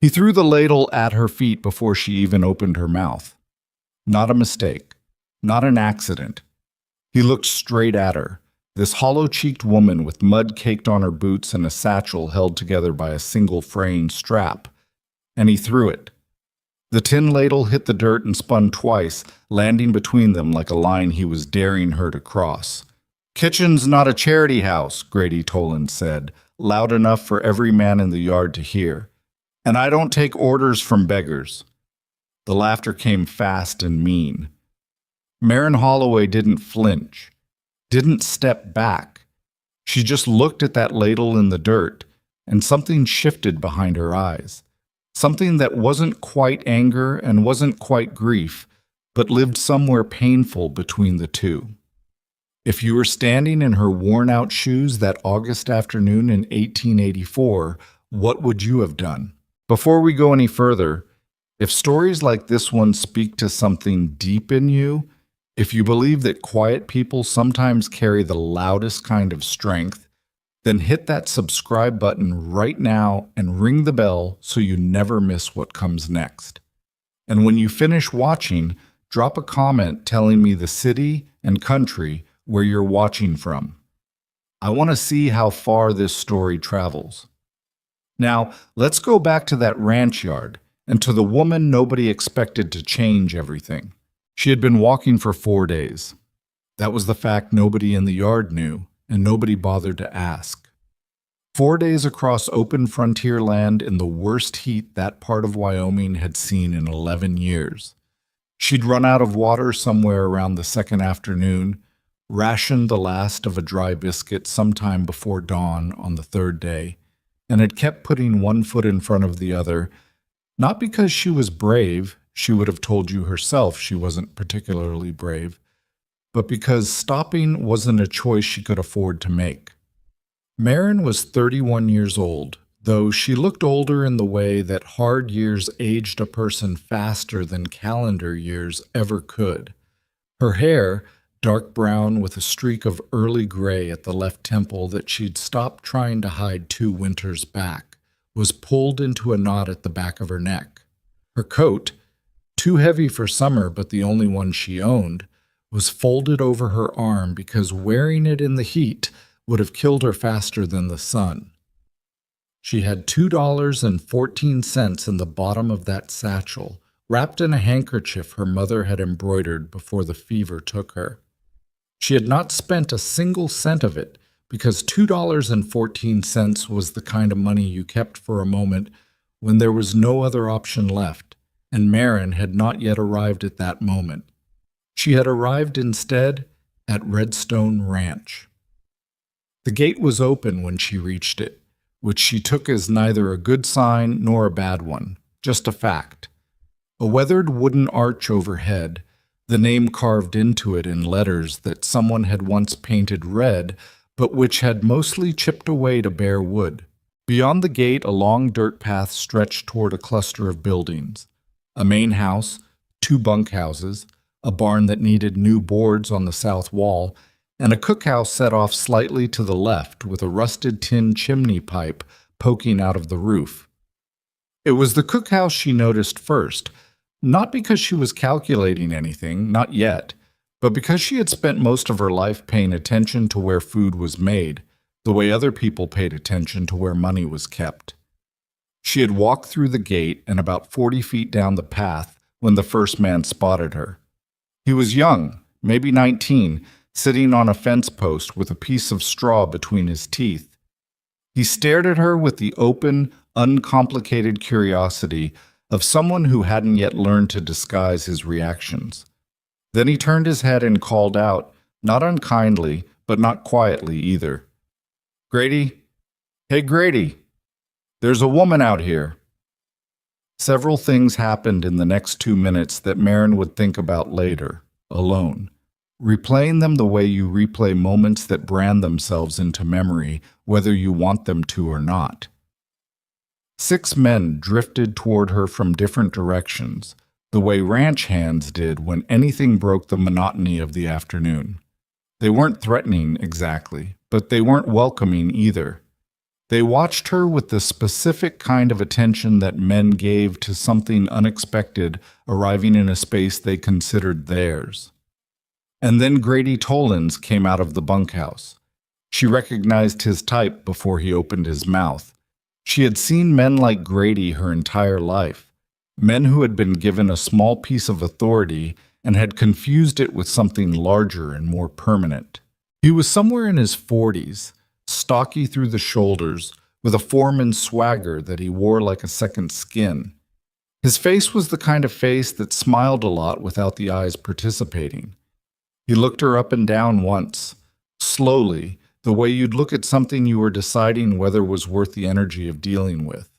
He threw the ladle at her feet before she even opened her mouth. Not a mistake. Not an accident. He looked straight at her, this hollow-cheeked woman with mud caked on her boots and a satchel held together by a single fraying strap, and he threw it. The tin ladle hit the dirt and spun twice, landing between them like a line he was daring her to cross. "Kitchen's not a charity house," Grady Toland said, loud enough for every man in the yard to hear. "And I don't take orders from beggars." The laughter came fast and mean. Marin Holloway didn't flinch, didn't step back. She just looked at that ladle in the dirt, and something shifted behind her eyes. Something that wasn't quite anger and wasn't quite grief, but lived somewhere painful between the two. If you were standing in her worn-out shoes that August afternoon in 1884, what would you have done? Before we go any further, if stories like this one speak to something deep in you, if you believe that quiet people sometimes carry the loudest kind of strength, then hit that subscribe button right now and ring the bell so you never miss what comes next. And when you finish watching, drop a comment telling me the city and country where you're watching from. I want to see how far this story travels. Now, let's go back to that ranch yard and to the woman nobody expected to change everything. She had been walking for 4 days. That was the fact nobody in the yard knew, and nobody bothered to ask. 4 days across open frontier land in the worst heat that part of Wyoming had seen in 11 years. She'd run out of water somewhere around the second afternoon, rationed the last of a dry biscuit sometime before dawn on the third day, and had kept putting one foot in front of the other, not because she was brave, she would have told you herself she wasn't particularly brave, but because stopping wasn't a choice she could afford to make. Marin was 31 years old, though she looked older in the way that hard years aged a person faster than calendar years ever could. Her hair, dark brown with a streak of early gray at the left temple that she'd stopped trying to hide 2 winters back, was pulled into a knot at the back of her neck. Her coat, too heavy for summer but the only one she owned, was folded over her arm because wearing it in the heat would have killed her faster than the sun. She had $2.14 in the bottom of that satchel, wrapped in a handkerchief her mother had embroidered before the fever took her. She had not spent a single cent of it because $2.14 was the kind of money you kept for a moment when there was no other option left, and Marin had not yet arrived at that moment. She had arrived instead at Redstone Ranch. The gate was open when she reached it, which she took as neither a good sign nor a bad one, just a fact. A weathered wooden arch overhead, the name carved into it in letters that someone had once painted red, but which had mostly chipped away to bare wood. Beyond the gate, a long dirt path stretched toward a cluster of buildings. A main house, 2 bunkhouses, a barn that needed new boards on the south wall, and a cookhouse set off slightly to the left with a rusted tin chimney pipe poking out of the roof. It was the cookhouse she noticed first, not because she was calculating anything, not yet, but because she had spent most of her life paying attention to where food was made, the way other people paid attention to where money was kept. She had walked through the gate and about 40 feet down the path when the first man spotted her. He was young, maybe 19, sitting on a fence post with a piece of straw between his teeth. He stared at her with the open, uncomplicated curiosity of someone who hadn't yet learned to disguise his reactions. Then he turned his head and called out, not unkindly, but not quietly either. "Grady? Hey, Grady! There's a woman out here." Several things happened in the next 2 minutes that Marin would think about later, alone, replaying them the way you replay moments that brand themselves into memory, whether you want them to or not. 6 men drifted toward her from different directions, the way ranch hands did when anything broke the monotony of the afternoon. They weren't threatening exactly, but they weren't welcoming either. They watched her with the specific kind of attention that men gave to something unexpected arriving in a space they considered theirs. And then Grady Tollins came out of the bunkhouse. She recognized his type before he opened his mouth. She had seen men like Grady her entire life, men who had been given a small piece of authority and had confused it with something larger and more permanent. He was somewhere in his 40s, stocky through the shoulders, with a foreman's swagger that he wore like a second skin. His face was the kind of face that smiled a lot without the eyes participating. He looked her up and down once, slowly, the way you'd look at something you were deciding whether was worth the energy of dealing with.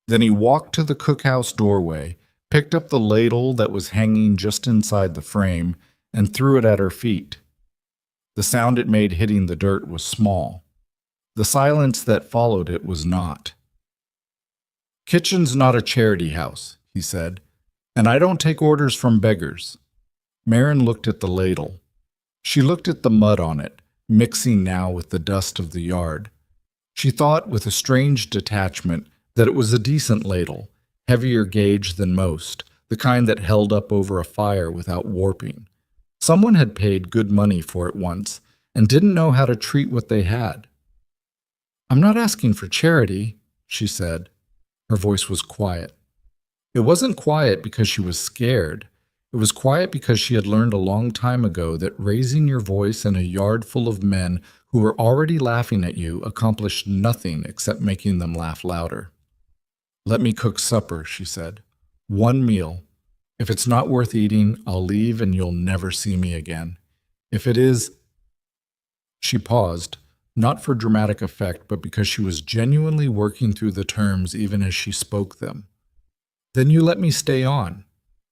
Then he walked to the cookhouse doorway, picked up the ladle that was hanging just inside the frame, and threw it at her feet. The sound it made hitting the dirt was small. The silence that followed it was not. "Kitchen's not a charity house," he said, "and I don't take orders from beggars." Marin looked at the ladle. She looked at the mud on it, mixing now with the dust of the yard. She thought with a strange detachment that it was a decent ladle, heavier gauge than most, the kind that held up over a fire without warping. Someone had paid good money for it once and didn't know how to treat what they had. "I'm not asking for charity," she said. Her voice was quiet. It wasn't quiet because she was scared. It was quiet because she had learned a long time ago that raising your voice in a yard full of men who were already laughing at you accomplished nothing except making them laugh louder. "Let me cook supper," she said. "One meal. If it's not worth eating, I'll leave and you'll never see me again. If it is—" She paused, not for dramatic effect, but because she was genuinely working through the terms even as she spoke them. "Then you let me stay on.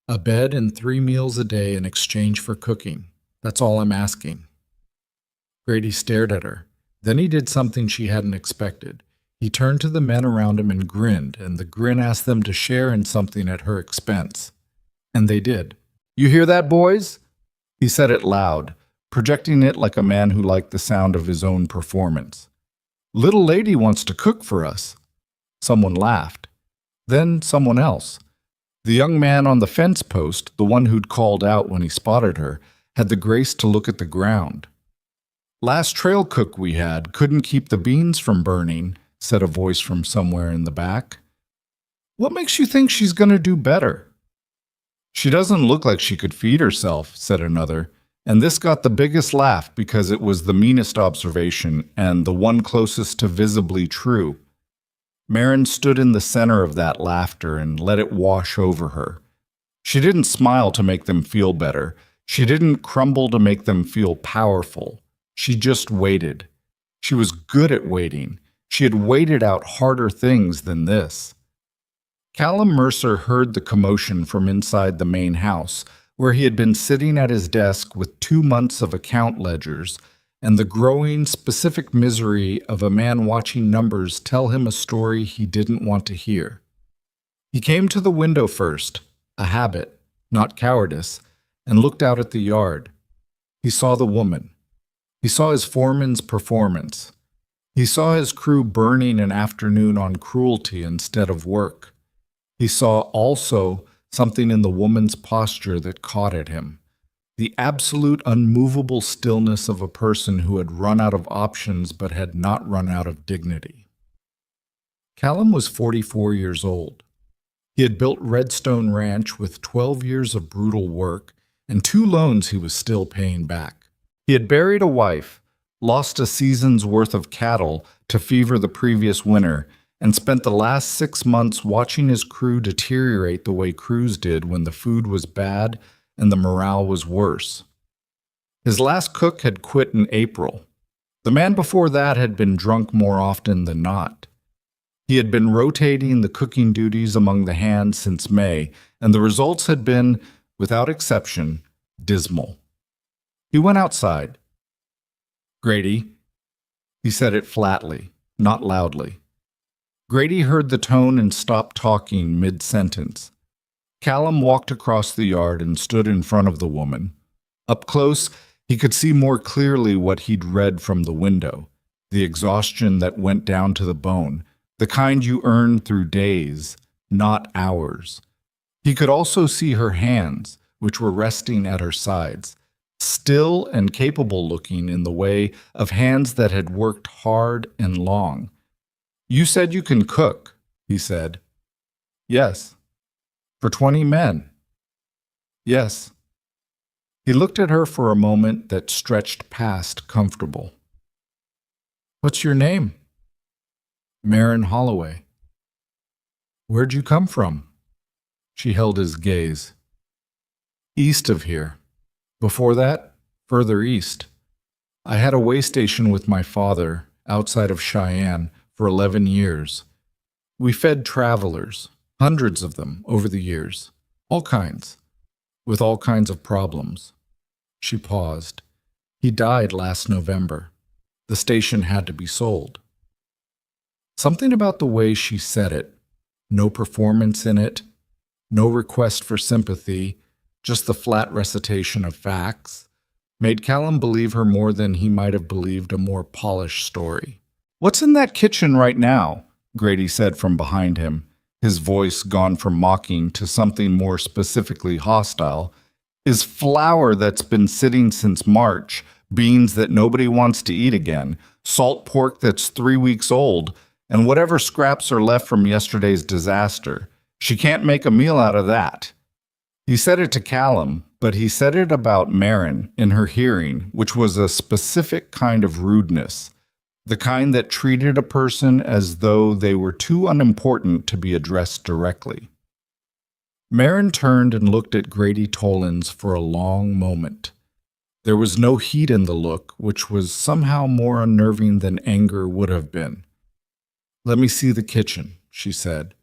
A bed and 3 meals a day in exchange for cooking. That's all I'm asking." Grady stared at her. Then he did something she hadn't expected. He turned to the men around him and grinned, and the grin asked them to share in something at her expense. And they did. "You hear that, boys?" He said it loud, projecting it like a man who liked the sound of his own performance. "Little lady wants to cook for us." Someone laughed. Then someone else. The young man on the fence post, the one who'd called out when he spotted her, had the grace to look at the ground. "Last trail cook we had couldn't keep the beans from burning," said a voice from somewhere in the back. "What makes you think she's going to do better?" "She doesn't look like she could feed herself," said another, and this got the biggest laugh because it was the meanest observation and the one closest to visibly true. Marin stood in the center of that laughter and let it wash over her. She didn't smile to make them feel better. She didn't crumble to make them feel powerful. She just waited. She was good at waiting. She had waited out harder things than this. Callum Mercer heard the commotion from inside the main house, where he had been sitting at his desk with 2 months of account ledgers and the growing, specific misery of a man watching numbers tell him a story he didn't want to hear. He came to the window first, a habit, not cowardice, and looked out at the yard. He saw the woman. He saw his foreman's performance. He saw his crew burning an afternoon on cruelty instead of work. He saw also something in the woman's posture that caught at him. The absolute unmovable stillness of a person who had run out of options but had not run out of dignity. Callum was 44 years old. He had built Redstone Ranch with 12 years of brutal work and 2 loans he was still paying back. He had buried a wife, lost a season's worth of cattle to fever the previous winter, and spent the last 6 months watching his crew deteriorate the way crews did when the food was bad and the morale was worse. His last cook had quit in April. The man before that had been drunk more often than not. He had been rotating the cooking duties among the hands since May, and the results had been, without exception, dismal. He went outside. "Grady," he said it flatly, not loudly. Grady heard the tone and stopped talking mid-sentence. Callum walked across the yard and stood in front of the woman. Up close, he could see more clearly what he'd read from the window. the exhaustion that went down to the bone, the kind you earn through days, not hours. He could also see her hands, which were resting at her sides, still and capable looking in the way of hands that had worked hard and long. "You said you can cook," he said. "Yes." "For 20 men?" "Yes." He looked at her for a moment that stretched past comfortable. "What's your name?" "Marin Holloway." "Where'd you come from?" She held his gaze. "East of here. Before that, further east. I had a way station with my father outside of Cheyenne for 11 years. We fed travelers, hundreds of them over the years, all kinds, with all kinds of problems." She paused. "He died last November. The station had to be sold." Something about the way she said it, no performance in it, no request for sympathy, just the flat recitation of facts, made Callum believe her more than he might have believed a more polished story. "What's in that kitchen right now?" Grady said from behind him, his voice gone from mocking to something more specifically hostile. "Is flour that's been sitting since March, beans that nobody wants to eat again, salt pork that's 3 weeks old, and whatever scraps are left from yesterday's disaster. She can't make a meal out of that." He said it to Callum, but he said it about Marin in her hearing, which was a specific kind of rudeness, the kind that treated a person as though they were too unimportant to be addressed directly. Marin turned and looked at Grady Tollins for a long moment. There was no heat in the look, which was somehow more unnerving than anger would have been. "Let me see the kitchen," she said.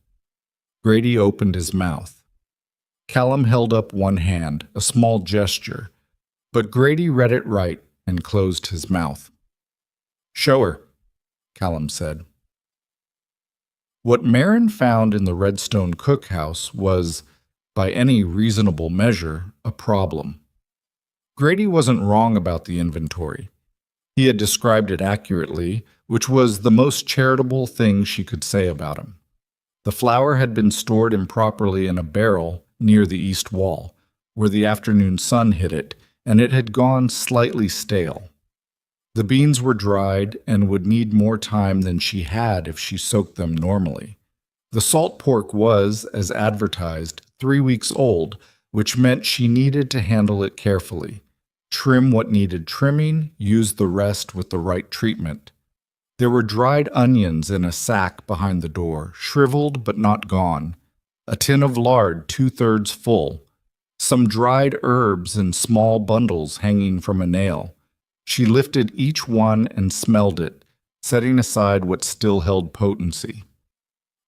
Grady opened his mouth. Callum held up one hand, a small gesture, but Grady read it right and closed his mouth. "Show her," Callum said. What Marin found in the Redstone cookhouse was, by any reasonable measure, a problem. Grady wasn't wrong about the inventory. He had described it accurately, which was the most charitable thing she could say about him. The flour had been stored improperly in a barrel near the east wall, where the afternoon sun hit it, and it had gone slightly stale. The beans were dried and would need more time than she had if she soaked them normally. The salt pork was, as advertised, 3 weeks old, which meant she needed to handle it carefully. Trim what needed trimming, use the rest with the right treatment. There were dried onions in a sack behind the door, shriveled but not gone. A tin of lard 2/3 full. Some dried herbs in small bundles hanging from a nail. She lifted each one and smelled it, setting aside what still held potency.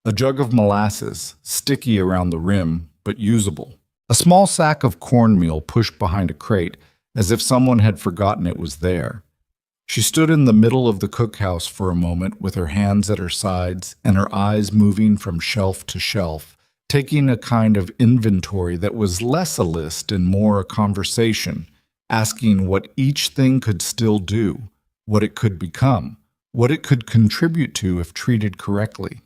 A jug of molasses, sticky around the rim, but usable. A small sack of cornmeal pushed behind a crate, as if someone had forgotten it was there. She stood in the middle of the cookhouse for a moment with her hands at her sides and her eyes moving from shelf to shelf, taking a kind of inventory that was less a list and more a conversation, asking what each thing could still do, what it could become, what it could contribute to if treated correctly.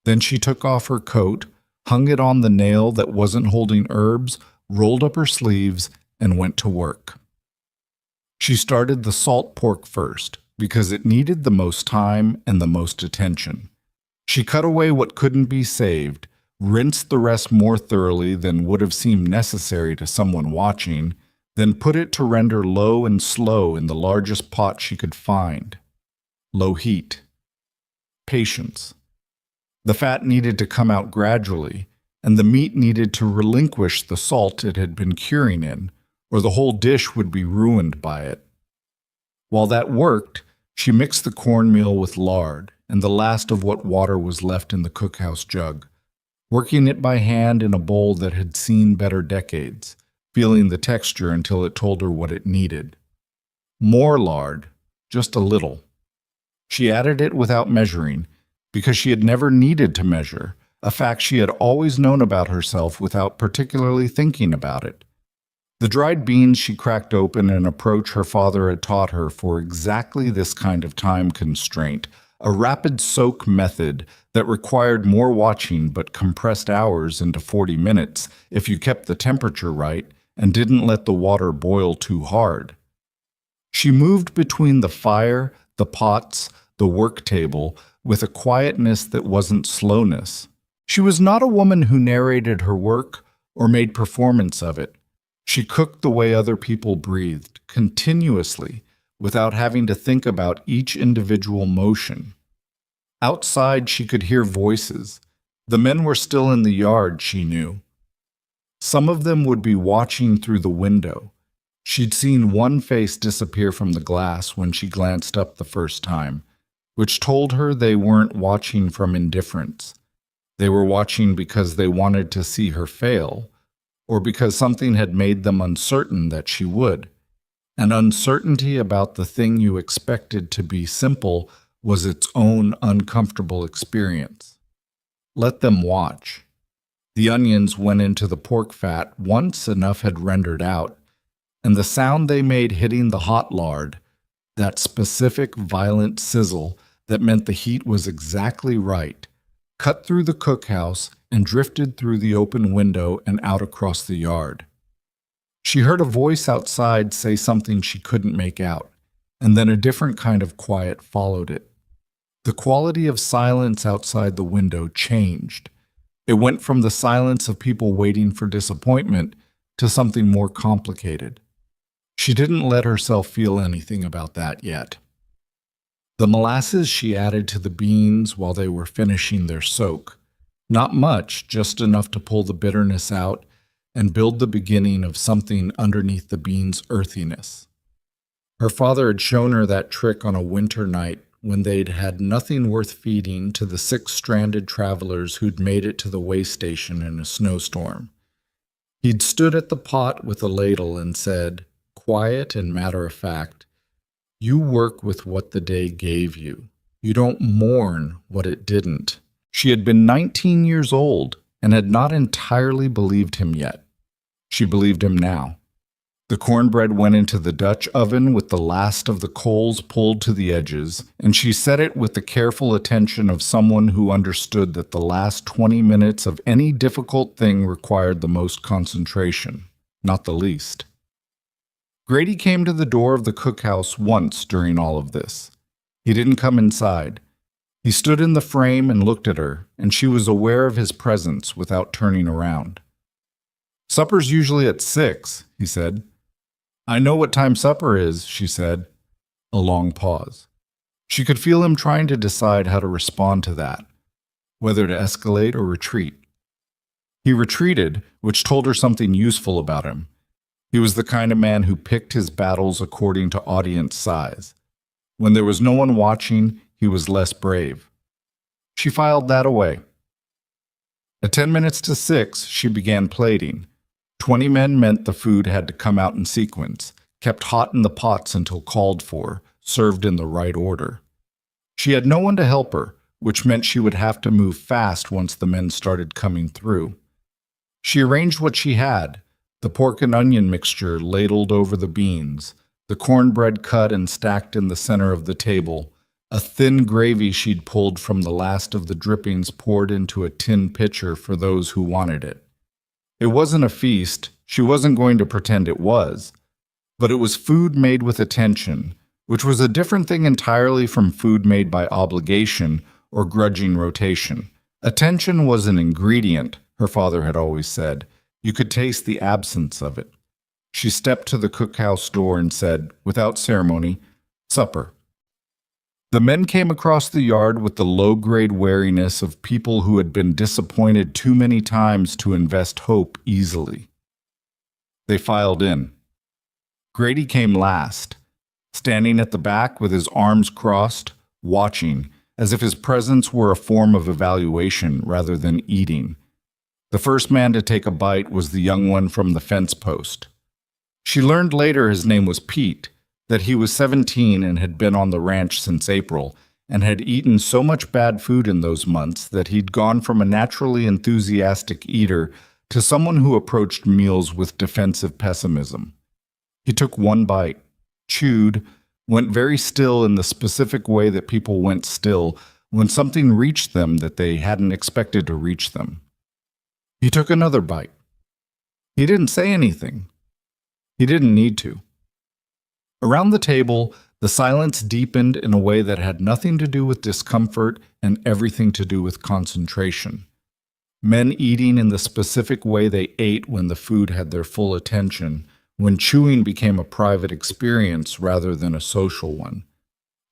Then she took off her coat, hung it on the nail that wasn't holding herbs, rolled up her sleeves, and went to work. She started the salt pork first, because it needed the most time and the most attention. She cut away what couldn't be saved, rinsed the rest more thoroughly than would have seemed necessary to someone watching, then put it to render low and slow in the largest pot she could find. Low heat. Patience. The fat needed to come out gradually, and the meat needed to relinquish the salt it had been curing in, or the whole dish would be ruined by it. While that worked, she mixed the cornmeal with lard and the last of what water was left in the cookhouse jug, working it by hand in a bowl that had seen better decades, feeling the texture until it told her what it needed. More lard, just a little. She added it without measuring, because she had never needed to measure, a fact she had always known about herself without particularly thinking about it. The dried beans she cracked open, an approach her father had taught her for exactly this kind of time constraint, a rapid soak method that required more watching but compressed hours into 40 minutes if you kept the temperature right and didn't let the water boil too hard. She moved between the fire, the pots, the work table with a quietness that wasn't slowness. She was not a woman who narrated her work or made performance of it. She cooked the way other people breathed, continuously, without having to think about each individual motion. Outside, she could hear voices. The men were still in the yard, she knew. Some of them would be watching through the window. She'd seen one face disappear from the glass when she glanced up the first time, which told her they weren't watching from indifference. They were watching because they wanted to see her fail, or because something had made them uncertain that she would. An uncertainty about the thing you expected to be simple was its own uncomfortable experience. Let them watch. The onions went into the pork fat once enough had rendered out, and the sound they made hitting the hot lard, that specific violent sizzle that meant the heat was exactly right, cut through the cookhouse and drifted through the open window and out across the yard. She heard a voice outside say something she couldn't make out, and then a different kind of quiet followed it. The quality of silence outside the window changed. It went from the silence of people waiting for disappointment to something more complicated. She didn't let herself feel anything about that yet. The molasses she added to the beans while they were finishing their soak. Not much, just enough to pull the bitterness out and build the beginning of something underneath the beans' earthiness. Her father had shown her that trick on a winter night when they'd had nothing worth feeding to the 6 stranded travelers who'd made it to the way station in a snowstorm. He'd stood at the pot with a ladle and said, quiet and matter of fact, "You work with what the day gave you. You don't mourn what it didn't." She had been 19 years old and had not entirely believed him yet. She believed him now. The cornbread went into the Dutch oven with the last of the coals pulled to the edges, and she set it with the careful attention of someone who understood that the last 20 minutes of any difficult thing required the most concentration, not the least. Grady came to the door of the cookhouse once during all of this. He didn't come inside. He stood in the frame and looked at her, and she was aware of his presence without turning around. "Supper's usually at 6, he said. "I know what time supper is," she said. A long pause. She could feel him trying to decide how to respond to that, whether to escalate or retreat. He retreated, which told her something useful about him. He was the kind of man who picked his battles according to audience size. When there was no one watching, he was less brave. She filed that away. At 10 minutes to 6, she began plating. 20 men meant the food had to come out in sequence, kept hot in the pots until called for, served in the right order. She had no one to help her, which meant she would have to move fast once the men started coming through. She arranged what she had, the pork and onion mixture ladled over the beans, the cornbread cut and stacked in the center of the table, a thin gravy she'd pulled from the last of the drippings poured into a tin pitcher for those who wanted it. It wasn't a feast, she wasn't going to pretend it was, but it was food made with attention, which was a different thing entirely from food made by obligation or grudging rotation. Attention was an ingredient, her father had always said. You could taste the absence of it. She stepped to the cookhouse door and said, without ceremony, "Supper." The men came across the yard with the low-grade wariness of people who had been disappointed too many times to invest hope easily. They filed in. Grady came last, standing at the back with his arms crossed, watching, as if his presence were a form of evaluation rather than eating. The first man to take a bite was the young one from the fence post. She learned later his name was Pete, that he was 17 and had been on the ranch since April, and had eaten so much bad food in those months that he'd gone from a naturally enthusiastic eater to someone who approached meals with defensive pessimism. He took one bite, chewed, went very still in the specific way that people went still when something reached them that they hadn't expected to reach them. He took another bite. He didn't say anything. He didn't need to. Around the table, the silence deepened in a way that had nothing to do with discomfort and everything to do with concentration. Men eating in the specific way they ate when the food had their full attention, when chewing became a private experience rather than a social one.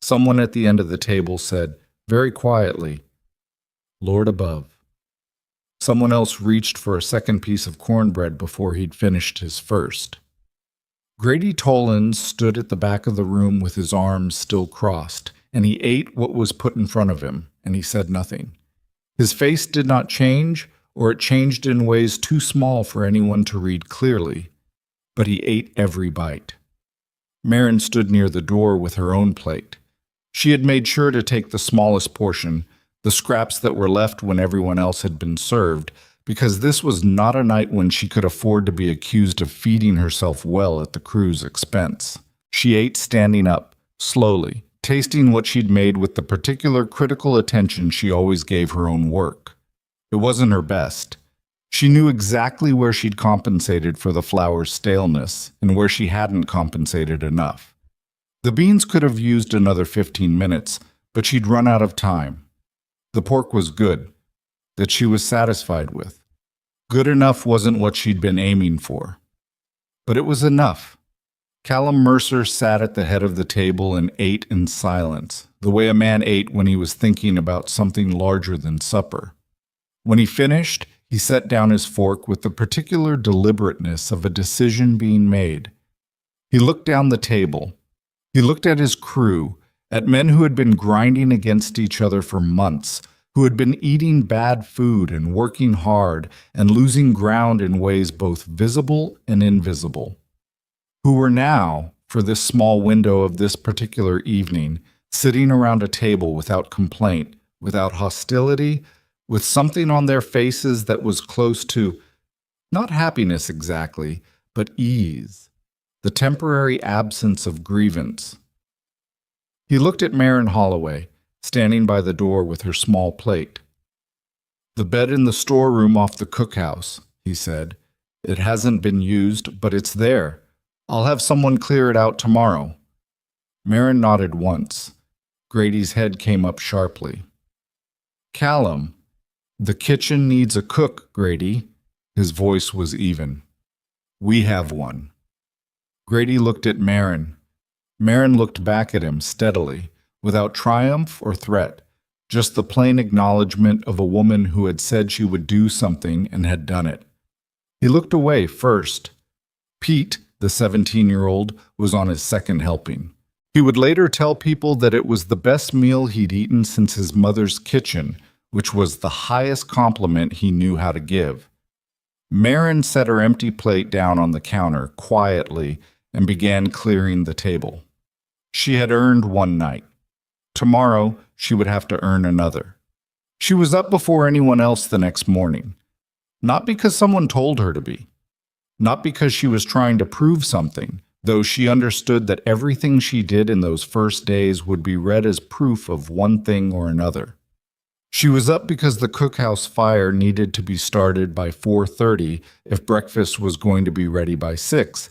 Someone at the end of the table said, very quietly, "Lord above." Someone else reached for a second piece of cornbread before he'd finished his first. Grady Tollins stood at the back of the room with his arms still crossed, and he ate what was put in front of him, and he said nothing. His face did not change, or it changed in ways too small for anyone to read clearly, but he ate every bite. Marin stood near the door with her own plate. She had made sure to take the smallest portion, the scraps that were left when everyone else had been served, because this was not a night when she could afford to be accused of feeding herself well at the crew's expense. She ate standing up, slowly, tasting what she'd made with the particular critical attention she always gave her own work. It wasn't her best. She knew exactly where she'd compensated for the flour's staleness and where she hadn't compensated enough. The beans could have used another 15 minutes, but she'd run out of time. The pork was good, that she was satisfied with. Good enough wasn't what she'd been aiming for. But it was enough. Callum Mercer sat at the head of the table and ate in silence, the way a man ate when he was thinking about something larger than supper. When he finished, he set down his fork with the particular deliberateness of a decision being made. He looked down the table. He looked at his crew, at men who had been grinding against each other for months, who had been eating bad food and working hard and losing ground in ways both visible and invisible, who were now, for this small window of this particular evening, sitting around a table without complaint, without hostility, with something on their faces that was close to, not happiness exactly, but ease, the temporary absence of grievance. He looked at Marin Holloway, standing by the door with her small plate. "The bed in the storeroom off the cookhouse," he said. "It hasn't been used, but it's there. I'll have someone clear it out tomorrow." Marin nodded once. Grady's head came up sharply. "Callum, the kitchen needs a cook, Grady." His voice was even. "We have one." Grady looked at Marin. Marin looked back at him steadily, without triumph or threat, just the plain acknowledgement of a woman who had said she would do something and had done it. He looked away first. Pete, the 17-year-old, was on his second helping. He would later tell people that it was the best meal he'd eaten since his mother's kitchen, which was the highest compliment he knew how to give. Marin set her empty plate down on the counter quietly and began clearing the table. She had earned one night. Tomorrow, she would have to earn another. She was up before anyone else the next morning. Not because someone told her to be. Not because she was trying to prove something, though she understood that everything she did in those first days would be read as proof of one thing or another. She was up because the cookhouse fire needed to be started by 4:30 if breakfast was going to be ready by 6,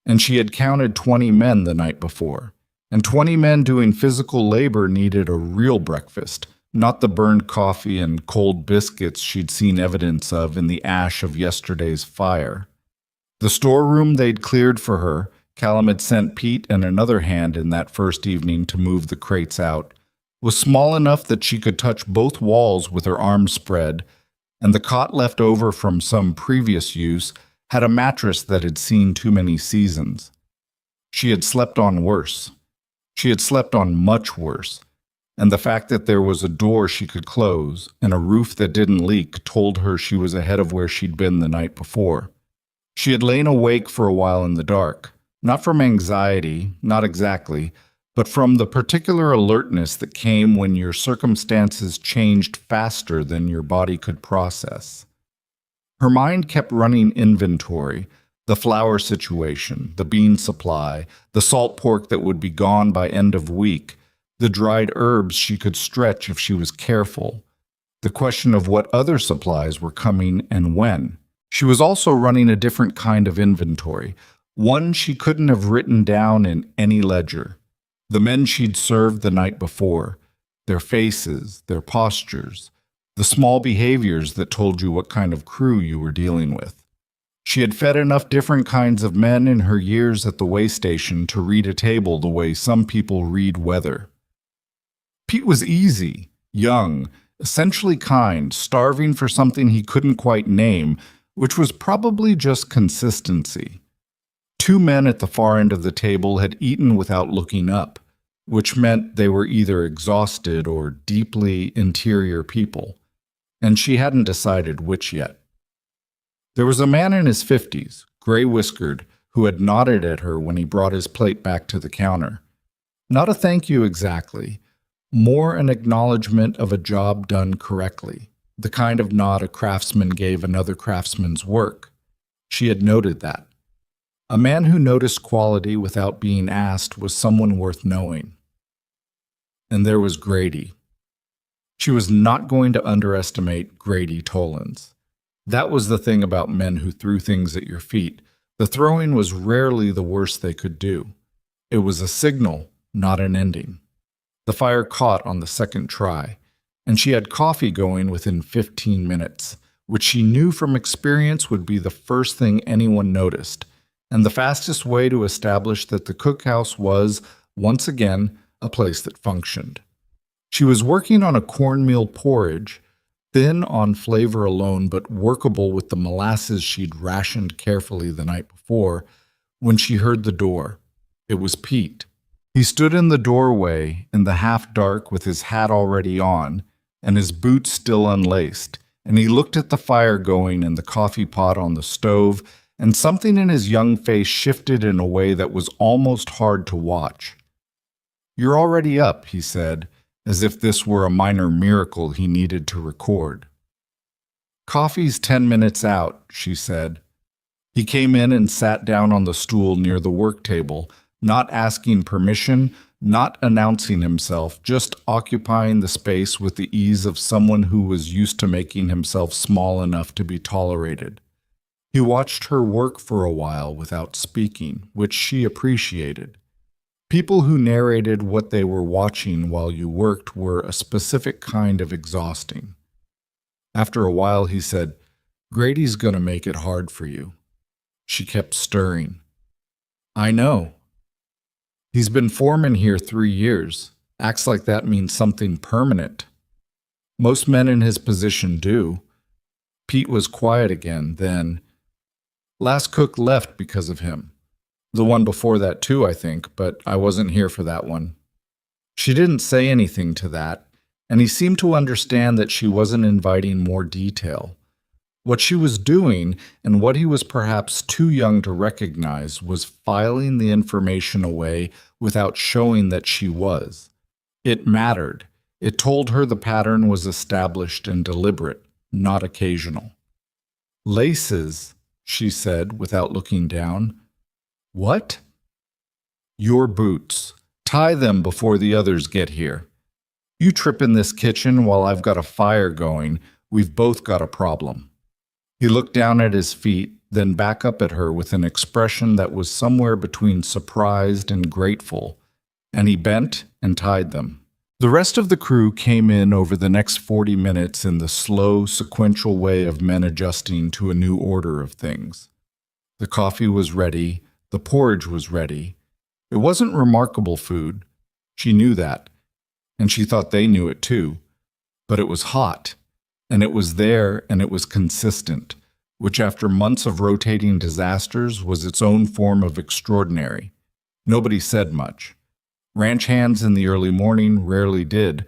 and she had counted 20 men the night before. And 20 men doing physical labor needed a real breakfast, not the burned coffee and cold biscuits she'd seen evidence of in the ash of yesterday's fire. The storeroom they'd cleared for her, Callum had sent Pete and another hand in that first evening to move the crates out, was small enough that she could touch both walls with her arms spread, and the cot left over from some previous use had a mattress that had seen too many seasons. She had slept on worse. She had slept on much worse, and the fact that there was a door she could close and a roof that didn't leak told her she was ahead of where she'd been the night before. She had lain awake for a while in the dark, not from anxiety, not exactly, but from the particular alertness that came when your circumstances changed faster than your body could process. Her mind kept running inventory, the flour situation, the bean supply, the salt pork that would be gone by end of week, the dried herbs she could stretch if she was careful, the question of what other supplies were coming and when. She was also running a different kind of inventory, one she couldn't have written down in any ledger. The men she'd served the night before, their faces, their postures, the small behaviors that told you what kind of crew you were dealing with. She had fed enough different kinds of men in her years at the way station to read a table the way some people read weather. Pete was easy, young, essentially kind, starving for something he couldn't quite name, which was probably just consistency. Two men at the far end of the table had eaten without looking up, which meant they were either exhausted or deeply interior people, and she hadn't decided which yet. There was a man in his 50s, gray-whiskered, who had nodded at her when he brought his plate back to the counter. Not a thank you exactly, more an acknowledgement of a job done correctly, the kind of nod a craftsman gave another craftsman's work. She had noted that. A man who noticed quality without being asked was someone worth knowing. And there was Grady. She was not going to underestimate Grady Tollins. That was the thing about men who threw things at your feet. The throwing was rarely the worst they could do. It was a signal, not an ending. The fire caught on the second try, and she had coffee going within 15 minutes, which she knew from experience would be the first thing anyone noticed, and the fastest way to establish that the cookhouse was, once again, a place that functioned. She was working on a cornmeal porridge, thin on flavor alone but workable with the molasses she'd rationed carefully the night before, when she heard the door. It was Pete. He stood in the doorway in the half-dark with his hat already on and his boots still unlaced, and he looked at the fire going and the coffee pot on the stove, and something in his young face shifted in a way that was almost hard to watch. "You're already up," he said, as if this were a minor miracle he needed to record. "Coffee's 10 minutes out," she said. He came in and sat down on the stool near the work table, not asking permission, not announcing himself, just occupying the space with the ease of someone who was used to making himself small enough to be tolerated. He watched her work for a while without speaking, which she appreciated. People who narrated what they were watching while you worked were a specific kind of exhausting. After a while, he said, "Grady's going to make it hard for you." She kept stirring. "I know. He's been foreman here 3 years. Acts like that means something permanent. Most men in his position do." Pete was quiet again, then, "Last cook left because of him. The one before that too, I think, but I wasn't here for that one." She didn't say anything to that, and he seemed to understand that she wasn't inviting more detail. What she was doing, and what he was perhaps too young to recognize, was filing the information away without showing that she was. It mattered. It told her the pattern was established and deliberate, not occasional. "Laces," she said without looking down. "What?" "Your boots. Tie them before the others get here. You trip in this kitchen while I've got a fire going, we've both got a problem." He looked down at his feet, then back up at her with an expression that was somewhere between surprised and grateful, and he bent and tied them. The rest of the crew came in over the next 40 minutes in the slow, sequential way of men adjusting to a new order of things. The coffee was ready, the porridge was ready. It wasn't remarkable food. She knew that, and she thought they knew it too. But it was hot, and it was there, and it was consistent, which after months of rotating disasters was its own form of extraordinary. Nobody said much. Ranch hands in the early morning rarely did,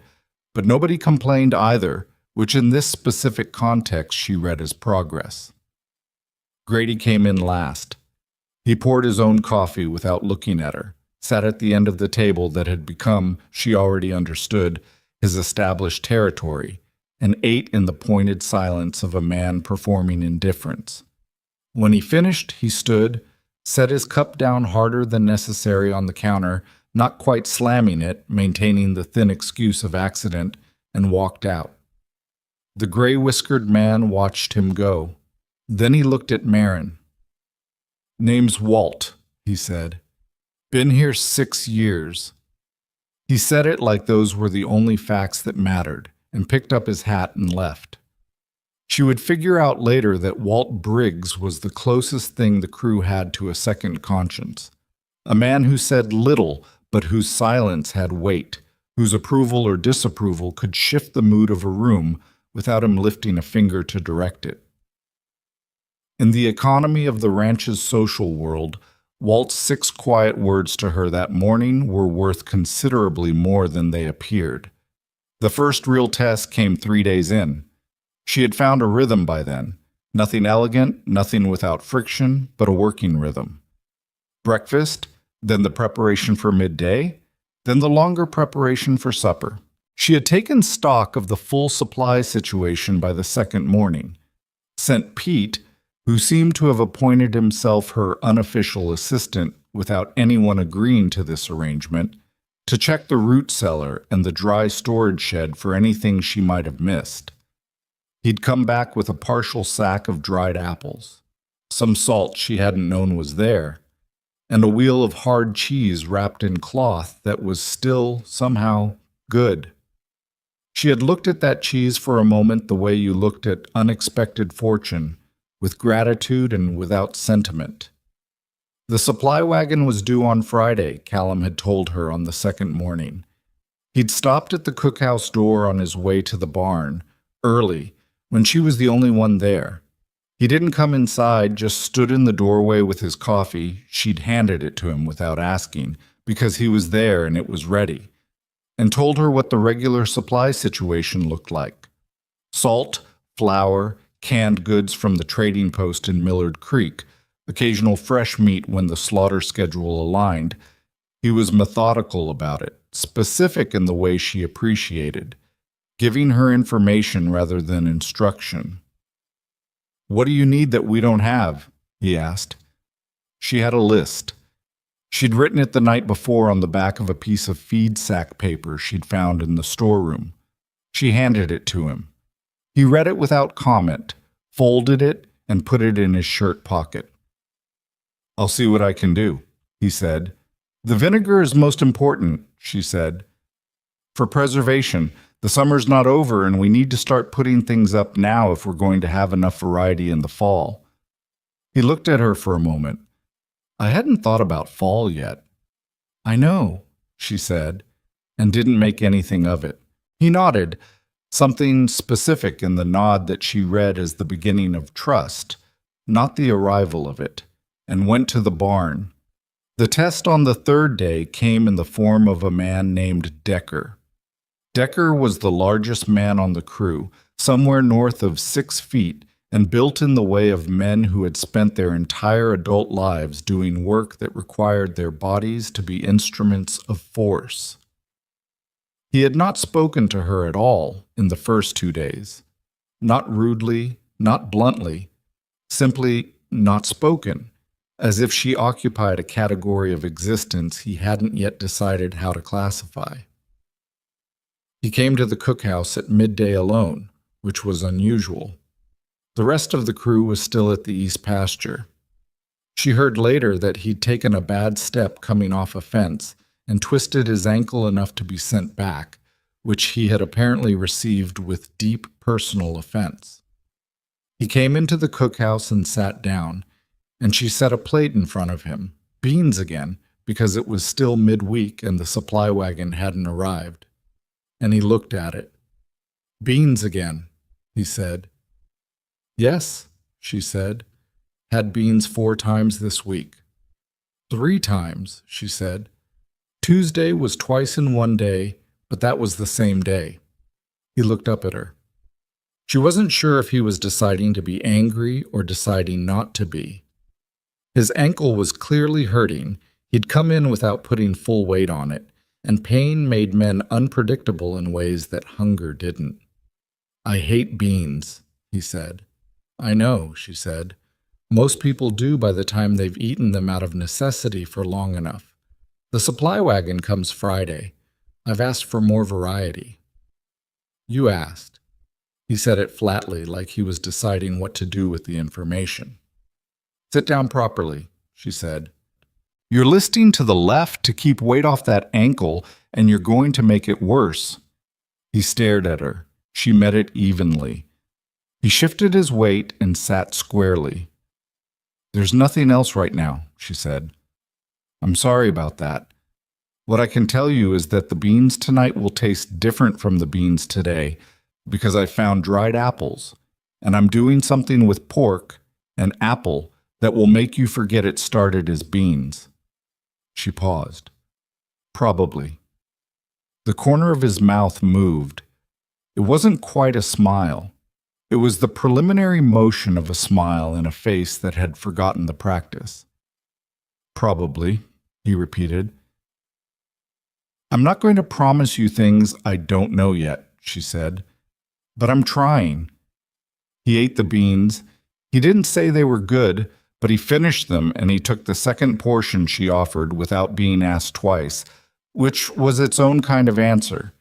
but nobody complained either, which in this specific context she read as progress. Grady came in last. He poured his own coffee without looking at her, sat at the end of the table that had become, she already understood, his established territory, and ate in the pointed silence of a man performing indifference. When he finished, he stood, set his cup down harder than necessary on the counter, not quite slamming it, maintaining the thin excuse of accident, and walked out. The gray-whiskered man watched him go. Then he looked at Marin. "Name's Walt," he said. "Been here 6 years." He said it like those were the only facts that mattered, and picked up his hat and left. She would figure out later that Walt Briggs was the closest thing the crew had to a second conscience. A man who said little, but whose silence had weight, whose approval or disapproval could shift the mood of a room without him lifting a finger to direct it. In the economy of the ranch's social world, Walt's 6 quiet words to her that morning were worth considerably more than they appeared. The first real test came 3 days in. She had found a rhythm by then. Nothing elegant, nothing without friction, but a working rhythm. Breakfast, then the preparation for midday, then the longer preparation for supper. She had taken stock of the full supply situation by the second morning, sent Pete, who seemed to have appointed himself her unofficial assistant without anyone agreeing to this arrangement, to check the root cellar and the dry storage shed for anything she might have missed. He'd come back with a partial sack of dried apples, some salt she hadn't known was there, and a wheel of hard cheese wrapped in cloth that was still, somehow, good. She had looked at that cheese for a moment the way you looked at unexpected fortune, with gratitude and without sentiment. The supply wagon was due on Friday, Callum had told her on the second morning. He'd stopped at the cookhouse door on his way to the barn, early, when she was the only one there. He didn't come inside, just stood in the doorway with his coffee. She'd handed it to him without asking, because he was there and it was ready, and told her what the regular supply situation looked like. Salt, flour, canned goods from the trading post in Millard Creek, occasional fresh meat when the slaughter schedule aligned. He was methodical about it, specific in the way she appreciated, giving her information rather than instruction. "What do you need that we don't have?" he asked. She had a list. She'd written it the night before on the back of a piece of feed sack paper she'd found in the storeroom. She handed it to him. He read it without comment, folded it, and put it in his shirt pocket. "I'll see what I can do," he said. "The vinegar is most important," she said. "For preservation. The summer's not over, and we need to start putting things up now if we're going to have enough variety in the fall." He looked at her for a moment. "I hadn't thought about fall yet." "I know," she said, and didn't make anything of it. He nodded, something specific in the nod that she read as the beginning of trust, not the arrival of it, and went to the barn. The test on the third day came in the form of a man named Decker. Decker was the largest man on the crew, somewhere north of 6 feet, and built in the way of men who had spent their entire adult lives doing work that required their bodies to be instruments of force. He had not spoken to her at all in the first 2 days. Not rudely, not bluntly, simply not spoken, as if she occupied a category of existence he hadn't yet decided how to classify. He came to the cookhouse at midday alone, which was unusual. The rest of the crew was still at the east pasture. She heard later that he'd taken a bad step coming off a fence and twisted his ankle enough to be sent back, which he had apparently received with deep personal offense. He came into the cookhouse and sat down, and she set a plate in front of him, beans again, because it was still midweek and the supply wagon hadn't arrived. And he looked at it. "Beans again," he said. "Yes," she said. "Had beans 4 times this week." "3 times," she said. "Tuesday was twice in one day, but that was the same day." He looked up at her. She wasn't sure if he was deciding to be angry or deciding not to be. His ankle was clearly hurting. He'd come in without putting full weight on it, and pain made men unpredictable in ways that hunger didn't. I hate beans, he said. I know, she said. Most people do by the time they've eaten them out of necessity for long enough. The supply wagon comes Friday. I've asked for more variety. You asked. He said it flatly, like he was deciding what to do with the information. Sit down properly, she said. You're listing to the left to keep weight off that ankle, and you're going to make it worse. He stared at her. She met it evenly. He shifted his weight and sat squarely. There's nothing else right now, she said. I'm sorry about that. What I can tell you is that the beans tonight will taste different from the beans today because I found dried apples, and I'm doing something with pork and apple that will make you forget it started as beans. She paused. Probably. The corner of his mouth moved. It wasn't quite a smile. It was the preliminary motion of a smile in a face that had forgotten the practice. Probably, he repeated. I'm not going to promise you things I don't know yet, she said, but I'm trying. He ate the beans. He didn't say they were good, but he finished them and he took the second portion she offered without being asked twice, which was its own kind of answer.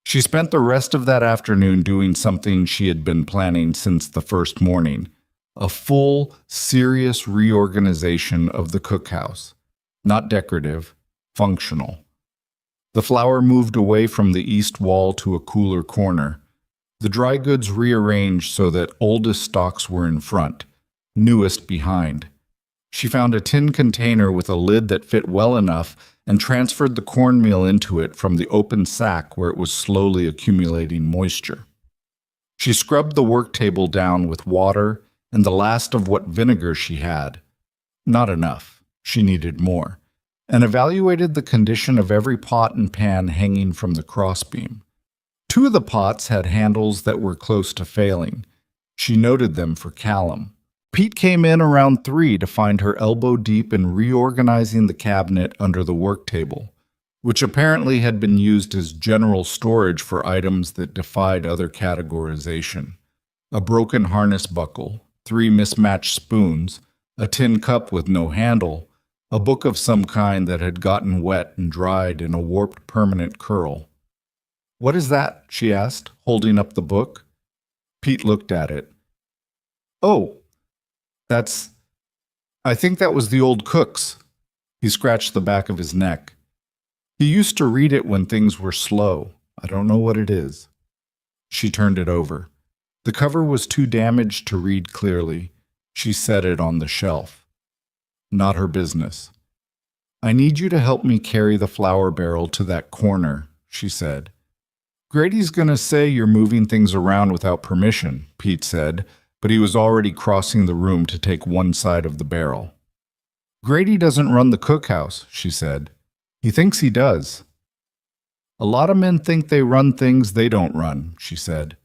She spent the rest of that afternoon doing something she had been planning since the first morning, a full, serious reorganization of the cookhouse. Not decorative, functional. The flour moved away from the east wall to a cooler corner. The dry goods rearranged so that oldest stocks were in front, newest behind. She found a tin container with a lid that fit well enough and transferred the cornmeal into it from the open sack where it was slowly accumulating moisture. She scrubbed the work table down with water and the last of what vinegar she had. Not enough. She needed more. And evaluated the condition of every pot and pan hanging from the crossbeam. 2 of the pots had handles that were close to failing. She noted them for Callum. Pete came in around 3 to find her elbow deep in reorganizing the cabinet under the work table, which apparently had been used as general storage for items that defied other categorization. A broken harness buckle, 3 mismatched spoons, a tin cup with no handle, a book of some kind that had gotten wet and dried in a warped permanent curl. What is that? She asked, holding up the book. Pete looked at it. Oh, I think that was the old cook's. He scratched the back of his neck. He used to read it when things were slow. I don't know what it is. She turned it over. The cover was too damaged to read clearly. She set it on the shelf. Not her business. I need you to help me carry the flour barrel to that corner, she said. Grady's going to say you're moving things around without permission, Pete said, but he was already crossing the room to take one side of the barrel. Grady doesn't run the cookhouse, she said. He thinks he does. A lot of men think they run things they don't run, she said.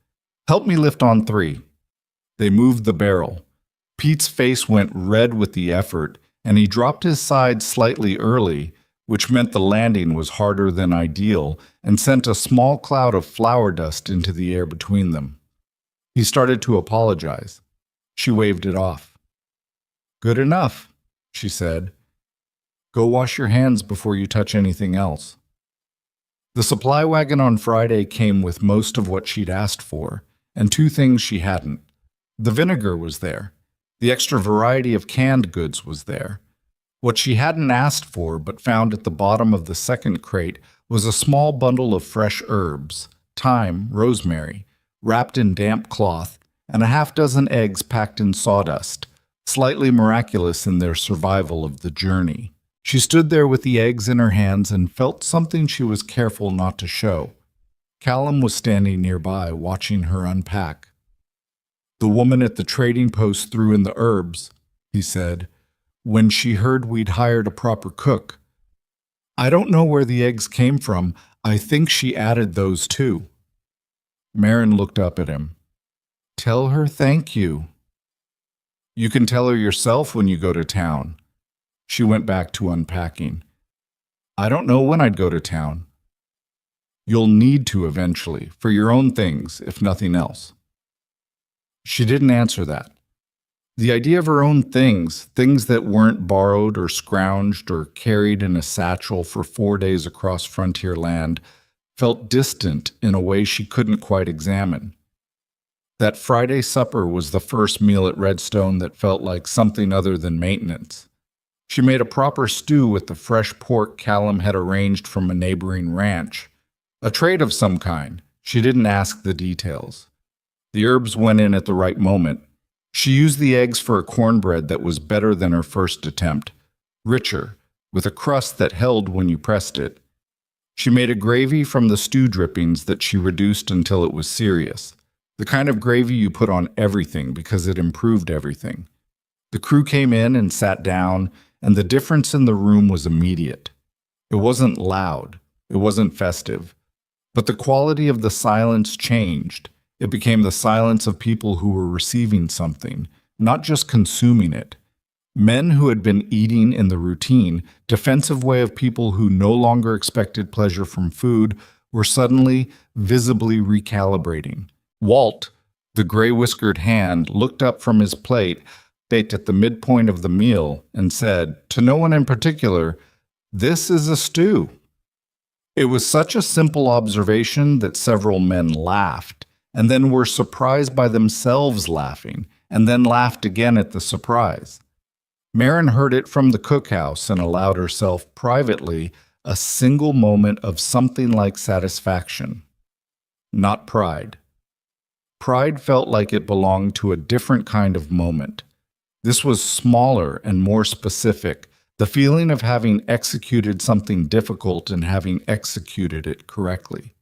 Help me lift on 3. They moved the barrel. Pete's face went red with the effort, and he dropped his side slightly early, which meant the landing was harder than ideal and sent a small cloud of flour dust into the air between them. He started to apologize. She waved it off. Good enough, she said. Go wash your hands before you touch anything else. The supply wagon on Friday came with most of what she'd asked for, and 2 things she hadn't. The vinegar was there. The extra variety of canned goods was there. What she hadn't asked for but found at the bottom of the second crate was a small bundle of fresh herbs, thyme, rosemary, wrapped in damp cloth, and a 6 eggs packed in sawdust, slightly miraculous in their survival of the journey. She stood there with the eggs in her hands and felt something she was careful not to show. Callum was standing nearby, watching her unpack. The woman at the trading post threw in the herbs, he said, when she heard we'd hired a proper cook. I don't know where the eggs came from. I think she added those too. Marin looked up at him. Tell her thank you. You can tell her yourself when you go to town. She went back to unpacking. I don't know when I'd go to town. You'll need to eventually, for your own things, if nothing else. She didn't answer that. The idea of her own things, things that weren't borrowed or scrounged or carried in a satchel for 4 days across frontier land, felt distant in a way she couldn't quite examine. That Friday supper was the first meal at Redstone that felt like something other than maintenance. She made a proper stew with the fresh pork Callum had arranged from a neighboring ranch. A trade of some kind. She didn't ask the details. The herbs went in at the right moment. She used the eggs for a cornbread that was better than her first attempt, richer, with a crust that held when you pressed it. She made a gravy from the stew drippings that she reduced until it was serious, the kind of gravy you put on everything because it improved everything. The crew came in and sat down, and the difference in the room was immediate. It wasn't loud, it wasn't festive, but the quality of the silence changed. It became the silence of people who were receiving something, not just consuming it. Men who had been eating in the routine, defensive way of people who no longer expected pleasure from food, were suddenly, visibly recalibrating. Walt, the gray-whiskered hand, looked up from his plate at the midpoint of the meal and said, to no one in particular, "This is a stew." It was such a simple observation that several men laughed, and then were surprised by themselves laughing, and then laughed again at the surprise. Marin heard it from the cookhouse and allowed herself privately a single moment of something like satisfaction. Not pride. Pride felt like it belonged to a different kind of moment. This was smaller and more specific, the feeling of having executed something difficult and having executed it correctly.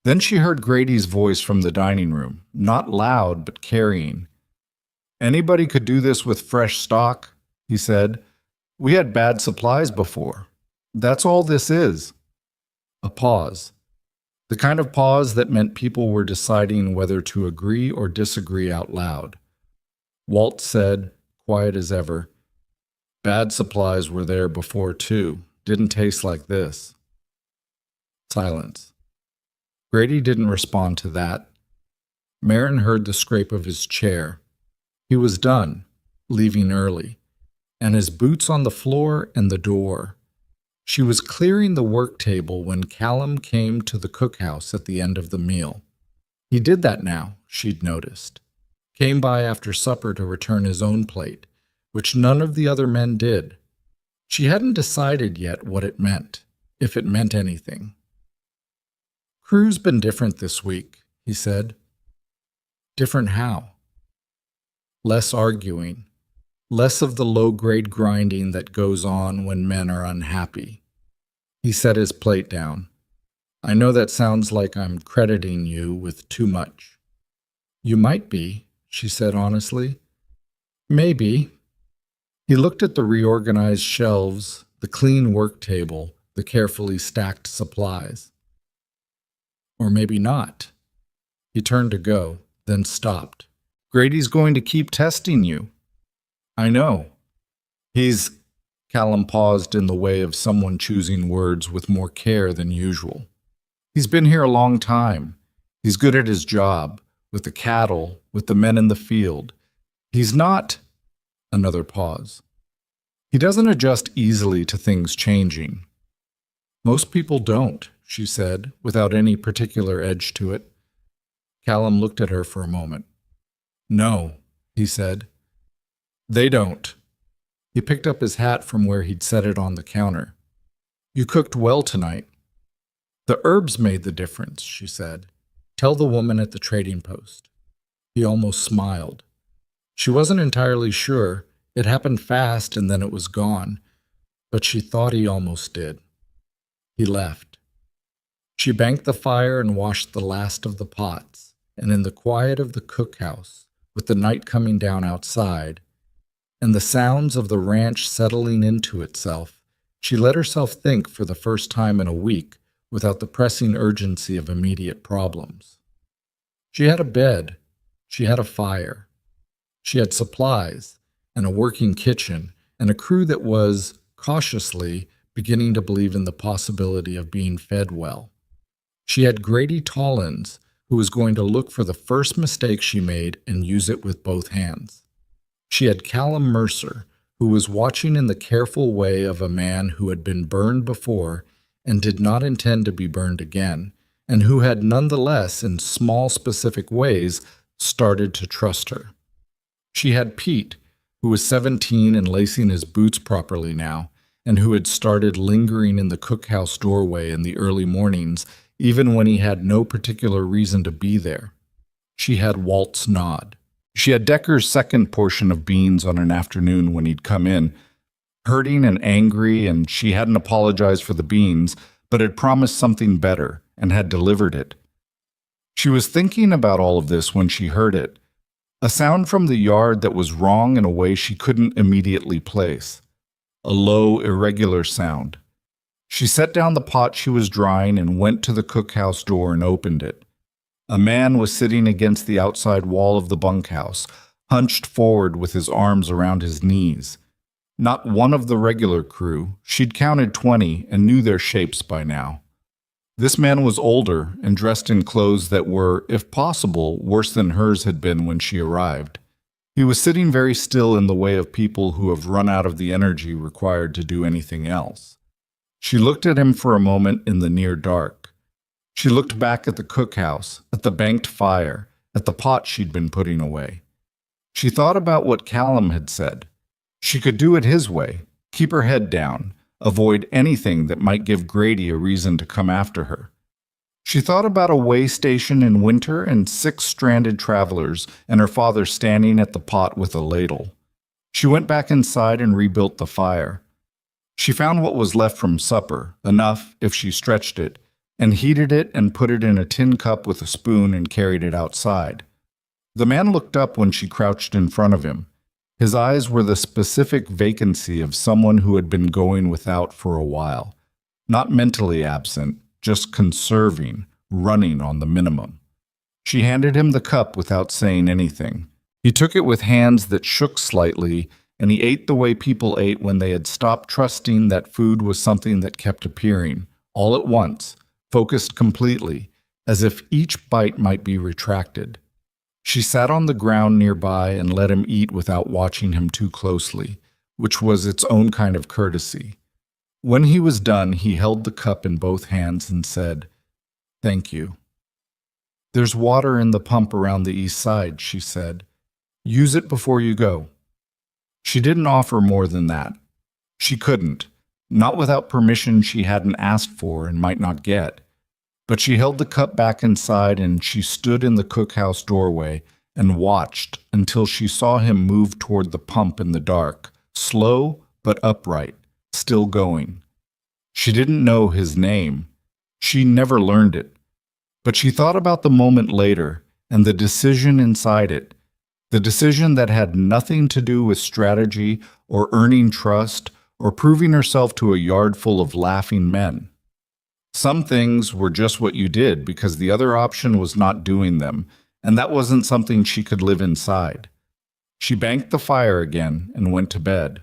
Then she heard Grady's voice from the dining room, not loud but carrying. "Anybody could do this with fresh stock," he said. "We had bad supplies before. That's all this is." A pause. The kind of pause that meant people were deciding whether to agree or disagree out loud. Walt said, quiet as ever, "Bad supplies were there before too. Didn't taste like this." Silence. Grady didn't respond to that. Marin heard the scrape of his chair. He was done, leaving early, and his boots on the floor and the door. She was clearing the work table when Callum came to the cookhouse at the end of the meal. He did that now, she'd noticed. Came by after supper to return his own plate, which none of the other men did. She hadn't decided yet what it meant, if it meant anything. "Crew's been different this week," he said. "Different how?" "Less arguing. Less of the low-grade grinding that goes on when men are unhappy." He set his plate down. "I know that sounds like I'm crediting you with too much." "You might be," she said honestly. "Maybe." He looked at the reorganized shelves, the clean work table, the carefully stacked supplies. Or maybe not. He turned to go, then stopped. "Grady's going to keep testing you." "I know. Callum paused in the way of someone choosing words with more care than usual. "He's been here a long time. He's good at his job, with the cattle, with the men in the field. He's not—" Another pause. "He doesn't adjust easily to things changing." "Most people don't," she said, without any particular edge to it. Callum looked at her for a moment. "No," he said. "They don't." He picked up his hat from where he'd set it on the counter. "You cooked well tonight." "The herbs made the difference," she said. "Tell the woman at the trading post." He almost smiled. She wasn't entirely sure. It happened fast and then it was gone, but she thought he almost did. He left. She banked the fire and washed the last of the pots, and in the quiet of the cookhouse, with the night coming down outside, and the sounds of the ranch settling into itself, she let herself think for the first time in a week without the pressing urgency of immediate problems. She had a bed. She had a fire. She had supplies, and a working kitchen, and a crew that was, cautiously, beginning to believe in the possibility of being fed well. She had Grady Tollins, who was going to look for the first mistake she made and use it with both hands. She had Callum Mercer, who was watching in the careful way of a man who had been burned before and did not intend to be burned again, and who had nonetheless, in small specific ways, started to trust her. She had Pete, who was 17 and lacing his boots properly now, and who had started lingering in the cookhouse doorway in the early mornings, even when he had no particular reason to be there. She had Walt's nod. She had Decker's second portion of beans on an afternoon when he'd come in, hurting and angry, and she hadn't apologized for the beans, but had promised something better and had delivered it. She was thinking about all of this when she heard it, a sound from the yard that was wrong in a way she couldn't immediately place, a low, irregular sound. She set down the pot she was drying and went to the cookhouse door and opened it. A man was sitting against the outside wall of the bunkhouse, hunched forward with his arms around his knees. Not one of the regular crew. She'd counted 20 and knew their shapes by now. This man was older and dressed in clothes that were, if possible, worse than hers had been when she arrived. He was sitting very still in the way of people who have run out of the energy required to do anything else. She looked at him for a moment in the near dark. She looked back at the cookhouse, at the banked fire, at the pot she'd been putting away. She thought about what Callum had said. She could do it his way, keep her head down, avoid anything that might give Grady a reason to come after her. She thought about a way station in winter and 6 stranded travelers and her father standing at the pot with a ladle. She went back inside and rebuilt the fire. She found what was left from supper, enough if she stretched it, and heated it and put it in a tin cup with a spoon and carried it outside. The man looked up when she crouched in front of him. His eyes were the specific vacancy of someone who had been going without for a while. Not mentally absent, just conserving, running on the minimum. She handed him the cup without saying anything. He took it with hands that shook slightly, and he ate the way people ate when they had stopped trusting that food was something that kept appearing, all at once, focused completely, as if each bite might be retracted. She sat on the ground nearby and let him eat without watching him too closely, which was its own kind of courtesy. When he was done, he held the cup in both hands and said, "Thank you." "There's water in the pump around the east side," she said. "Use it before you go." She didn't offer more than that. She couldn't, not without permission she hadn't asked for and might not get. But she held the cup back inside and she stood in the cookhouse doorway and watched until she saw him move toward the pump in the dark, slow but upright, still going. She didn't know his name. She never learned it. But she thought about the moment later and the decision inside it, the decision that had nothing to do with strategy or earning trust or proving herself to a yard full of laughing men. Some things were just what you did because the other option was not doing them, and that wasn't something she could live inside. She banked the fire again and went to bed.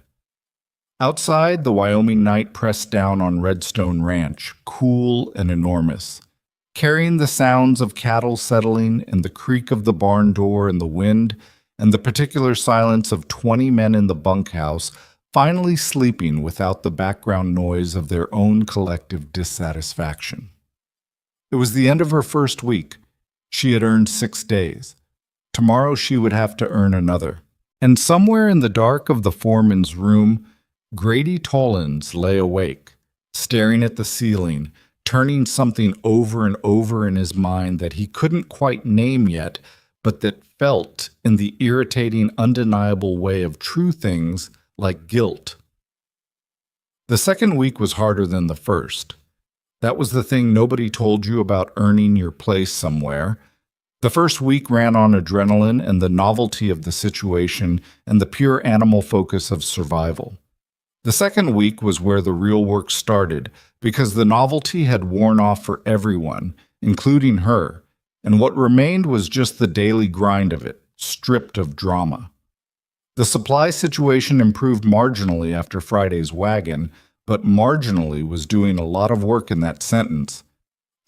Outside, the Wyoming night pressed down on Redstone Ranch, cool and enormous, carrying the sounds of cattle settling and the creak of the barn door in the wind and the particular silence of 20 men in the bunkhouse finally sleeping without the background noise of their own collective dissatisfaction. It was the end of her first week. She had earned 6 days. Tomorrow she would have to earn another. And somewhere in the dark of the foreman's room, Grady Tollins lay awake, staring at the ceiling, turning something over and over in his mind that he couldn't quite name yet, but that felt in the irritating, undeniable way of true things like guilt. The second week was harder than the first. That was the thing nobody told you about earning your place somewhere. The first week ran on adrenaline and the novelty of the situation and the pure animal focus of survival. The second week was where the real work started, because the novelty had worn off for everyone, including her, and what remained was just the daily grind of it, stripped of drama. The supply situation improved marginally after Friday's wagon, but marginally was doing a lot of work in that sentence.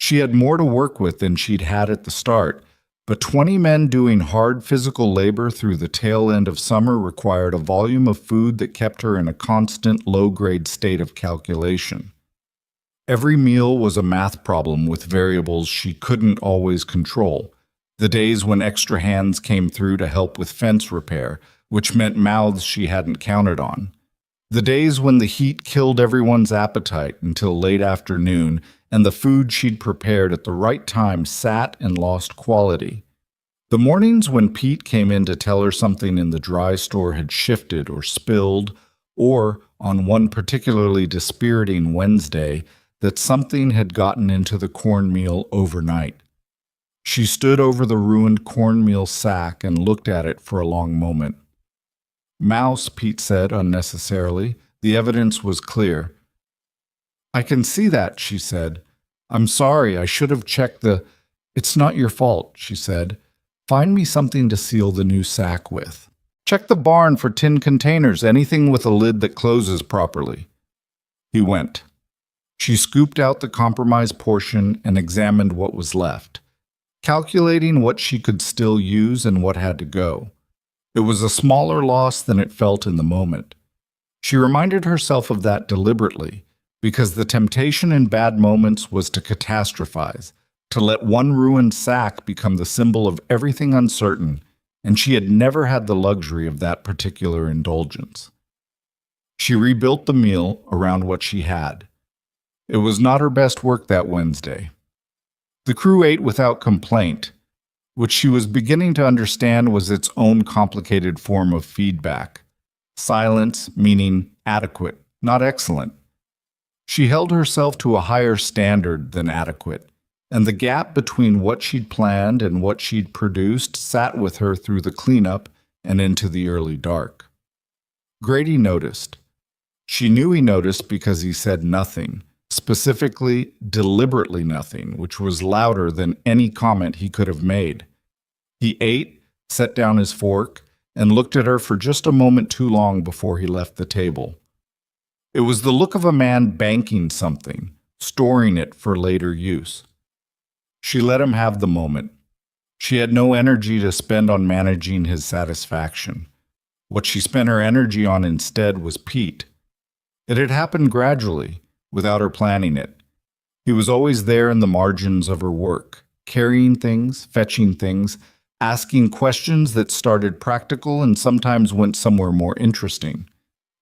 She had more to work with than she'd had at the start, but 20 men doing hard physical labor through the tail end of summer required a volume of food that kept her in a constant low-grade state of calculation. Every meal was a math problem with variables she couldn't always control. The days when extra hands came through to help with fence repair, which meant mouths she hadn't counted on. The days when the heat killed everyone's appetite until late afternoon and the food she'd prepared at the right time sat and lost quality. The mornings when Pete came in to tell her something in the dry store had shifted or spilled, or, on one particularly dispiriting Wednesday, that something had gotten into the cornmeal overnight. She stood over the ruined cornmeal sack and looked at it for a long moment. "Mouse," Pete said unnecessarily. The evidence was clear. "I can see that," she said. "I'm sorry, I should have checked the—" "It's not your fault," she said. "Find me something to seal the new sack with. Check the barn for tin containers, anything with a lid that closes properly." He went. She scooped out the compromised portion and examined what was left, calculating what she could still use and what had to go. It was a smaller loss than it felt in the moment. She reminded herself of that deliberately, because the temptation in bad moments was to catastrophize, to let one ruined sack become the symbol of everything uncertain, and she had never had the luxury of that particular indulgence. She rebuilt the meal around what she had. It was not her best work that Wednesday. The crew ate without complaint, which she was beginning to understand was its own complicated form of feedback. Silence meaning adequate, not excellent. She held herself to a higher standard than adequate, and the gap between what she'd planned and what she'd produced sat with her through the cleanup and into the early dark. Grady noticed. She knew he noticed because he said nothing, specifically, deliberately nothing, which was louder than any comment he could have made. He ate, set down his fork, and looked at her for just a moment too long before he left the table. It was the look of a man banking something, storing it for later use. She let him have the moment. She had no energy to spend on managing his satisfaction. What she spent her energy on instead was Pete. It had happened gradually, without her planning it. He was always there in the margins of her work, carrying things, fetching things, asking questions that started practical and sometimes went somewhere more interesting.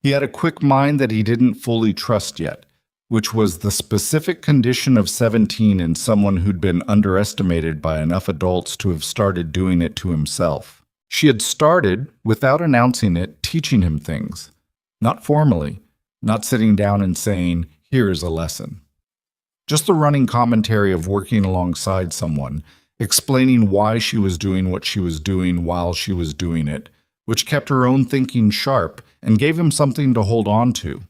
He had a quick mind that he didn't fully trust yet, which was the specific condition of 17 in someone who'd been underestimated by enough adults to have started doing it to himself. She had started, without announcing it, teaching him things. Not formally, not sitting down and saying, "Here is a lesson." Just the running commentary of working alongside someone, explaining why she was doing what she was doing while she was doing it, which kept her own thinking sharp and gave him something to hold on to.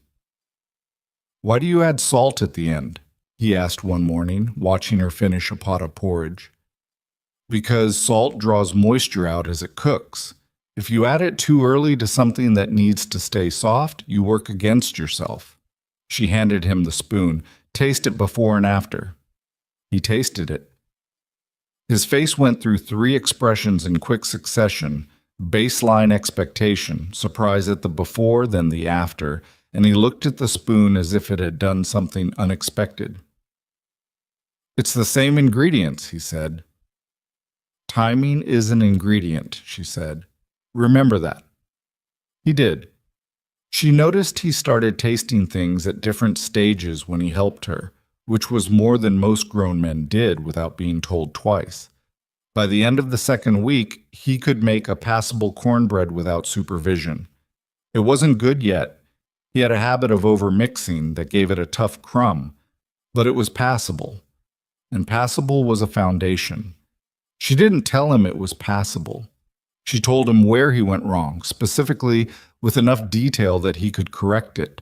"Why do you add salt at the end?" he asked one morning, watching her finish a pot of porridge. "Because salt draws moisture out as it cooks. If you add it too early to something that needs to stay soft, you work against yourself." She handed him the spoon. "Taste it before and after." He tasted it. His face went through 3 expressions in quick succession: baseline expectation, surprise at the before, then the after, and he looked at the spoon as if it had done something unexpected. "It's the same ingredients," he said. "Timing is an ingredient," she said. "Remember that." He did. She noticed he started tasting things at different stages when he helped her, which was more than most grown men did without being told twice. By the end of the second week, he could make a passable cornbread without supervision. It wasn't good yet. He had a habit of over-mixing that gave it a tough crumb, but it was passable. And passable was a foundation. She didn't tell him it was passable. She told him where he went wrong, specifically with enough detail that he could correct it.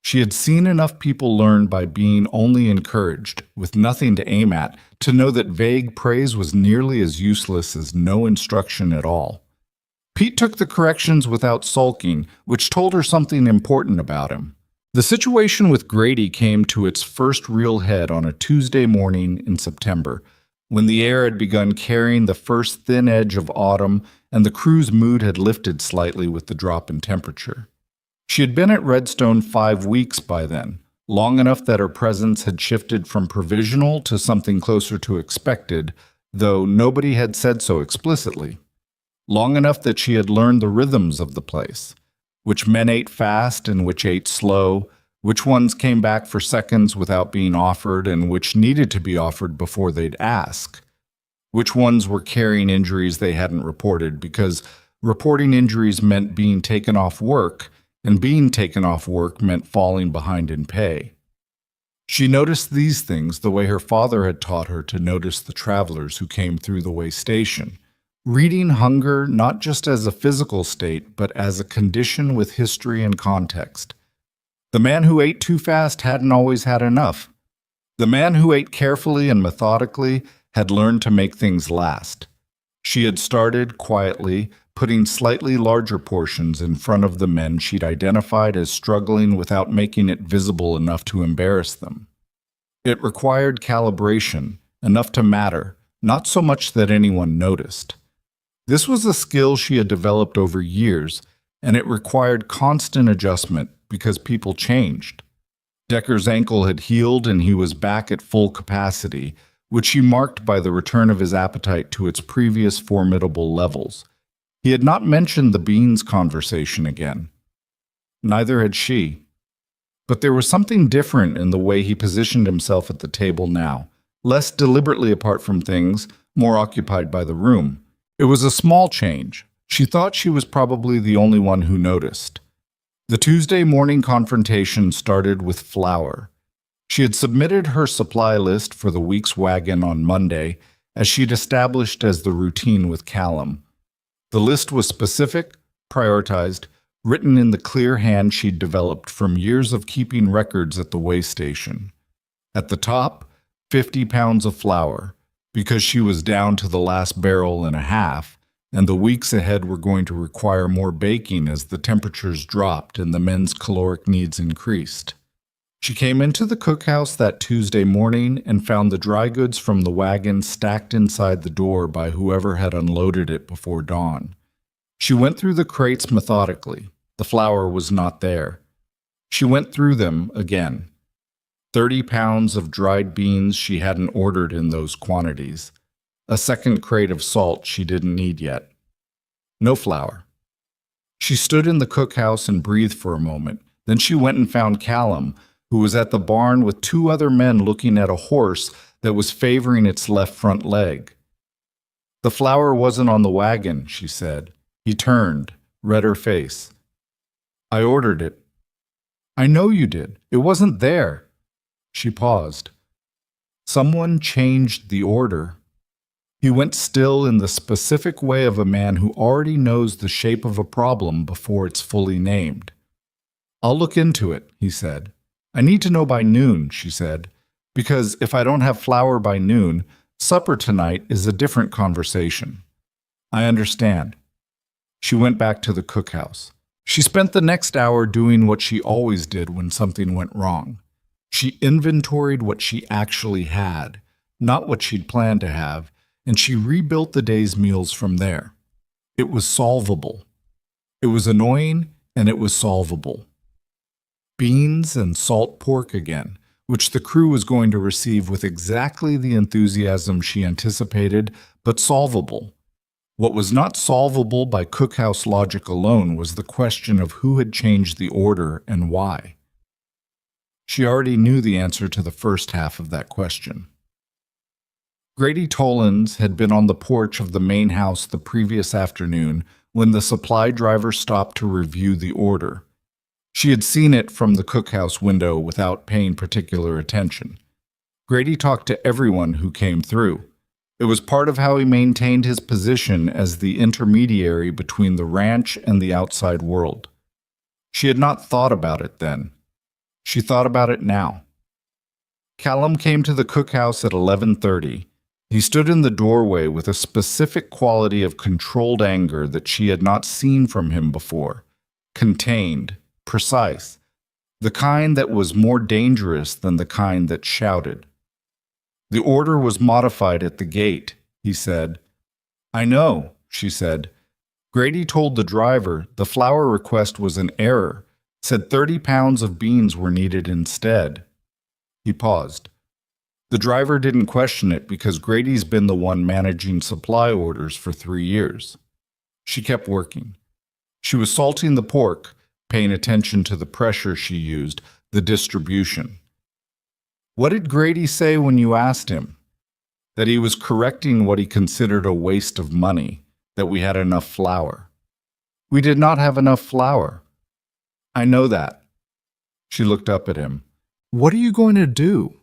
She had seen enough people learn by being only encouraged, with nothing to aim at, to know that vague praise was nearly as useless as no instruction at all. Pete took the corrections without sulking, which told her something important about him. The situation with Grady came to its first real head on a Tuesday morning in September, when the air had begun carrying the first thin edge of autumn and the crew's mood had lifted slightly with the drop in temperature. She had been at Redstone 5 weeks by then, long enough that her presence had shifted from provisional to something closer to expected, though nobody had said so explicitly. Long enough that she had learned the rhythms of the place, which men ate fast and which ate slow, which ones came back for seconds without being offered and which needed to be offered before they'd ask, which ones were carrying injuries they hadn't reported because reporting injuries meant being taken off work, and being taken off work meant falling behind in pay. She noticed these things the way her father had taught her to notice the travelers who came through the way station, reading hunger not just as a physical state, but as a condition with history and context. The man who ate too fast hadn't always had enough. The man who ate carefully and methodically had learned to make things last. She had started, quietly, putting slightly larger portions in front of the men she'd identified as struggling without making it visible enough to embarrass them. It required calibration, enough to matter, not so much that anyone noticed. This was a skill she had developed over years, and it required constant adjustment because people changed. Decker's ankle had healed and he was back at full capacity, which she marked by the return of his appetite to its previous formidable levels. He had not mentioned the beans conversation again. Neither had she. But there was something different in the way he positioned himself at the table now, less deliberately apart from things, more occupied by the room. It was a small change. She thought she was probably the only one who noticed. The Tuesday morning confrontation started with flour. She had submitted her supply list for the week's wagon on Monday, as she'd established as the routine with Callum. The list was specific, prioritized, written in the clear hand she'd developed from years of keeping records at the weigh station. At the top, 50 pounds of flour, because she was down to the last barrel and a half, and the weeks ahead were going to require more baking as the temperatures dropped and the men's caloric needs increased. She came into the cookhouse that Tuesday morning and found the dry goods from the wagon stacked inside the door by whoever had unloaded it before dawn. She went through the crates methodically. The flour was not there. She went through them again. 30 pounds of dried beans she hadn't ordered in those quantities. A second crate of salt she didn't need yet. No flour. She stood in the cookhouse and breathed for a moment. Then she went and found Callum, who was at the barn with 2 other men looking at a horse that was favoring its left front leg. The flour wasn't on the wagon, she said. He turned, read her face. I ordered it. I know you did. It wasn't there. She paused. Someone changed the order. He went still in the specific way of a man who already knows the shape of a problem before it's fully named. I'll look into it, he said. I need to know by noon, she said, because if I don't have flour by noon, supper tonight is a different conversation. I understand. She went back to the cookhouse. She spent the next hour doing what she always did when something went wrong. She inventoried what she actually had, not what she'd planned to have, and she rebuilt the day's meals from there. It was solvable. It was annoying, and it was solvable. Beans and salt pork again, which the crew was going to receive with exactly the enthusiasm she anticipated, but solvable. What was not solvable by cookhouse logic alone was the question of who had changed the order and why. She already knew the answer to the first half of that question. Grady Tollins had been on the porch of the main house the previous afternoon when the supply driver stopped to review the order. She had seen it from the cookhouse window without paying particular attention. Grady talked to everyone who came through. It was part of how he maintained his position as the intermediary between the ranch and the outside world. She had not thought about it then. She thought about it now. Callum came to the cookhouse at 11:30. He stood in the doorway with a specific quality of controlled anger that she had not seen from him before. Contained, precise. the kind that was more dangerous than the kind that shouted. The order was modified at the gate, he said. I know, she said. Grady told the driver the flour request was an error, said 30 pounds of beans were needed instead. He paused. The driver didn't question it because Grady's been the one managing supply orders for 3 years. She kept working. She was salting the pork, paying attention to the pressure she used, the distribution. What did Grady say when you asked him? That he was correcting what he considered a waste of money, that we had enough flour. We did not have enough flour. I know that. She looked up at him. What are you going to do?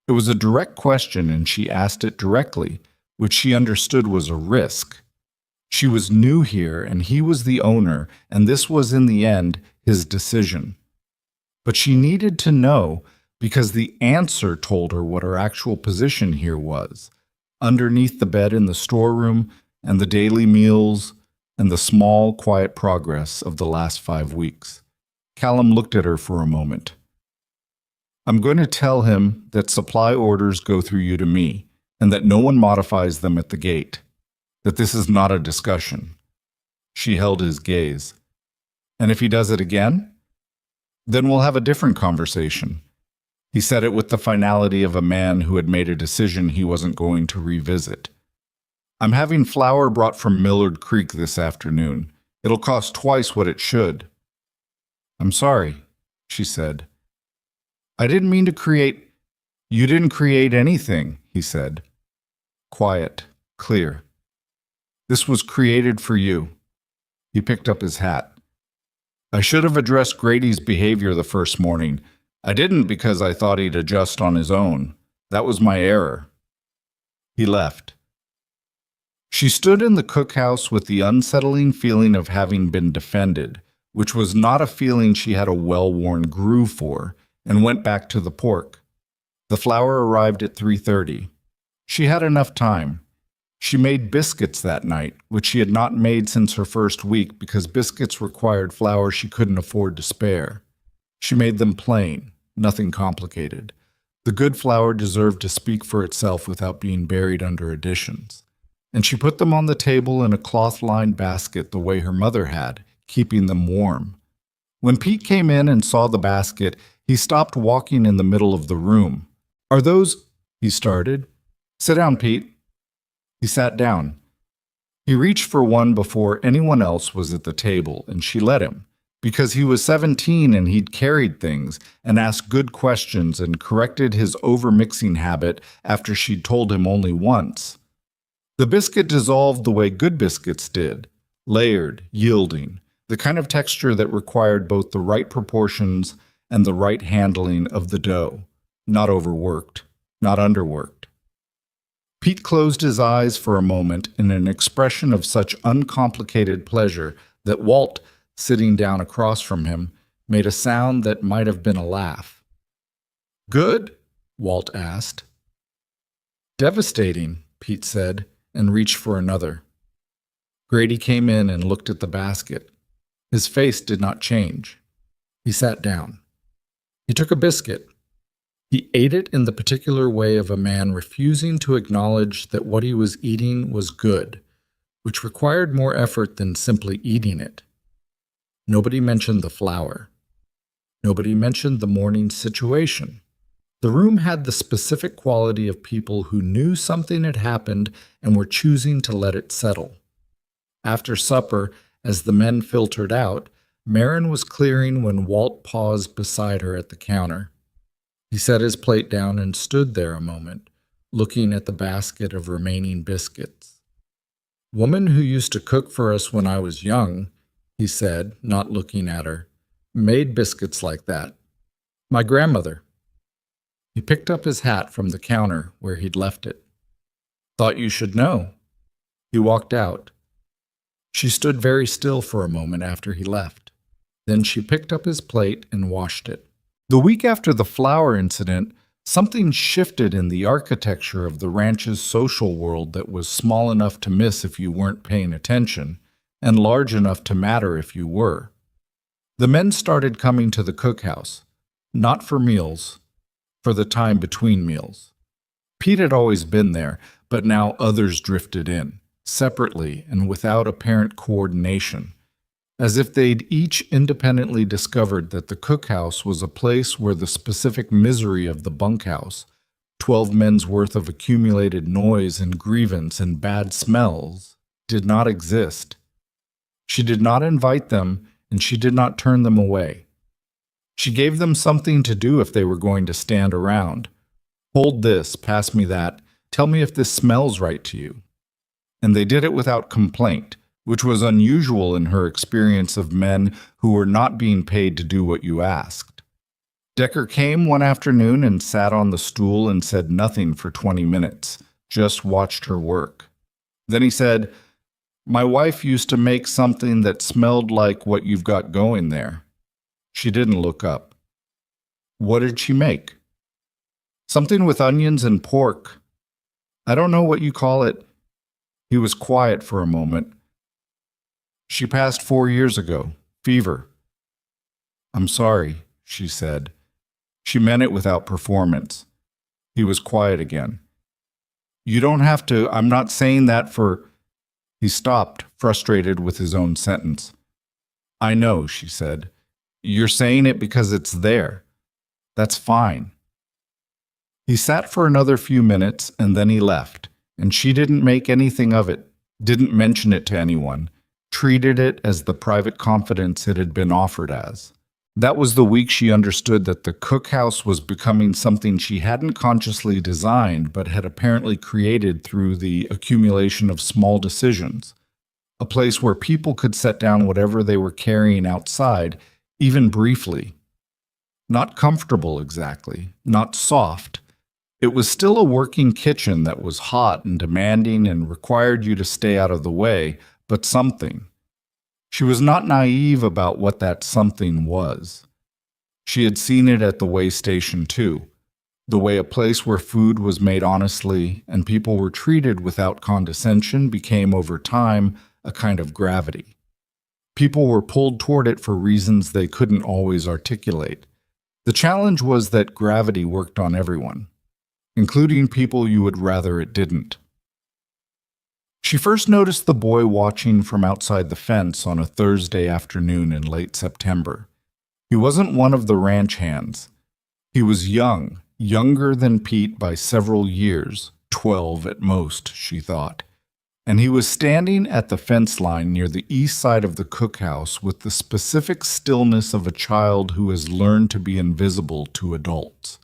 It was a direct question, and she asked it directly, which she understood was a risk. She was new here, and he was the owner, and this was, in the end, his decision. But she needed to know, because the answer told her what her actual position here was, underneath the bed in the storeroom, and the daily meals, and the small, quiet progress of the last 5 weeks. Callum looked at her for a moment. I'm going to tell him that supply orders go through you to me, and that no one modifies them at the gate, that this is not a discussion. She held his gaze. And if he does it again? Then we'll have a different conversation. He said it with the finality of a man who had made a decision he wasn't going to revisit. I'm having flour brought from Millard Creek this afternoon. It'll cost twice what it should. I'm sorry, she said. I didn't mean to create... You didn't create anything, he said. Quiet, clear. This was created for you. He picked up his hat. I should have addressed Grady's behavior the first morning. I didn't because I thought he'd adjust on his own. That was my error. He left. She stood in the cookhouse with the unsettling feeling of having been defended, which was not a feeling she had a well-worn groove for, and went back to the pork. The flour arrived at 3:30. She had enough time. She made biscuits that night, which she had not made since her first week because biscuits required flour she couldn't afford to spare. She made them plain, nothing complicated. The good flour deserved to speak for itself without being buried under additions. And she put them on the table in a cloth-lined basket the way her mother had, keeping them warm. When Pete came in and saw the basket, he stopped walking in the middle of the room. Are those... he started. Sit down, Pete. He sat down. He reached for one before anyone else was at the table, and she let him, because he was 17 and he'd carried things and asked good questions and corrected his over-mixing habit after she'd told him only once. The biscuit dissolved the way good biscuits did, layered, yielding, the kind of texture that required both the right proportions and the right handling of the dough, not overworked, not underworked. Pete closed his eyes for a moment in an expression of such uncomplicated pleasure that Walt, sitting down across from him, made a sound that might have been a laugh. Good? Walt asked. Devastating, Pete said, and reached for another. Grady came in and looked at the basket. His face did not change. He sat down. He took a biscuit. He ate it in the particular way of a man refusing to acknowledge that what he was eating was good, which required more effort than simply eating it. Nobody mentioned the flour. Nobody mentioned the morning's situation. The room had the specific quality of people who knew something had happened and were choosing to let it settle. After supper, as the men filtered out, Marin was clearing when Walt paused beside her at the counter. He set his plate down and stood there a moment, looking at the basket of remaining biscuits. Woman who used to cook for us when I was young, he said, not looking at her, made biscuits like that. My grandmother. He picked up his hat from the counter where he'd left it. Thought you should know. He walked out. She stood very still for a moment after he left. Then she picked up his plate and washed it. The week after the flour incident, something shifted in the architecture of the ranch's social world that was small enough to miss if you weren't paying attention, and large enough to matter if you were. The men started coming to the cookhouse, not for meals, for the time between meals. Pete had always been there, but now others drifted in, separately and without apparent coordination, as if they'd each independently discovered that the cookhouse was a place where the specific misery of the bunkhouse, 12 men's worth of accumulated noise and grievance and bad smells, did not exist. She did not invite them, and she did not turn them away. She gave them something to do if they were going to stand around. Hold this, pass me that, tell me if this smells right to you. And they did it without complaint, which was unusual in her experience of men who were not being paid to do what you asked. Decker came one afternoon and sat on the stool and said nothing for 20 minutes, just watched her work. Then he said, "My wife used to make something that smelled like what you've got going there." She didn't look up. "What did she make?" "Something with onions and pork. I don't know what you call it." He was quiet for a moment. "She passed 4 years ago. Fever." "I'm sorry," she said. She meant it without performance. He was quiet again. "You don't have to. I'm not saying that for—" He stopped, frustrated with his own sentence. "I know," she said. "You're saying it because it's there. That's fine." He sat for another few minutes, and then he left, and she didn't make anything of it, didn't mention it to anyone, treated it as the private confidence it had been offered as. That was the week she understood that the cookhouse was becoming something she hadn't consciously designed but had apparently created through the accumulation of small decisions. A place where people could set down whatever they were carrying outside, even briefly. Not comfortable exactly, not soft. It was still a working kitchen that was hot and demanding and required you to stay out of the way, but something. She was not naive about what that something was. She had seen it at the way station too, the way a place where food was made honestly and people were treated without condescension became over time a kind of gravity. People were pulled toward it for reasons they couldn't always articulate. The challenge was that gravity worked on everyone, including people you would rather it didn't. She first noticed the boy watching from outside the fence on a Thursday afternoon in late September. He wasn't one of the ranch hands. He was young, younger than Pete by several years, 12 at most, she thought. And he was standing at the fence line near the east side of the cookhouse with the specific stillness of a child who has learned to be invisible to adults.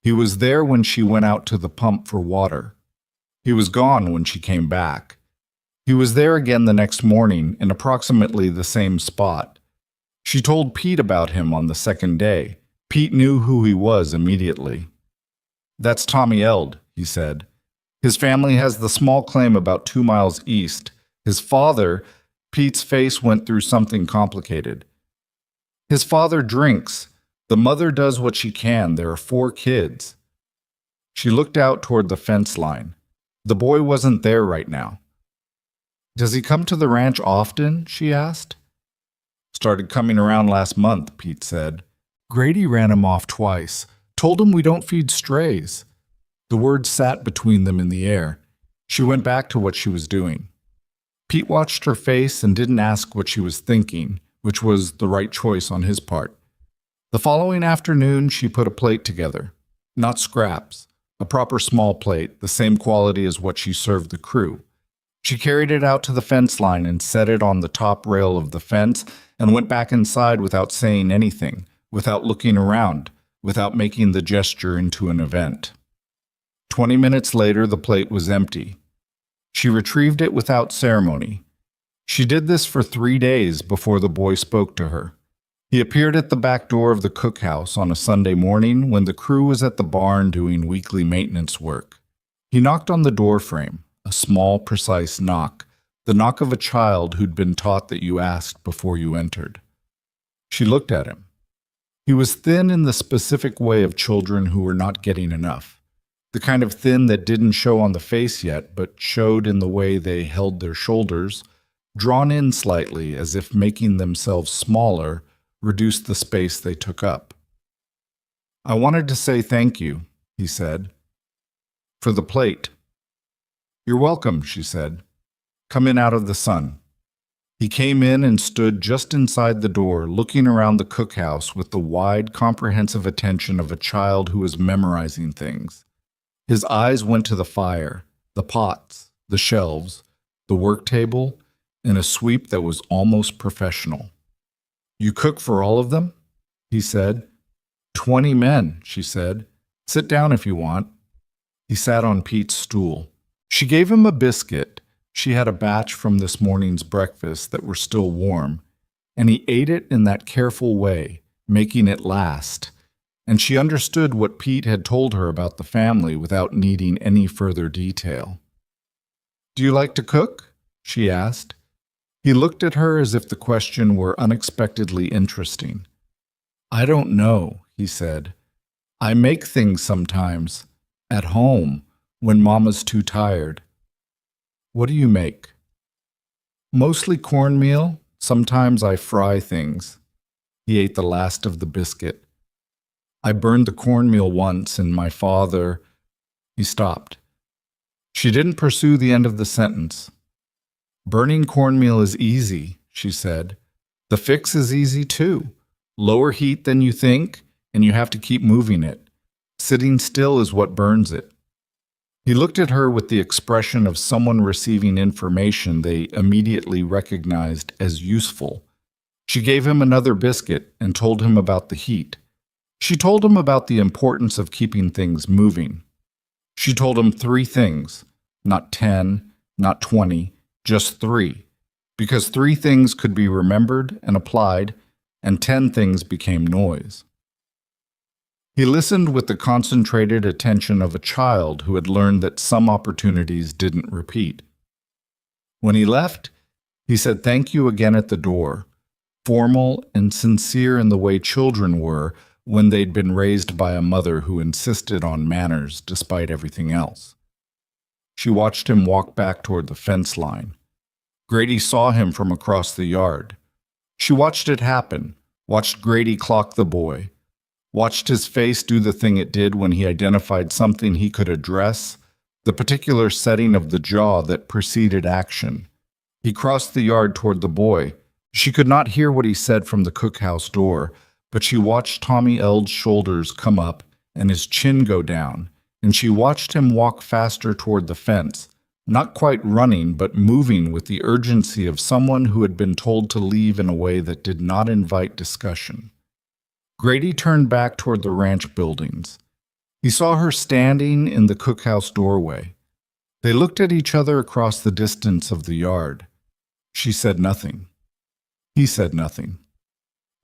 He was there when she went out to the pump for water. He was gone when she came back. He was there again the next morning in approximately the same spot. She told Pete about him on the second day. Pete knew who he was immediately. "That's Tommy Eld," he said. "His family has the small claim about 2 miles east. His father—" Pete's face went through something complicated. "His father drinks. The mother does what she can. There are 4 kids." She looked out toward the fence line. The boy wasn't there right now. "Does he come to the ranch often?" she asked. "Started coming around last month," Pete said. "Grady ran him off twice. Told him we don't feed strays." The words sat between them in the air. She went back to what she was doing. Pete watched her face and didn't ask what she was thinking, which was the right choice on his part. The following afternoon, she put a plate together. Not scraps. A proper small plate, the same quality as what she served the crew. She carried it out to the fence line and set it on the top rail of the fence and went back inside without saying anything, without looking around, without making the gesture into an event. 20 minutes later, the plate was empty. She retrieved it without ceremony. She did this for 3 days before the boy spoke to her. He appeared at the back door of the cookhouse on a Sunday morning when the crew was at the barn doing weekly maintenance work. He knocked on the door frame, a small, precise knock, the knock of a child who'd been taught that you asked before you entered. She looked at him. He was thin in the specific way of children who were not getting enough, the kind of thin that didn't show on the face yet, but showed in the way they held their shoulders, drawn in slightly as if making themselves smaller, reduced the space they took up. "I wanted to say thank you," he said, "for the plate." "You're welcome," she said. "Come in out of the sun." He came in and stood just inside the door, looking around the cookhouse with the wide, comprehensive attention of a child who is memorizing things. His eyes went to the fire, the pots, the shelves, the work table, in a sweep that was almost professional. "You cook for all of them?" he said. 20 men, she said. "Sit down if you want." He sat on Pete's stool. She gave him a biscuit. She had a batch from this morning's breakfast that were still warm, and he ate it in that careful way, making it last. And she understood what Pete had told her about the family without needing any further detail. "Do you like to cook?" she asked. He looked at her as if the question were unexpectedly interesting. "I don't know," he said. "I make things sometimes, at home, when Mama's too tired." "What do you make?" "Mostly cornmeal. Sometimes I fry things." He ate the last of the biscuit. "I burned the cornmeal once, and my father—" He stopped. She didn't pursue the end of the sentence. "Burning cornmeal is easy," she said. "The fix is easy too. Lower heat than you think, and you have to keep moving it. Sitting still is what burns it." He looked at her with the expression of someone receiving information they immediately recognized as useful. She gave him another biscuit and told him about the heat. She told him about the importance of keeping things moving. She told him 3 things, not 10, not 20, just 3, because 3 things could be remembered and applied, and 10 things became noise. He listened with the concentrated attention of a child who had learned that some opportunities didn't repeat. When he left, he said thank you again at the door, formal and sincere in the way children were when they'd been raised by a mother who insisted on manners despite everything else. She watched him walk back toward the fence line. Grady saw him from across the yard. She watched it happen, watched Grady clock the boy, watched his face do the thing it did when he identified something he could address, the particular setting of the jaw that preceded action. He crossed the yard toward the boy. She could not hear what he said from the cookhouse door, but she watched Tommy Eld's shoulders come up and his chin go down, and she watched him walk faster toward the fence, not quite running but moving with the urgency of someone who had been told to leave in a way that did not invite discussion. Grady turned back toward the ranch buildings. He saw her standing in the cookhouse doorway. They looked at each other across the distance of the yard. She said nothing. He said nothing.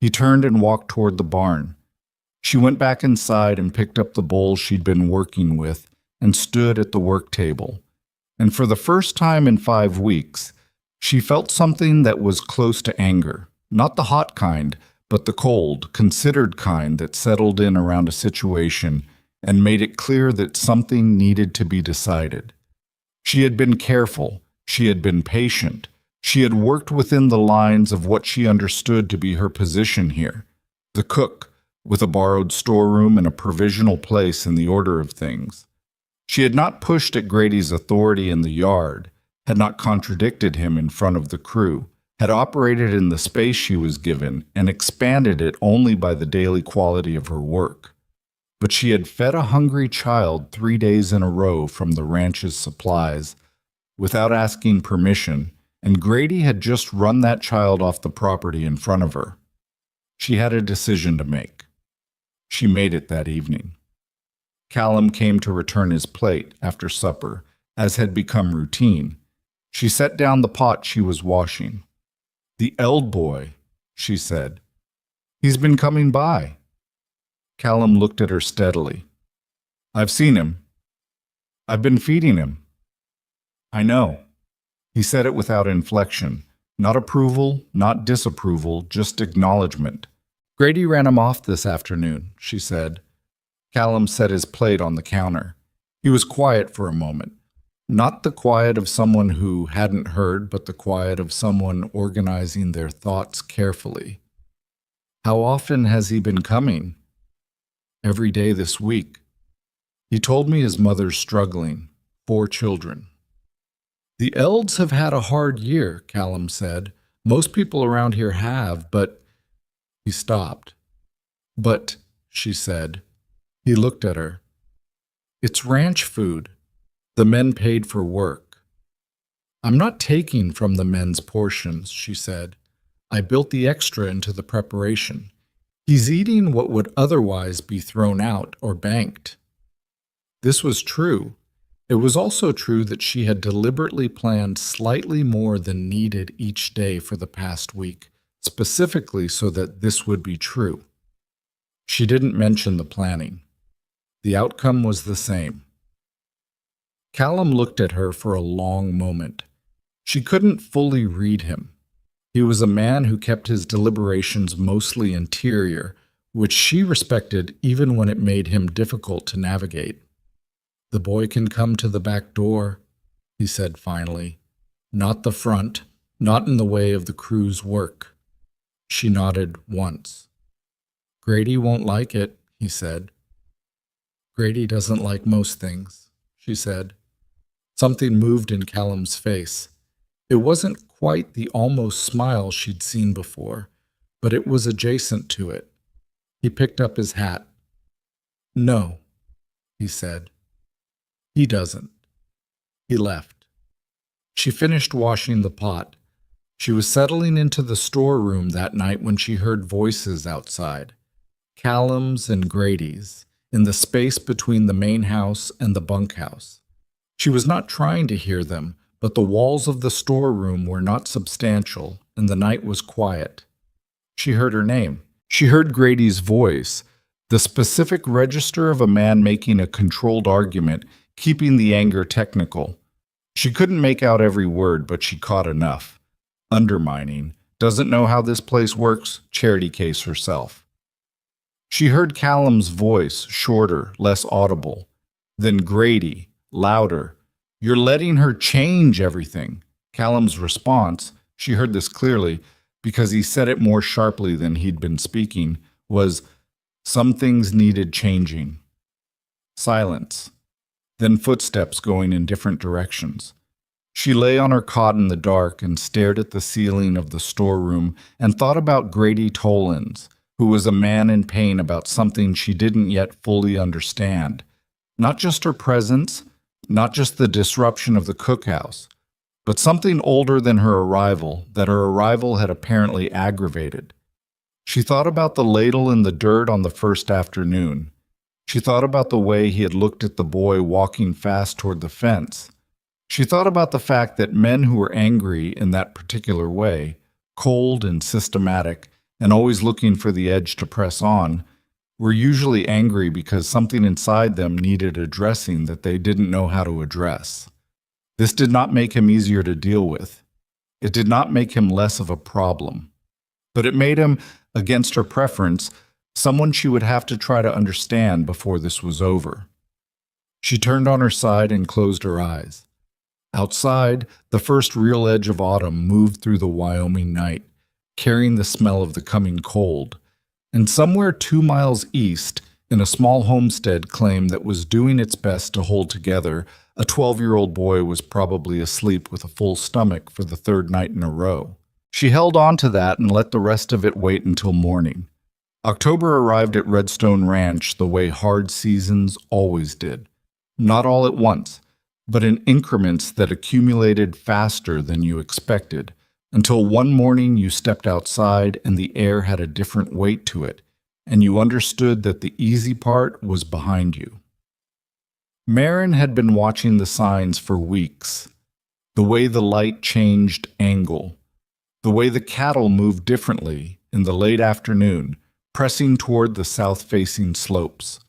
He turned and walked toward the barn. She went back inside and picked up the bowl she'd been working with and stood at the work table. And for the first time in 5 weeks, she felt something that was close to anger, not the hot kind, but the cold, considered kind that settled in around a situation and made it clear that something needed to be decided. She had been careful. She had been patient. She had worked within the lines of what she understood to be her position here, the cook, with a borrowed storeroom and a provisional place in the order of things. She had not pushed at Grady's authority in the yard, had not contradicted him in front of the crew, had operated in the space she was given and expanded it only by the daily quality of her work. But she had fed a hungry child 3 days in a row from the ranch's supplies without asking permission, and Grady had just run that child off the property in front of her. She had a decision to make. She made it that evening. Callum came to return his plate after supper, as had become routine. She set down the pot she was washing. "The Eld boy," she said. "He's been coming by." Callum looked at her steadily. "I've seen him. I've been feeding him." "I know." He said it without inflection. Not approval, not disapproval, just acknowledgement. "Grady ran him off this afternoon," she said. Callum set his plate on the counter. He was quiet for a moment. Not the quiet of someone who hadn't heard, but the quiet of someone organizing their thoughts carefully. How often has he been coming? Every day this week. He told me his mother's struggling, 4 children. The Elds have had a hard year, Callum said. Most people around here have, but... He stopped. But, she said. He looked at her. It's ranch food. The men paid for work. I'm not taking from the men's portions, she said. I built the extra into the preparation. He's eating what would otherwise be thrown out or banked. This was true. It was also true that she had deliberately planned slightly more than needed each day for the past week, specifically so that this would be true. She didn't mention the planning. The outcome was the same. Callum looked at her for a long moment. She couldn't fully read him. He was a man who kept his deliberations mostly interior, which she respected even when it made him difficult to navigate. The boy can come to the back door, he said finally. Not the front, not in the way of the crew's work. She nodded once. Grady won't like it, he said. Grady doesn't like most things, she said. Something moved in Callum's face. It wasn't quite the almost smile she'd seen before, but it was adjacent to it. He picked up his hat. No, he said. He doesn't. He left. She finished washing the pot. She was settling into the storeroom that night when she heard voices outside. Callum's and Grady's, in the space between the main house and the bunkhouse. She was not trying to hear them, but the walls of the storeroom were not substantial, and the night was quiet. She heard her name. She heard Grady's voice, the specific register of a man making a controlled argument, keeping the anger technical. She couldn't make out every word, but she caught enough. Undermining. Doesn't know how this place works. Charity case herself. She heard Callum's voice, shorter, less audible. Then Grady, louder. You're letting her change everything. Callum's response, she heard this clearly, because he said it more sharply than he'd been speaking, was, some things needed changing. Silence. Then footsteps going in different directions. She lay on her cot in the dark and stared at the ceiling of the storeroom and thought about Grady Tollins, who was a man in pain about something she didn't yet fully understand. Not just her presence, not just the disruption of the cookhouse, but something older than her arrival that her arrival had apparently aggravated. She thought about the ladle in the dirt on the first afternoon. She thought about the way he had looked at the boy walking fast toward the fence. She thought about the fact that men who were angry in that particular way, cold and systematic, and always looking for the edge to press on, were usually angry because something inside them needed addressing that they didn't know how to address. This did not make him easier to deal with. It did not make him less of a problem. But it made him, against her preference, someone she would have to try to understand before this was over. She turned on her side and closed her eyes. Outside, the first real edge of autumn moved through the Wyoming night, carrying the smell of the coming cold. And somewhere 2 miles east, in a small homestead claim that was doing its best to hold together, a 12-year-old boy was probably asleep with a full stomach for the 3rd night in a row. She held on to that and let the rest of it wait until morning. October arrived at Redstone Ranch the way hard seasons always did. Not all at once, but in increments that accumulated faster than you expected, until one morning you stepped outside and the air had a different weight to it, and you understood that the easy part was behind you. Marin had been watching the signs for weeks. The way the light changed angle, the way the cattle moved differently in the late afternoon, pressing toward the south-facing slopes.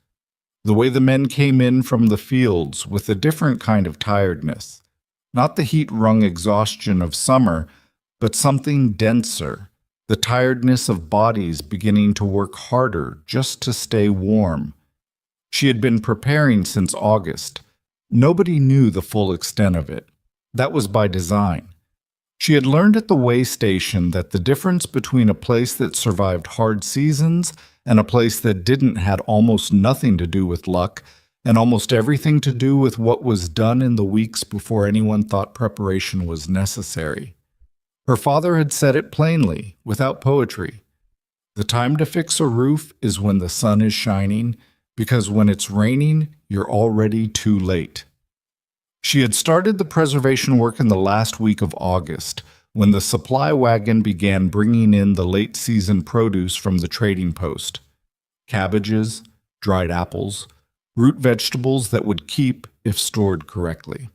The way the men came in from the fields with a different kind of tiredness. Not the heat-wrung exhaustion of summer, but something denser, the tiredness of bodies beginning to work harder just to stay warm. She had been preparing since August. Nobody knew the full extent of it. That was by design. She had learned at the way station that the difference between a place that survived hard seasons and a place that didn't had almost nothing to do with luck and almost everything to do with what was done in the weeks before anyone thought preparation was necessary. Her father had said it plainly, without poetry. The time to fix a roof is when the sun is shining, because when it's raining, you're already too late. She had started the preservation work in the last week of August, when the supply wagon began bringing in the late-season produce from the trading post. Cabbages, dried apples, root vegetables that would keep if stored correctly.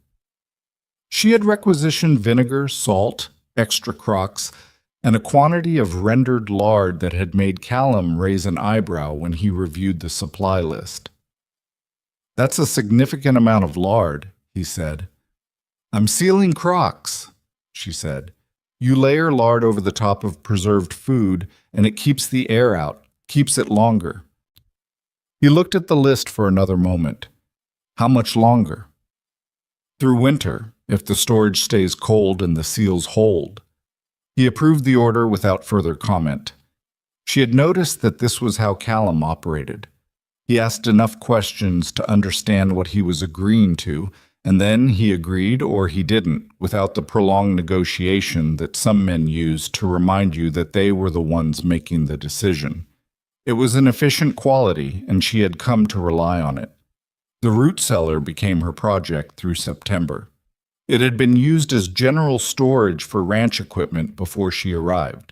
She had requisitioned vinegar, salt, extra crocks, and a quantity of rendered lard that had made Callum raise an eyebrow when he reviewed the supply list. "That's a significant amount of lard," he said. "I'm sealing crocks," she said. "You layer lard over the top of preserved food, and it keeps the air out, keeps it longer." He looked at the list for another moment. How much longer? Through winter, if the storage stays cold and the seals hold. He approved the order without further comment. She had noticed that this was how Callum operated. He asked enough questions to understand what he was agreeing to, and then he agreed or he didn't, without the prolonged negotiation that some men use to remind you that they were the ones making the decision. It was an efficient quality, and she had come to rely on it. The root cellar became her project through September. It had been used as general storage for ranch equipment before she arrived,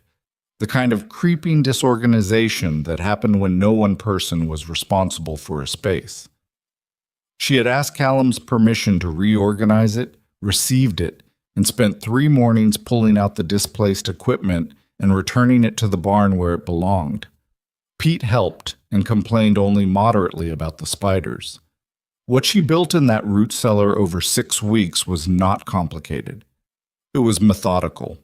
the kind of creeping disorganization that happened when no one person was responsible for a space. She had asked Callum's permission to reorganize it, received it, and spent 3 mornings pulling out the displaced equipment and returning it to the barn where it belonged. Pete helped and complained only moderately about the spiders. What she built in that root cellar over 6 weeks was not complicated. It was methodical.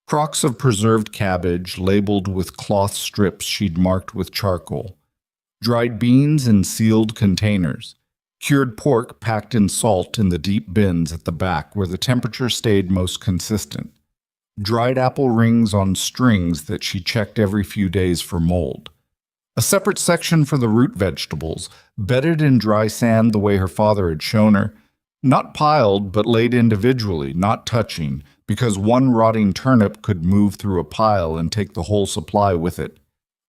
Crocks of preserved cabbage labeled with cloth strips she'd marked with charcoal. Dried beans in sealed containers. Cured pork packed in salt in the deep bins at the back where the temperature stayed most consistent. Dried apple rings on strings that she checked every few days for mold. A separate section for the root vegetables, bedded in dry sand the way her father had shown her, not piled but laid individually, not touching, because one rotting turnip could move through a pile and take the whole supply with it.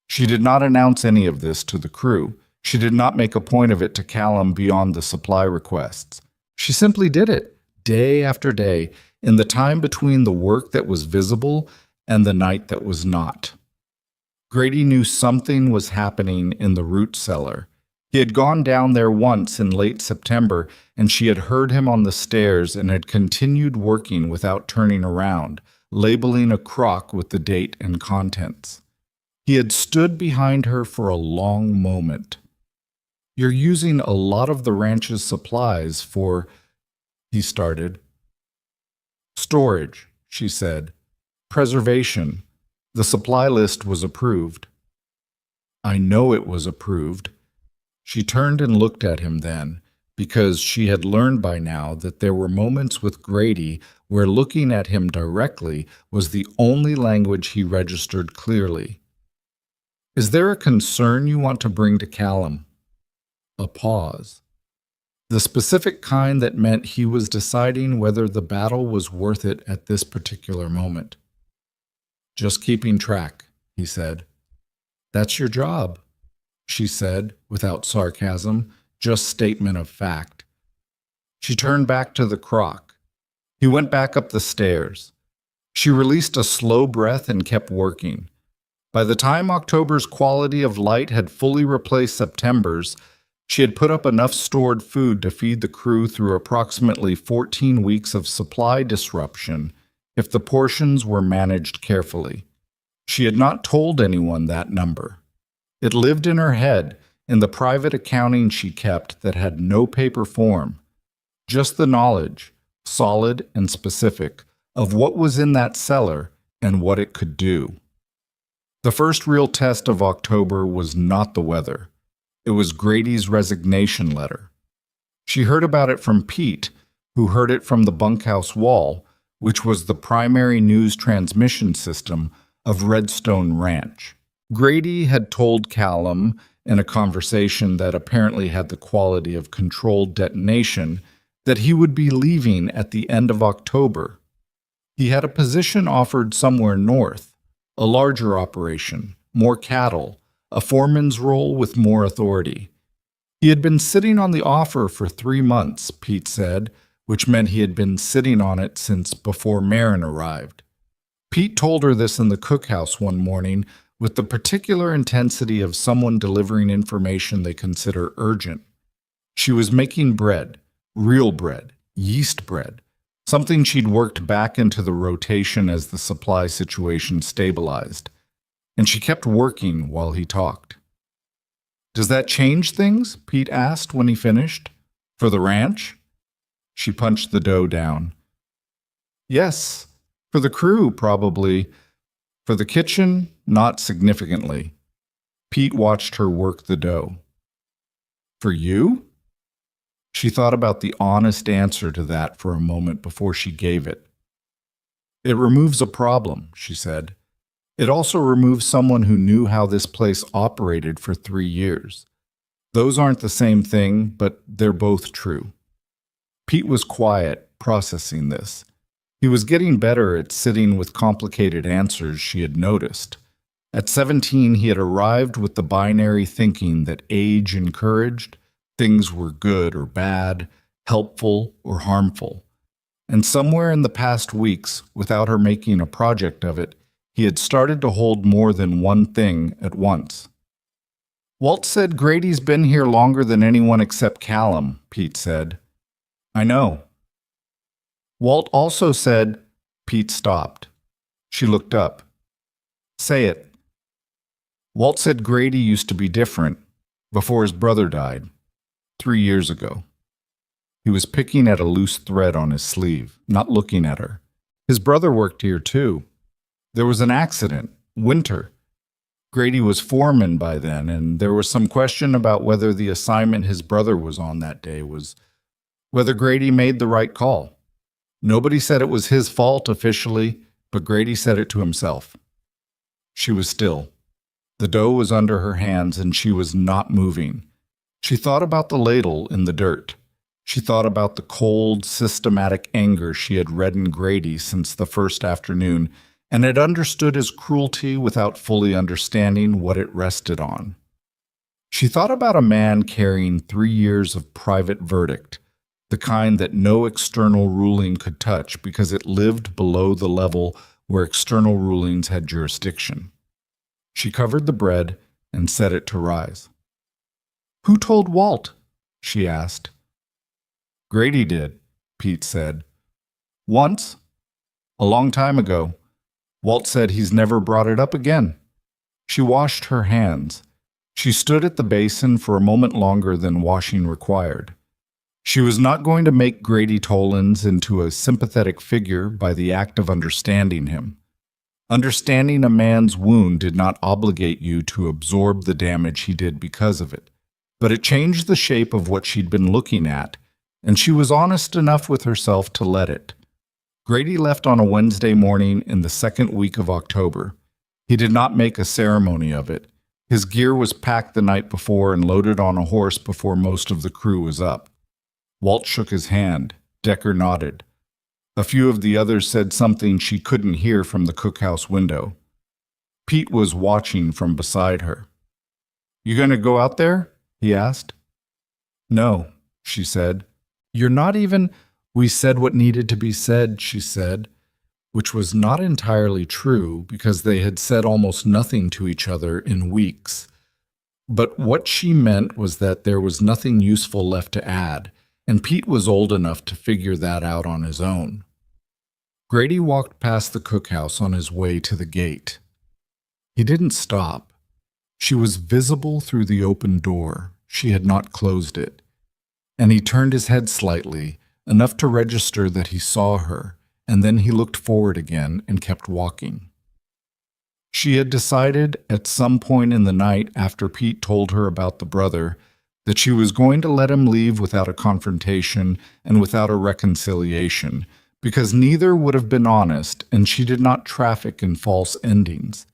She did not announce any of this to the crew. She did not make a point of it to Callum beyond the supply requests. She simply did it, day after day, in the time between the work that was visible and the night that was not. Grady knew something was happening in the root cellar. He had gone down there once in late September, and she had heard him on the stairs and had continued working without turning around, labeling a crock with the date and contents. He had stood behind her for a long moment. "You're using a lot of the ranch's supplies for," he started. "Storage," she said. "Preservation. The supply list was approved." "I know it was approved." She turned and looked at him then, because she had learned by now that there were moments with Grady where looking at him directly was the only language he registered clearly. "Is there a concern you want to bring to Callum?" A pause. The specific kind that meant he was deciding whether the battle was worth it at this particular moment. "Just keeping track," he said. "That's your job," she said, without sarcasm, just statement of fact. She turned back to the crock. He went back up the stairs. She released a slow breath and kept working. By the time October's quality of light had fully replaced September's, she had put up enough stored food to feed the crew through approximately 14 weeks of supply disruption if the portions were managed carefully. She had not told anyone that number. It lived in her head, in the private accounting she kept that had no paper form. Just the knowledge, solid and specific, of what was in that cellar and what it could do. The first real test of October was not the weather. It was Grady's resignation letter. She heard about it from Pete, who heard it from the bunkhouse wall, which was the primary news transmission system of Redstone Ranch. Grady had told Callum in a conversation that apparently had the quality of controlled detonation that he would be leaving at the end of October. He had a position offered somewhere north, a larger operation, more cattle, a foreman's role with more authority. He had been sitting on the offer for 3 months, Pete said, which meant he had been sitting on it since before Marin arrived. Pete told her this in the cookhouse one morning with the particular intensity of someone delivering information they consider urgent. She was making bread, real bread, yeast bread, something she'd worked back into the rotation as the supply situation stabilized. And she kept working while he talked. "Does that change things?" Pete asked when he finished. "For the ranch?" She punched the dough down. "Yes. For the crew, probably. For the kitchen, not significantly." Pete watched her work the dough. "For you?" She thought about the honest answer to that for a moment before she gave it. "It removes a problem," she said. "It also removes someone who knew how this place operated for 3 years. Those aren't the same thing, but they're both true." Pete was quiet, processing this. He was getting better at sitting with complicated answers, she had noticed. At 17, he had arrived with the binary thinking that age encouraged, things were good or bad, helpful or harmful. And somewhere in the past weeks, without her making a project of it, he had started to hold more than one thing at once. "Walt said Grady's been here longer than anyone except Callum," Pete said. "I know." "Walt also said—" Pete stopped. She looked up. "Say it." "Walt said Grady used to be different, before his brother died, 3 years ago." He was picking at a loose thread on his sleeve, not looking at her. "His brother worked here, too. There was an accident, winter. Grady was foreman by then, and there was some question about whether the assignment his brother was on that day was whether Grady made the right call. Nobody said it was his fault officially, but Grady said it to himself." She was still. The dough was under her hands, and she was not moving. She thought about the ladle in the dirt. She thought about the cold, systematic anger she had read in Grady since the first afternoon, and had understood his cruelty without fully understanding what it rested on. She thought about a man carrying 3 years of private verdict, the kind that no external ruling could touch because it lived below the level where external rulings had jurisdiction. She covered the bread and set it to rise. "Who told Walt?" she asked. "Grady did," Pete said. "Once. A long time ago. Walt said he's never brought it up again." She washed her hands. She stood at the basin for a moment longer than washing required. She was not going to make Grady Tollins into a sympathetic figure by the act of understanding him. Understanding a man's wound did not obligate you to absorb the damage he did because of it, but it changed the shape of what she'd been looking at, and she was honest enough with herself to let it. Grady left on a Wednesday morning in the second week of October. He did not make a ceremony of it. His gear was packed the night before and loaded on a horse before most of the crew was up. Walt shook his hand. Decker nodded. A few of the others said something she couldn't hear from the cookhouse window. Pete was watching from beside her. "You going to go out there?" he asked. "No," she said. "You're not even—" "We said what needed to be said," she said, which was not entirely true because they had said almost nothing to each other in weeks. But what she meant was that there was nothing useful left to add, and Pete was old enough to figure that out on his own. Grady walked past the cookhouse on his way to the gate. He didn't stop. She was visible through the open door. She had not closed it. And he turned his head slightly, enough to register that he saw her, and then he looked forward again and kept walking. She had decided at some point in the night after Pete told her about the brother that she was going to let him leave without a confrontation and without a reconciliation, because neither would have been honest, and she did not traffic in false endings.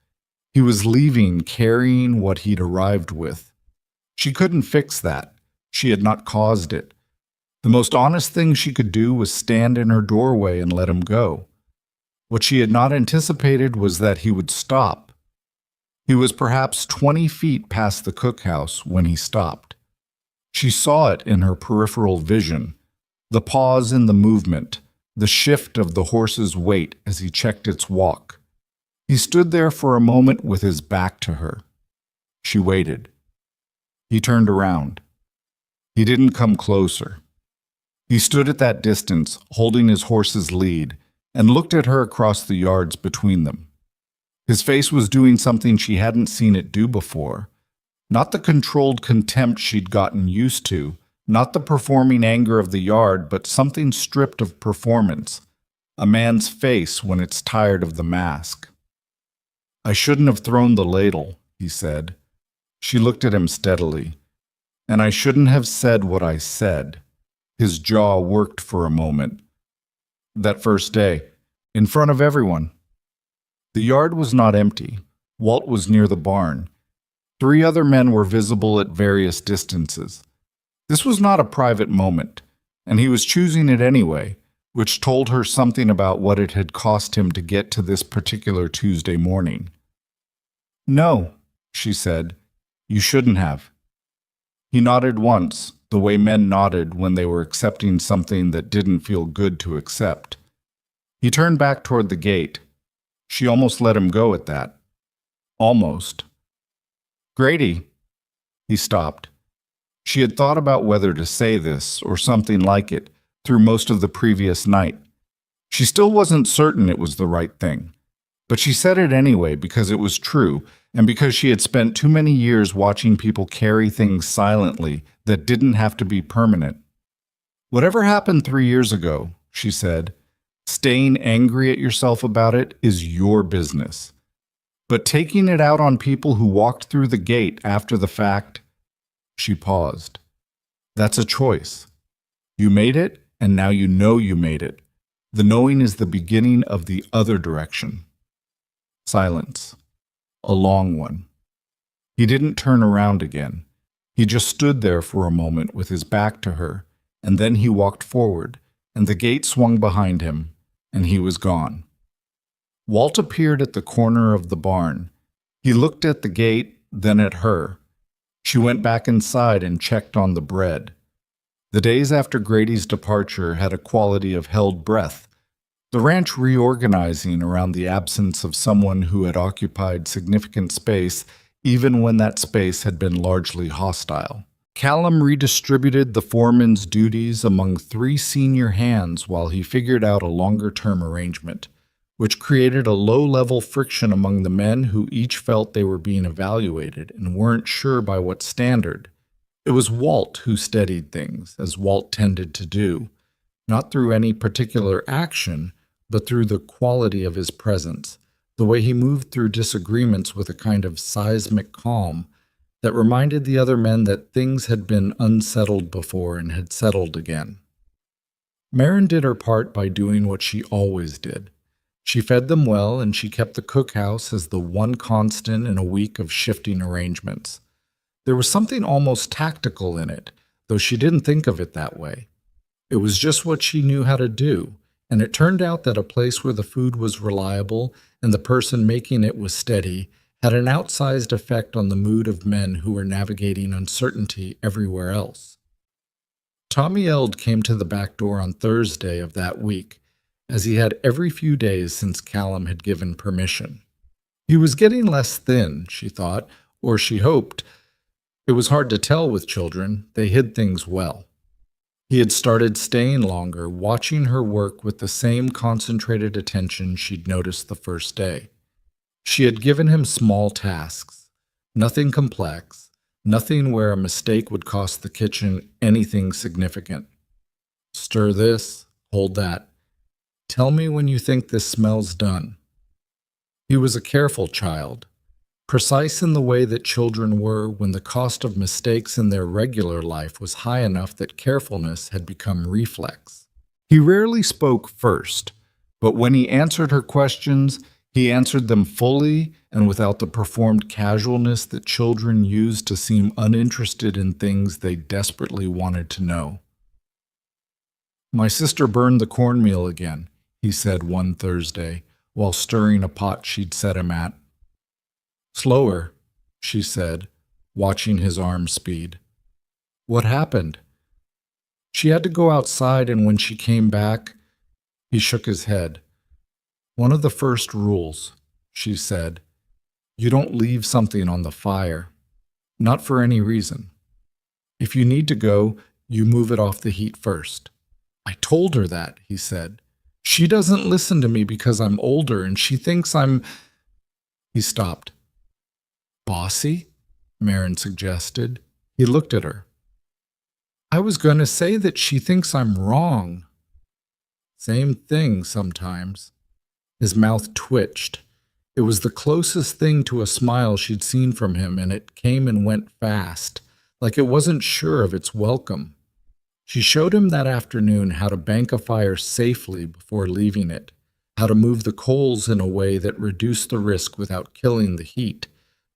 He was leaving carrying what he'd arrived with. She couldn't fix that. She had not caused it. The most honest thing she could do was stand in her doorway and let him go. What she had not anticipated was that he would stop. He was perhaps 20 feet past the cookhouse when he stopped. She saw it in her peripheral vision, the pause in the movement, the shift of the horse's weight as he checked its walk. He stood there for a moment with his back to her. She waited. He turned around. He didn't come closer. He stood at that distance, holding his horse's lead, and looked at her across the yards between them. His face was doing something she hadn't seen it do before. Not the controlled contempt she'd gotten used to, not the performing anger of the yard, but something stripped of performance. A man's face when it's tired of the mask. "I shouldn't have thrown the ladle," he said. She looked at him steadily. "And I shouldn't have said what I said." His jaw worked for a moment. "That first day, in front of everyone." The yard was not empty. Walt was near the barn. 3 other men were visible at various distances. This was not a private moment, and he was choosing it anyway, which told her something about what it had cost him to get to this particular Tuesday morning. "No," she said. "You shouldn't have." He nodded once, the way men nodded when they were accepting something that didn't feel good to accept. He turned back toward the gate. She almost let him go at that. Almost. "Grady." He stopped. She had thought about whether to say this or something like it through most of the previous night. She still wasn't certain it was the right thing, but she said it anyway because it was true and because she had spent too many years watching people carry things silently that didn't have to be permanent. "Whatever happened 3 years ago," she said, "staying angry at yourself about it is your business. But taking it out on people who walked through the gate after the fact," she paused. "That's a choice. You made it, and now you know you made it. The knowing is the beginning of the other direction." Silence. A long one. He didn't turn around again. He just stood there for a moment with his back to her, and then he walked forward, and the gate swung behind him, and he was gone. Walt appeared at the corner of the barn. He looked at the gate, then at her. She went back inside and checked on the bread. The days after Grady's departure had a quality of held breath, the ranch reorganizing around the absence of someone who had occupied significant space even when that space had been largely hostile. Callum redistributed the foreman's duties among 3 senior hands while he figured out a longer-term arrangement, which created a low-level friction among the men who each felt they were being evaluated and weren't sure by what standard. It was Walt who steadied things, as Walt tended to do, not through any particular action, but through the quality of his presence, the way he moved through disagreements with a kind of seismic calm that reminded the other men that things had been unsettled before and had settled again. Marin did her part by doing what she always did. She fed them well, and she kept the cookhouse as the one constant in a week of shifting arrangements. There was something almost tactical in it, though she didn't think of it that way. It was just what she knew how to do, and it turned out that a place where the food was reliable and the person making it was steady had an outsized effect on the mood of men who were navigating uncertainty everywhere else. Tommy Eld came to the back door on Thursday of that week, as he had every few days since Callum had given permission. He was getting less thin, she thought, or she hoped. It was hard to tell with children. They hid things well. He had started staying longer, watching her work with the same concentrated attention she'd noticed the first day. She had given him small tasks, nothing complex, nothing where a mistake would cost the kitchen anything significant. Stir this, hold that. Tell me when you think this smell's done. He was a careful child, precise in the way that children were when the cost of mistakes in their regular life was high enough that carefulness had become reflex. He rarely spoke first, but when he answered her questions, he answered them fully and without the performed casualness that children use to seem uninterested in things they desperately wanted to know. "My sister burned the cornmeal again," he said one Thursday, while stirring a pot she'd set him at. "Slower," she said, watching his arm speed. "What happened?" "She had to go outside, and when she came back—" He shook his head. "One of the first rules," she said. "You don't leave something on the fire. Not for any reason. If you need to go, you move it off the heat first." "I told her that," he said. "She doesn't listen to me because I'm older, and she thinks I'm—" He stopped. "Bossy?" Marin suggested. He looked at her. "I was going to say that she thinks I'm wrong." "Same thing sometimes." His mouth twitched. It was the closest thing to a smile she'd seen from him, and it came and went fast, like it wasn't sure of its welcome. She showed him that afternoon how to bank a fire safely before leaving it, how to move the coals in a way that reduced the risk without killing the heat,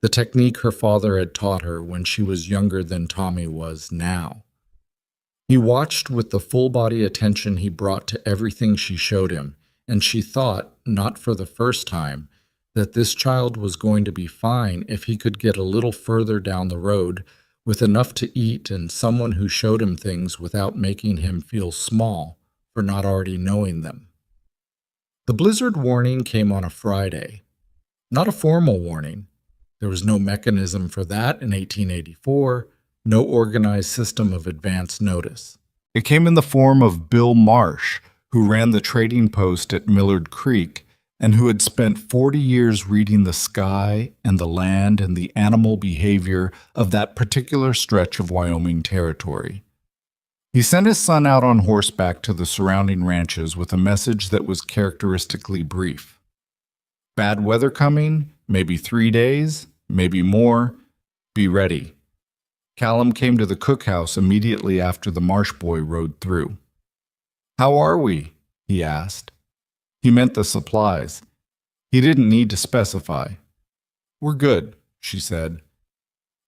the technique her father had taught her when she was younger than Tommy was now. He watched with the full-body attention he brought to everything she showed him, and she thought, not for the first time, that this child was going to be fine if he could get a little further down the road with enough to eat and someone who showed him things without making him feel small for not already knowing them. The blizzard warning came on a Friday. Not a formal warning. There was no mechanism for that in 1884, no organized system of advance notice. It came in the form of Bill Marsh, who ran the trading post at Millard Creek and who had spent 40 years reading the sky and the land and the animal behavior of that particular stretch of Wyoming territory. He sent his son out on horseback to the surrounding ranches with a message that was characteristically brief. "Bad weather coming, maybe 3 days, maybe more. Be ready." Callum came to the cookhouse immediately after the Marsh boy rode through. "How are we?" he asked. He meant the supplies. He didn't need to specify. "We're good," she said.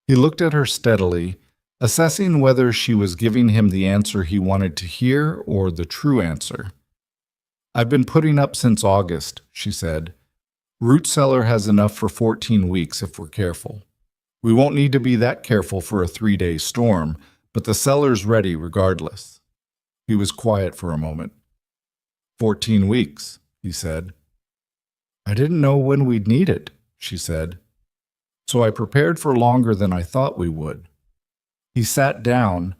He looked at her steadily, assessing whether she was giving him the answer he wanted to hear or the true answer. "I've been putting up since August," she said. "Root cellar has enough for 14 weeks if we're careful. We won't need to be that careful for a 3-day storm, but the cellar's ready regardless." He was quiet for a moment. 14 weeks, he said. "I didn't know when we'd need it," she said. "So I prepared for longer than I thought we would." He sat down,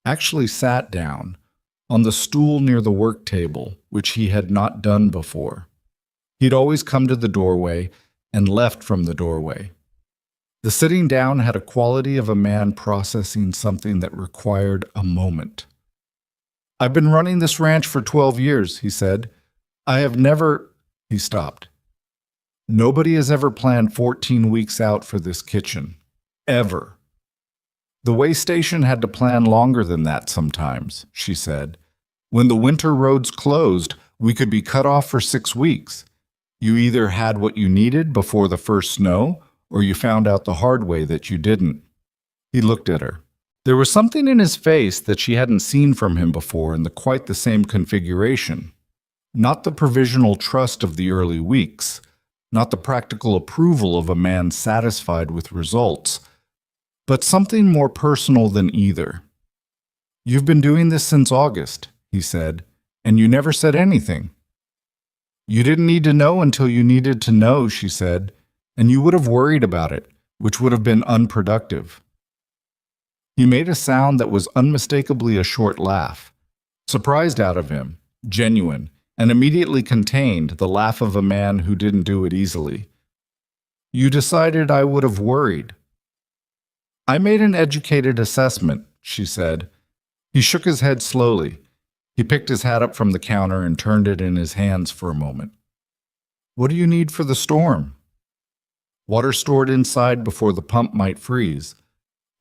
on the stool near the work table, which he had not done before. He'd always come to the doorway and left from the doorway. The sitting down had a quality of a man processing something that required a moment. "I've been running this ranch for 12 years, he said. "I have never—" He stopped. "Nobody has ever planned 14 weeks out for this kitchen. Ever. The way station had to plan longer than that sometimes," she said. "When the winter roads closed, we could be cut off for 6 weeks. You either had what you needed before the first snow, or you found out the hard way that you didn't." He looked at her. There was something in his face that she hadn't seen from him before in quite the same configuration. Not the provisional trust of the early weeks, not the practical approval of a man satisfied with results, but something more personal than either. "You've been doing this since August," he said, "and you never said anything." "You didn't need to know until you needed to know," she said, "and you would have worried about it, which would have been unproductive." He made a sound that was unmistakably a short laugh, surprised out of him, genuine, and immediately contained, the laugh of a man who didn't do it easily. "You decided I would have worried." "I made an educated assessment," she said. He shook his head slowly. He picked his hat up from the counter and turned it in his hands for a moment. "What do you need for the storm?" "Water stored inside before the pump might freeze.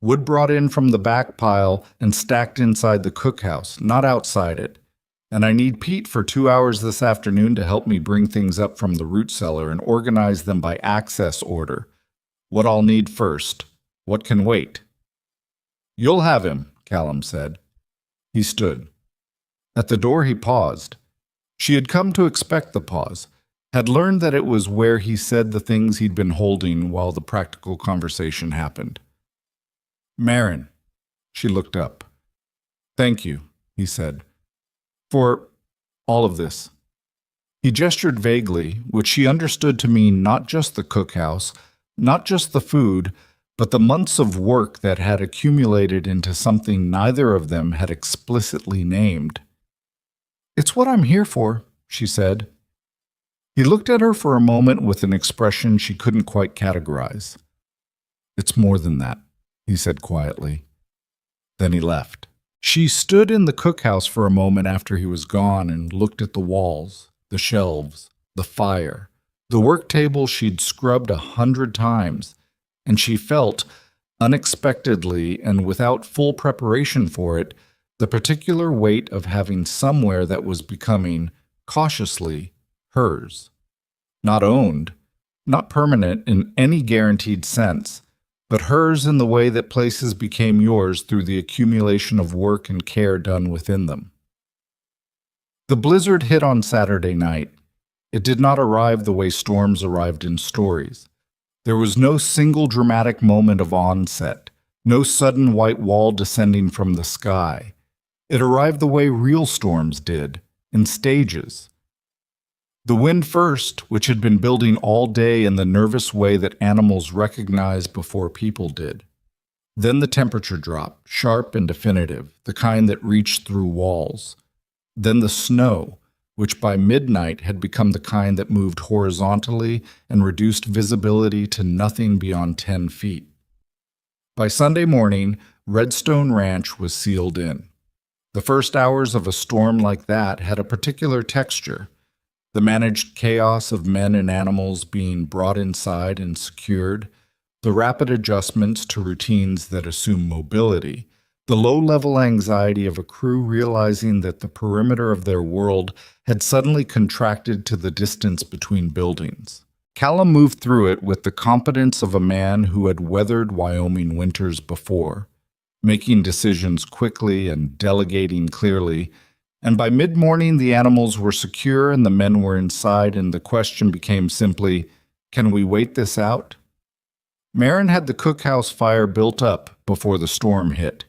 Wood brought in from the back pile and stacked inside the cookhouse, not outside it. And I need Pete for 2 hours this afternoon to help me bring things up from the root cellar and organize them by access order. What I'll need first. What can wait? You'll have him, Callum said. He stood. At the door he paused. She had come to expect the pause, had learned that it was where he said the things he'd been holding while the practical conversation happened. Marin. She looked up. Thank you, he said, for all of this. He gestured vaguely, which she understood to mean not just the cookhouse, not just the food, but the months of work that had accumulated into something neither of them had explicitly named. It's what I'm here for, she said. He looked at her for a moment with an expression she couldn't quite categorize. It's more than that, he said quietly. Then he left. She stood in the cookhouse for a moment after he was gone and looked at the walls, the shelves, the fire, the work table she'd scrubbed 100 times, and she felt, unexpectedly and without full preparation for it, the particular weight of having somewhere that was becoming, cautiously, hers. Not owned, not permanent in any guaranteed sense, but hers in the way that places became yours through the accumulation of work and care done within them. The blizzard hit on Saturday night. It did not arrive the way storms arrived in stories. There was no single dramatic moment of onset, no sudden white wall descending from the sky. It arrived the way real storms did, in stages. The wind first, which had been building all day in the nervous way that animals recognize before people did. Then the temperature drop, sharp and definitive, the kind that reached through walls. Then the snow, which by midnight had become the kind that moved horizontally and reduced visibility to nothing beyond 10 feet. By Sunday morning, Redstone Ranch was sealed in. The first hours of a storm like that had a particular texture. The managed chaos of men and animals being brought inside and secured, the rapid adjustments to routines that assume mobility, the low-level anxiety of a crew realizing that the perimeter of their world had suddenly contracted to the distance between buildings. Callum moved through it with the competence of a man who had weathered Wyoming winters before, making decisions quickly and delegating clearly. And by mid-morning, the animals were secure and the men were inside, and the question became simply, can we wait this out? Marin had the cookhouse fire built up before the storm hit,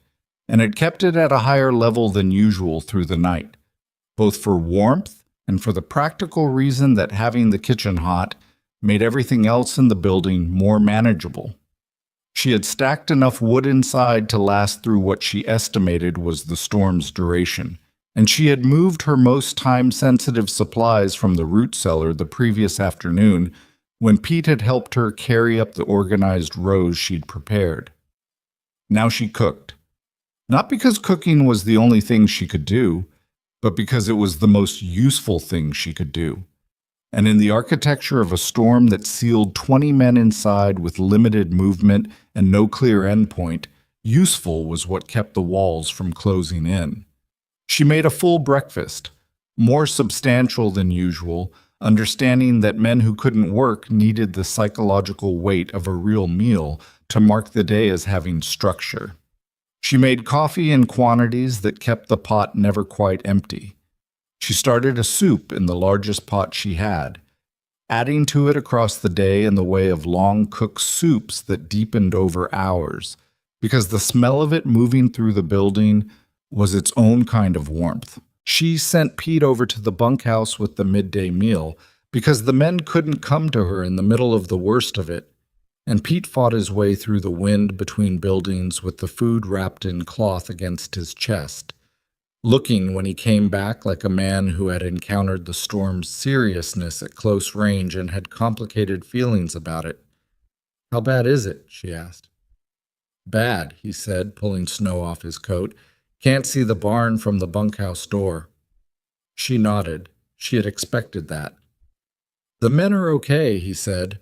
and had kept it at a higher level than usual through the night, both for warmth and for the practical reason that having the kitchen hot made everything else in the building more manageable. She had stacked enough wood inside to last through what she estimated was the storm's duration, and she had moved her most time-sensitive supplies from the root cellar the previous afternoon when Pete had helped her carry up the organized rows she'd prepared. Now she cooked. Not because cooking was the only thing she could do, but because it was the most useful thing she could do. And in the architecture of a storm that sealed 20 men inside with limited movement and no clear endpoint, useful was what kept the walls from closing in. She made a full breakfast, more substantial than usual, understanding that men who couldn't work needed the psychological weight of a real meal to mark the day as having structure. She made coffee in quantities that kept the pot never quite empty. She started a soup in the largest pot she had, adding to it across the day in the way of long-cooked soups that deepened over hours, because the smell of it moving through the building was its own kind of warmth. She sent Pete over to the bunkhouse with the midday meal because the men couldn't come to her in the middle of the worst of it, and Pete fought his way through the wind between buildings with the food wrapped in cloth against his chest, looking when he came back like a man who had encountered the storm's seriousness at close range and had complicated feelings about it. "How bad is it?" she asked. "Bad," he said, pulling snow off his coat. "Can't see the barn from the bunkhouse door." She nodded. She had expected that. "The men are okay," he said.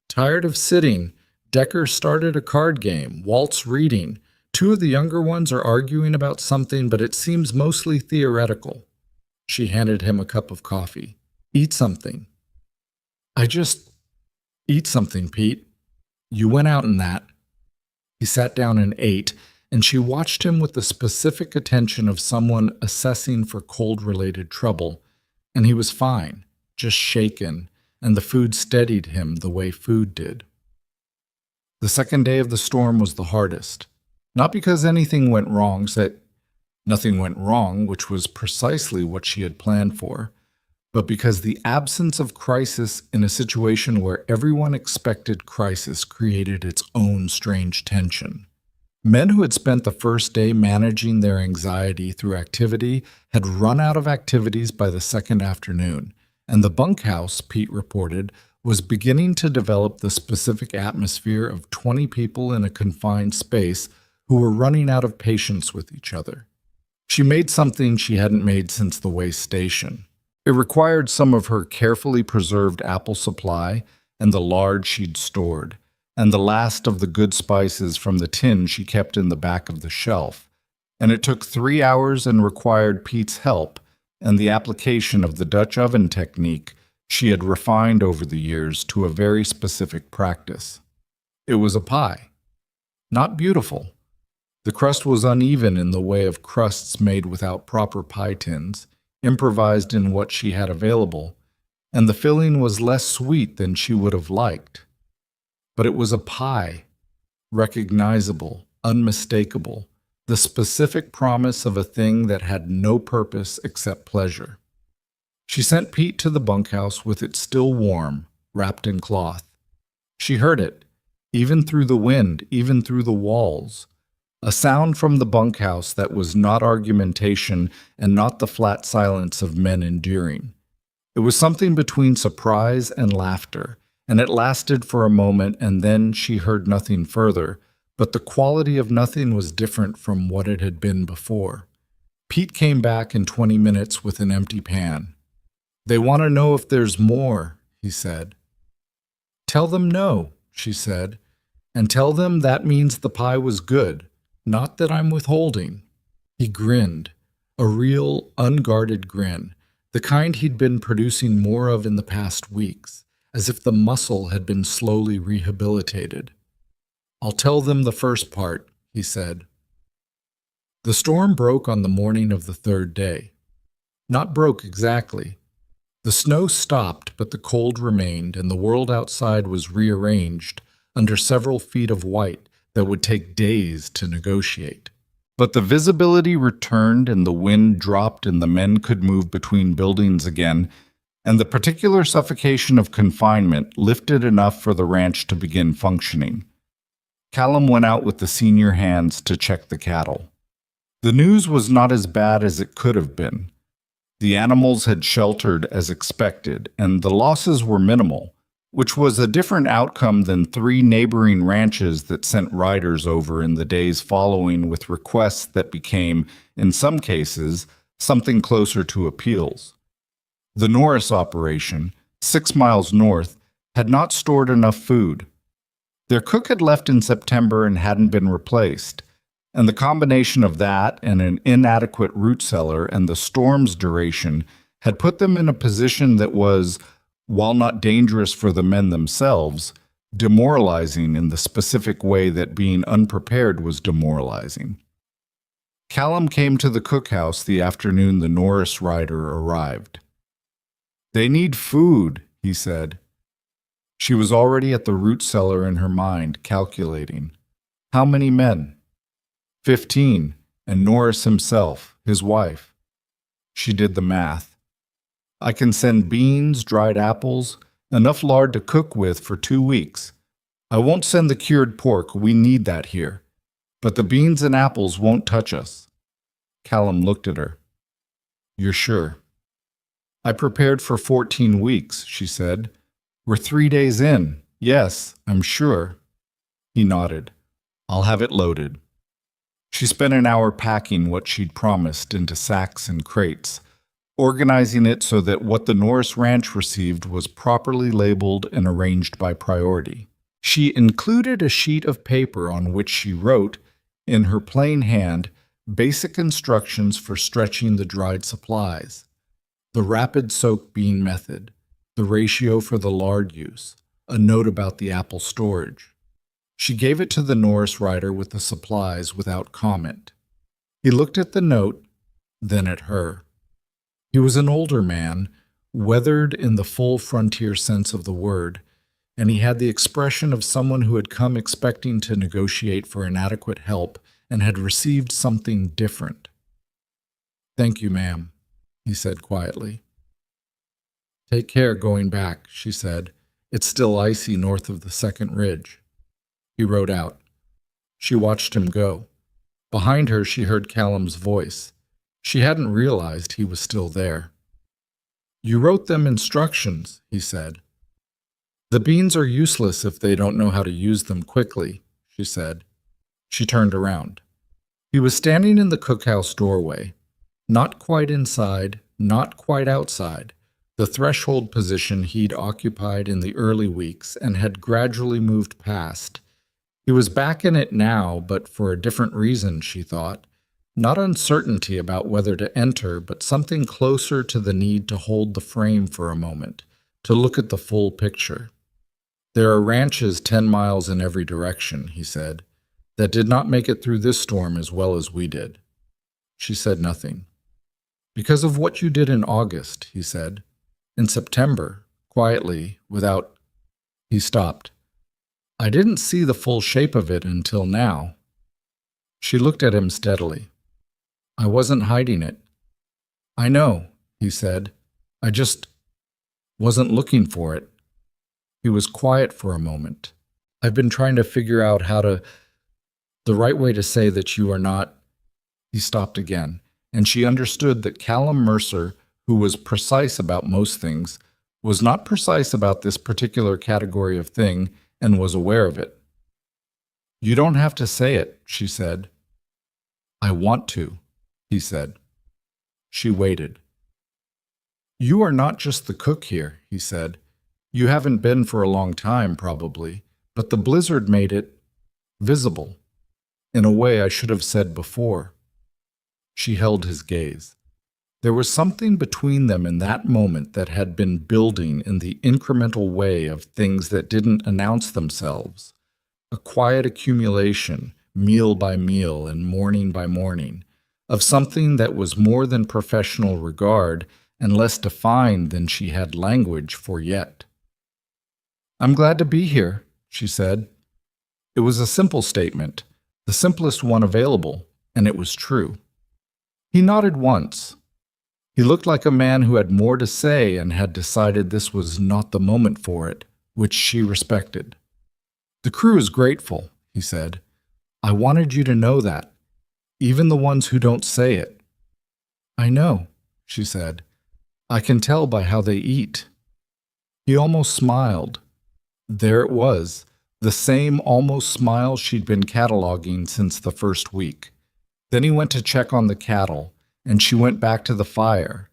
"Tired of sitting. Decker started a card game. Walt's reading. 2 of the younger ones are arguing about something, but it seems mostly theoretical." She handed him a cup of coffee. Eat something. I just... Eat something, Pete. You went out in that. He sat down and ate, and she watched him with the specific attention of someone assessing for cold-related trouble, and he was fine, just shaken, and the food steadied him the way food did. The second day of the storm was the hardest, not because anything went wrong, nothing went wrong, which was precisely what she had planned for, but because the absence of crisis in a situation where everyone expected crisis created its own strange tension. Men who had spent the first day managing their anxiety through activity had run out of activities by the second afternoon, and the bunkhouse, Pete reported, was beginning to develop the specific atmosphere of 20 people in a confined space who were running out of patience with each other. She made something she hadn't made since the way station. It required some of her carefully preserved apple supply and the lard she'd stored, and the last of the good spices from the tin she kept in the back of the shelf. And it took 3 hours and required Pete's help and the application of the Dutch oven technique she had refined over the years to a very specific practice. It was a pie. Not beautiful. The crust was uneven in the way of crusts made without proper pie tins, improvised in what she had available, and the filling was less sweet than she would have liked. But it was a pie, recognizable, unmistakable, the specific promise of a thing that had no purpose except pleasure. She sent Pete to the bunkhouse with it still warm, wrapped in cloth. She heard it, even through the wind, even through the walls. A sound from the bunkhouse that was not argumentation and not the flat silence of men enduring. It was something between surprise and laughter, and it lasted for a moment, and then she heard nothing further, but the quality of nothing was different from what it had been before. Pete came back in 20 minutes with an empty pan. "They want to know if there's more," he said. "Tell them no," she said, "and tell them that means the pie was good. Not that I'm withholding." He grinned, a real, unguarded grin, the kind he'd been producing more of in the past weeks, as if the muscle had been slowly rehabilitated. "I'll tell them the first part," he said. The storm broke on the morning of the third day. Not broke exactly. The snow stopped, but the cold remained, and the world outside was rearranged under several feet of white that would take days to negotiate. But the visibility returned and the wind dropped and the men could move between buildings again, and the particular suffocation of confinement lifted enough for the ranch to begin functioning. Callum went out with the senior hands to check the cattle. The news was not as bad as it could have been. The animals had sheltered as expected, and the losses were minimal, which was a different outcome than 3 neighboring ranches that sent riders over in the days following with requests that became, in some cases, something closer to appeals. The Norris operation, 6 miles north, had not stored enough food. Their cook had left in September and hadn't been replaced, and the combination of that and an inadequate root cellar and the storm's duration had put them in a position that was, while not dangerous for the men themselves, demoralizing in the specific way that being unprepared was demoralizing. Callum came to the cookhouse the afternoon the Norris rider arrived. "They need food," he said. She was already at the root cellar in her mind, calculating. How many men? 15, and Norris himself, his wife. She did the math. "I can send beans, dried apples, enough lard to cook with for 2 weeks. I won't send the cured pork, we need that here. But the beans and apples won't touch us." Callum looked at her. "You're sure?" "I prepared for 14 weeks, she said. "We're 3 days in. Yes, I'm sure." He nodded. "I'll have it loaded." She spent an hour packing what she'd promised into sacks and crates, organizing it so that what the Norris Ranch received was properly labeled and arranged by priority. She included a sheet of paper on which she wrote, in her plain hand, basic instructions for stretching the dried supplies. The rapid soak bean method, the ratio for the lard use, a note about the apple storage. She gave it to the Norris rider with the supplies without comment. He looked at the note, then at her. He was an older man, weathered in the full frontier sense of the word, and he had the expression of someone who had come expecting to negotiate for inadequate help and had received something different. "Thank you, ma'am," he said quietly. "Take care going back," she said. "It's still icy north of the second ridge." He rode out. She watched him go. Behind her, she heard Callum's voice. She hadn't realized he was still there. "You wrote them instructions," he said. "The beans are useless if they don't know how to use them quickly," she said. She turned around. He was standing in the cookhouse doorway, not quite inside, not quite outside, the threshold position he'd occupied in the early weeks and had gradually moved past. He was back in it now, but for a different reason, she thought. Not uncertainty about whether to enter, but something closer to the need to hold the frame for a moment, to look at the full picture. "There are ranches 10 miles in every direction," he said, "that did not make it through this storm as well as we did." She said nothing. "Because of what you did in August," he said. "In September, quietly, without—" He stopped. "I didn't see the full shape of it until now." She looked at him steadily. "I wasn't hiding it." "I know," he said. "I just wasn't looking for it." He was quiet for a moment. "I've been trying to figure out the right way to say that you are not—" He stopped again, and she understood that Callum Mercer, who was precise about most things, was not precise about this particular category of thing and was aware of it. "You don't have to say it," she said. "I want to," he said. She waited. "You are not just the cook here," he said. "You haven't been for a long time, probably, but the blizzard made it visible, in a way I should have said before." She held his gaze. There was something between them in that moment that had been building in the incremental way of things that didn't announce themselves. A quiet accumulation, meal by meal and morning by morning, of something that was more than professional regard and less defined than she had language for yet. "I'm glad to be here," she said. It was a simple statement, the simplest one available, and it was true. He nodded once. He looked like a man who had more to say and had decided this was not the moment for it, which she respected. "The crew is grateful," he said. "I wanted you to know that, even the ones who don't say it." "I know," she said. "I can tell by how they eat." He almost smiled. There it was, the same almost smile she'd been cataloging since the first week. Then he went to check on the cattle, and she went back to the fire.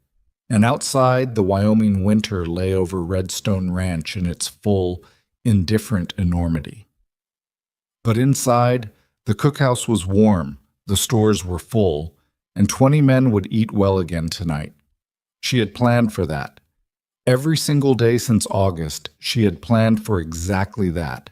And outside, the Wyoming winter lay over Redstone Ranch in its full, indifferent enormity. But inside, the cookhouse was warm, the stores were full, and 20 men would eat well again tonight. She had planned for that. Every single day since August, she had planned for exactly that.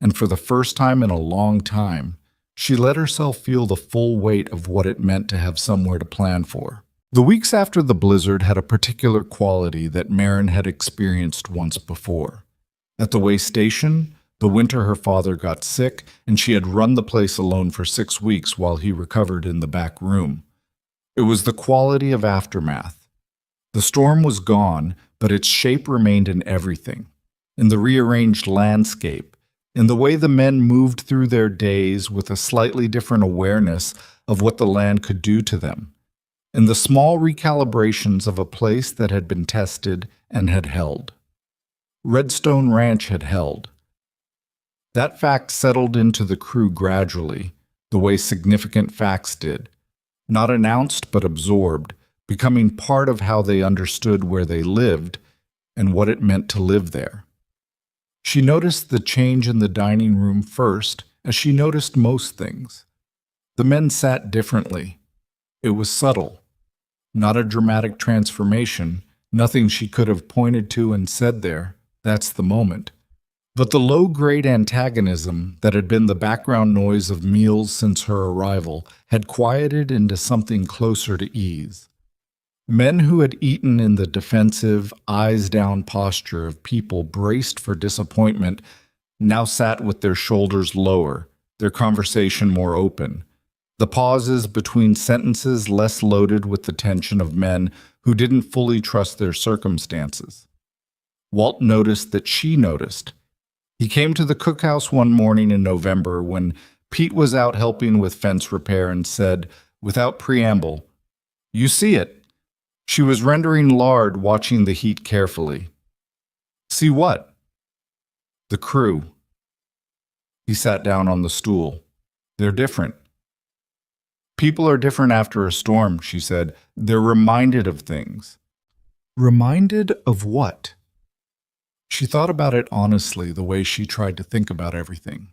And for the first time in a long time, she let herself feel the full weight of what it meant to have somewhere to plan for. The weeks after the blizzard had a particular quality that Marin had experienced once before. At the way station, the winter her father got sick, and she had run the place alone for 6 weeks while he recovered in the back room. It was the quality of aftermath. The storm was gone, but its shape remained in everything. In the rearranged landscape, in the way the men moved through their days with a slightly different awareness of what the land could do to them, in the small recalibrations of a place that had been tested and had held. Redstone Ranch had held. That fact settled into the crew gradually, the way significant facts did, not announced but absorbed, becoming part of how they understood where they lived and what it meant to live there. She noticed the change in the dining room first, as she noticed most things. The men sat differently. It was subtle, not a dramatic transformation, Nothing she could have pointed to and said there, "That's the moment." But the low-grade antagonism that had been the background noise of meals since her arrival had quieted into something closer to ease. Men who had eaten in the defensive, eyes-down posture of people braced for disappointment now sat with their shoulders lower, their conversation more open, the pauses between sentences less loaded with the tension of men who didn't fully trust their circumstances. Walt noticed that she noticed. He came to the cookhouse one morning in November when Pete was out helping with fence repair and said, without preamble, "You see it." She was rendering lard, watching the heat carefully. "See what?" "The crew." He sat down on the stool. "They're different." "People are different after a storm," she said. "They're reminded of things." Reminded of what? She thought about it honestly, the way she tried to think about everything.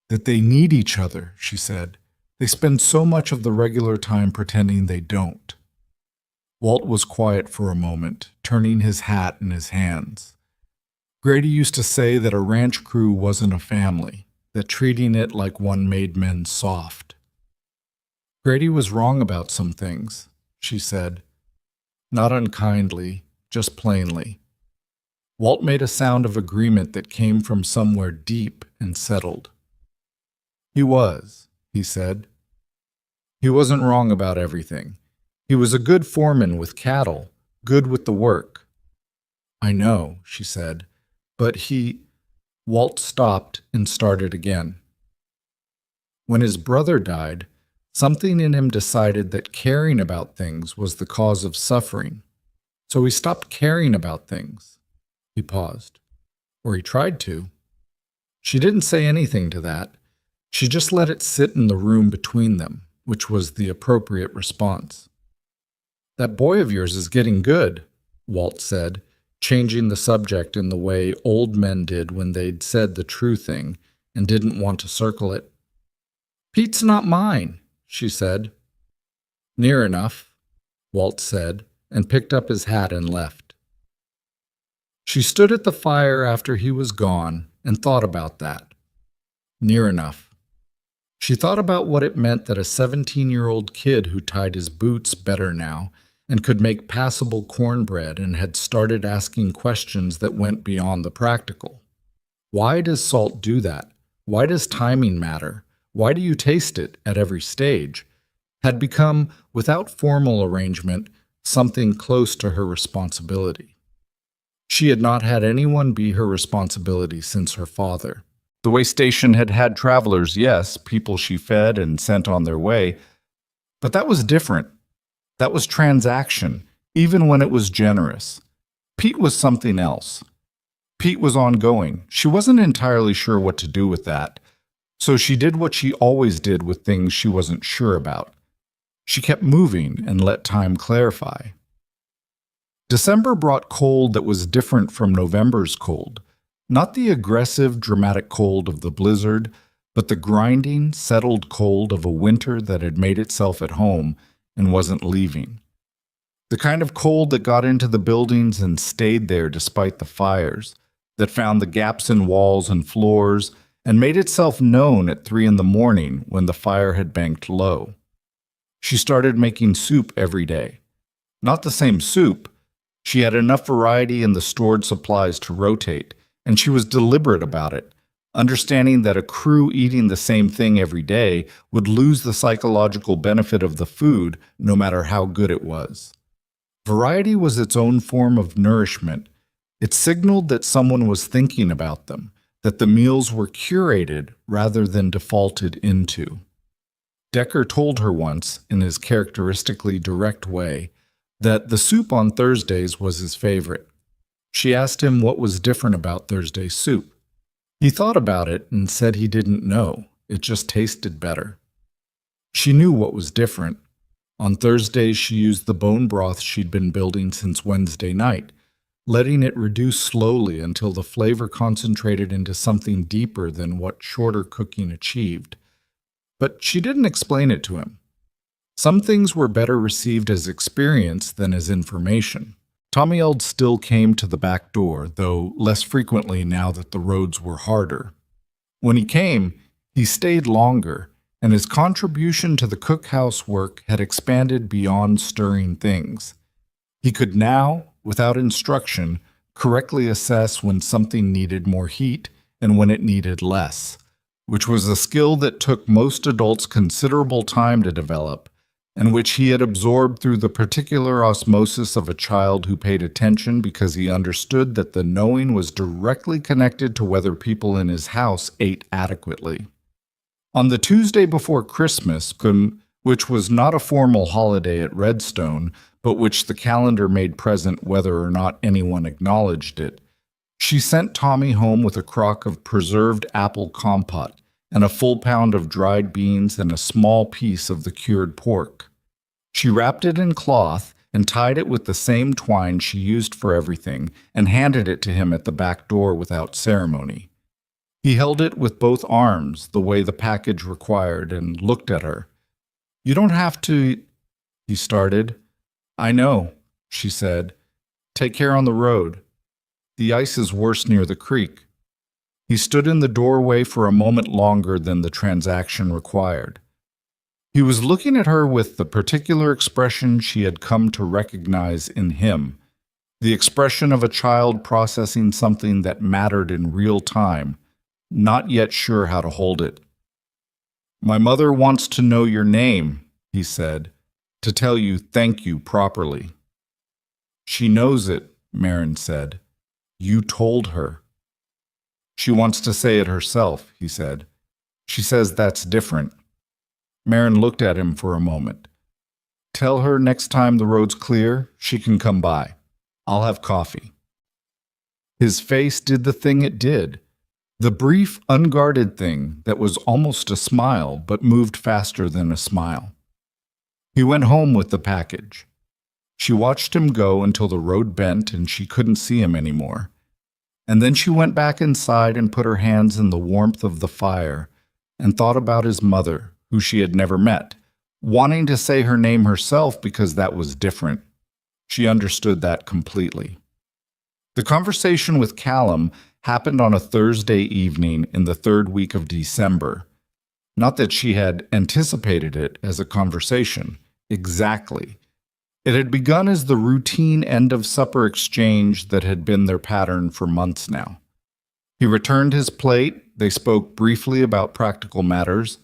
That they need each other, she said. They spend so much of the regular time pretending they don't. Walt was quiet for a moment, turning his hat in his hands. Grady used to say that a ranch crew wasn't a family, that treating it like one made men soft. Grady was wrong about some things, she said. Not unkindly, just plainly. Walt made a sound of agreement that came from somewhere deep and settled. He was, he said. He wasn't wrong about everything. He was a good foreman with cattle, good with the work. I know, she said, but Walt stopped and started again. When his brother died, something in him decided that caring about things was the cause of suffering. So he stopped caring about things. He paused. Or he tried to. She didn't say anything to that. She just let it sit in the room between them, which was the appropriate response. That boy of yours is getting good, Walt said, changing the subject in the way old men did when they'd said the true thing and didn't want to circle it. Pete's not mine, she said. Near enough, Walt said, and picked up his hat and left. She stood at the fire after he was gone and thought about that. Near enough. She thought about what it meant that a 17-year-old kid who tied his boots better now and could make passable cornbread and had started asking questions that went beyond the practical. Why does salt do that? Why does timing matter? Why do you taste it at every stage? Had become, without formal arrangement, something close to her responsibility. She had not had anyone be her responsibility since her father. The way station had had travelers, yes, people she fed and sent on their way, but that was different. That was transaction, even when it was generous. Pete was something else. Pete was ongoing. She wasn't entirely sure what to do with that, so she did what she always did with things she wasn't sure about. She kept moving and let time clarify. December brought cold that was different from November's cold. Not the aggressive, dramatic cold of the blizzard, but the grinding, settled cold of a winter that had made itself at home and wasn't leaving. The kind of cold that got into the buildings and stayed there despite the fires, that found the gaps in walls and floors and made itself known at 3 a.m. when the fire had banked low. She started making soup every day. Not the same soup. She had enough variety in the stored supplies to rotate, and she was deliberate about it, understanding that a crew eating the same thing every day would lose the psychological benefit of the food no matter how good it was. Variety was its own form of nourishment. It signaled that someone was thinking about them, that the meals were curated rather than defaulted into. Decker told her once, in his characteristically direct way, that the soup on Thursdays was his favorite. She asked him what was different about Thursday soup. He thought about it and said he didn't know. It just tasted better. She knew what was different. On Thursdays, she used the bone broth she'd been building since Wednesday night, letting it reduce slowly until the flavor concentrated into something deeper than what shorter cooking achieved. But she didn't explain it to him. Some things were better received as experience than as information. Tommy Eld still came to the back door, though less frequently now that the roads were harder. When he came, he stayed longer, and his contribution to the cookhouse work had expanded beyond stirring things. He could now, without instruction, correctly assess when something needed more heat and when it needed less, which was a skill that took most adults considerable time to develop, and which he had absorbed through the particular osmosis of a child who paid attention because he understood that the knowing was directly connected to whether people in his house ate adequately. On the Tuesday before Christmas, which was not a formal holiday at Redstone, but which the calendar made present whether or not anyone acknowledged it, she sent Tommy home with a crock of preserved apple compote and a full pound of dried beans and a small piece of the cured pork. She wrapped it in cloth and tied it with the same twine she used for everything and handed it to him at the back door without ceremony. He held it with both arms, the way the package required, and looked at her. "You don't have to," he started. "I know," she said. "Take care on the road. The ice is worse near the creek." He stood in the doorway for a moment longer than the transaction required. He was looking at her with the particular expression she had come to recognize in him, the expression of a child processing something that mattered in real time, not yet sure how to hold it. "My mother wants to know your name," he said, "to tell you thank you properly." "She knows it," Marin said. "You told her." "She wants to say it herself," he said. "She says that's different." Marin looked at him for a moment. "Tell her next time the road's clear, she can come by. I'll have coffee." His face did the thing it did, the brief, unguarded thing that was almost a smile but moved faster than a smile. He went home with the package. She watched him go until the road bent and she couldn't see him anymore. And then she went back inside and put her hands in the warmth of the fire and thought about his mother, who she had never met, wanting to say her name herself because that was different. She understood that completely. The conversation with Callum happened on a Thursday evening in the third week of December. Not that she had anticipated it as a conversation. Exactly. It had begun as the routine end-of-supper exchange that had been their pattern for months now. He returned his plate, they spoke briefly about practical matters.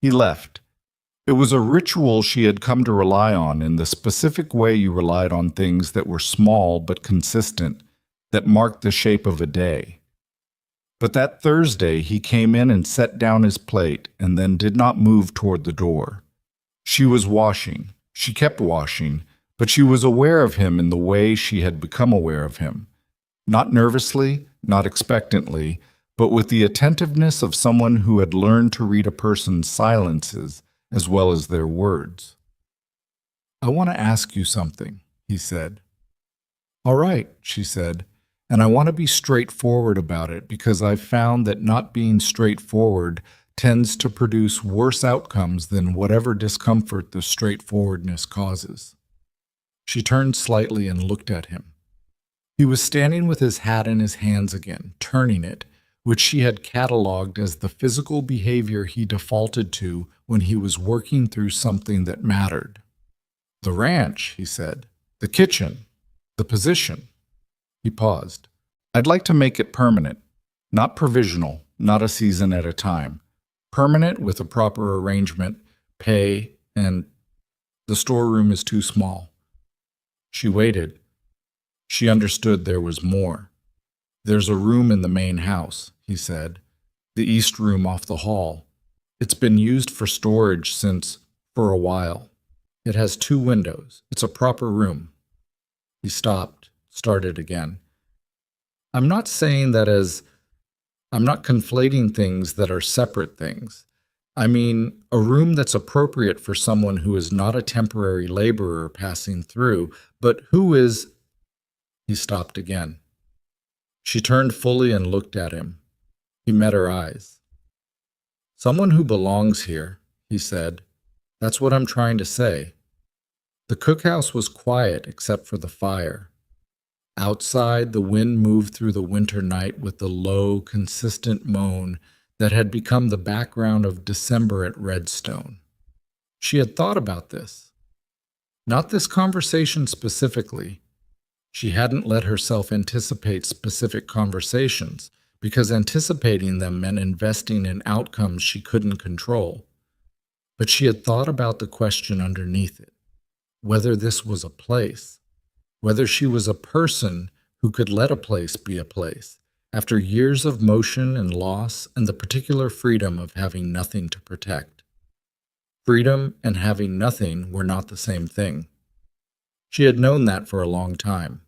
He left. It was a ritual she had come to rely on in the specific way you relied on things that were small but consistent, that marked the shape of a day. But that Thursday he came in and set down his plate and then did not move toward the door. She was washing. She kept washing, but she was aware of him in the way she had become aware of him. Not nervously, not expectantly, but with the attentiveness of someone who had learned to read a person's silences as well as their words. "I want to ask you something," he said. "All right," she said, "and I want to be straightforward about it because I've found that not being straightforward tends to produce worse outcomes than whatever discomfort the straightforwardness causes." She turned slightly and looked at him. He was standing with his hat in his hands again, turning it, which she had catalogued as the physical behavior he defaulted to when he was working through something that mattered. "The ranch," he said. "The kitchen. The position." He paused. "I'd like to make it permanent, not provisional, not a season at a time. Permanent with a proper arrangement, pay, and the storeroom is too small." She waited. She understood there was more. "There's a room in the main house," he said. "The east room off the hall. It's been used for storage for a while. It has 2 windows. It's a proper room." He stopped, started again. I'm not conflating things that are separate things. I mean, a room that's appropriate for someone who is not a temporary laborer passing through, but who is..." He stopped again. She turned fully and looked at him. He met her eyes. "Someone who belongs here," he said. "That's what I'm trying to say." The cookhouse was quiet except for the fire. Outside, the wind moved through the winter night with the low, consistent moan that had become the background of December at Redstone. She had thought about this. Not this conversation specifically. She hadn't let herself anticipate specific conversations because anticipating them meant investing in outcomes she couldn't control. But she had thought about the question underneath it, whether this was a place, whether she was a person who could let a place be a place, after years of motion and loss and the particular freedom of having nothing to protect. Freedom and having nothing were not the same thing. She had known that for a long time.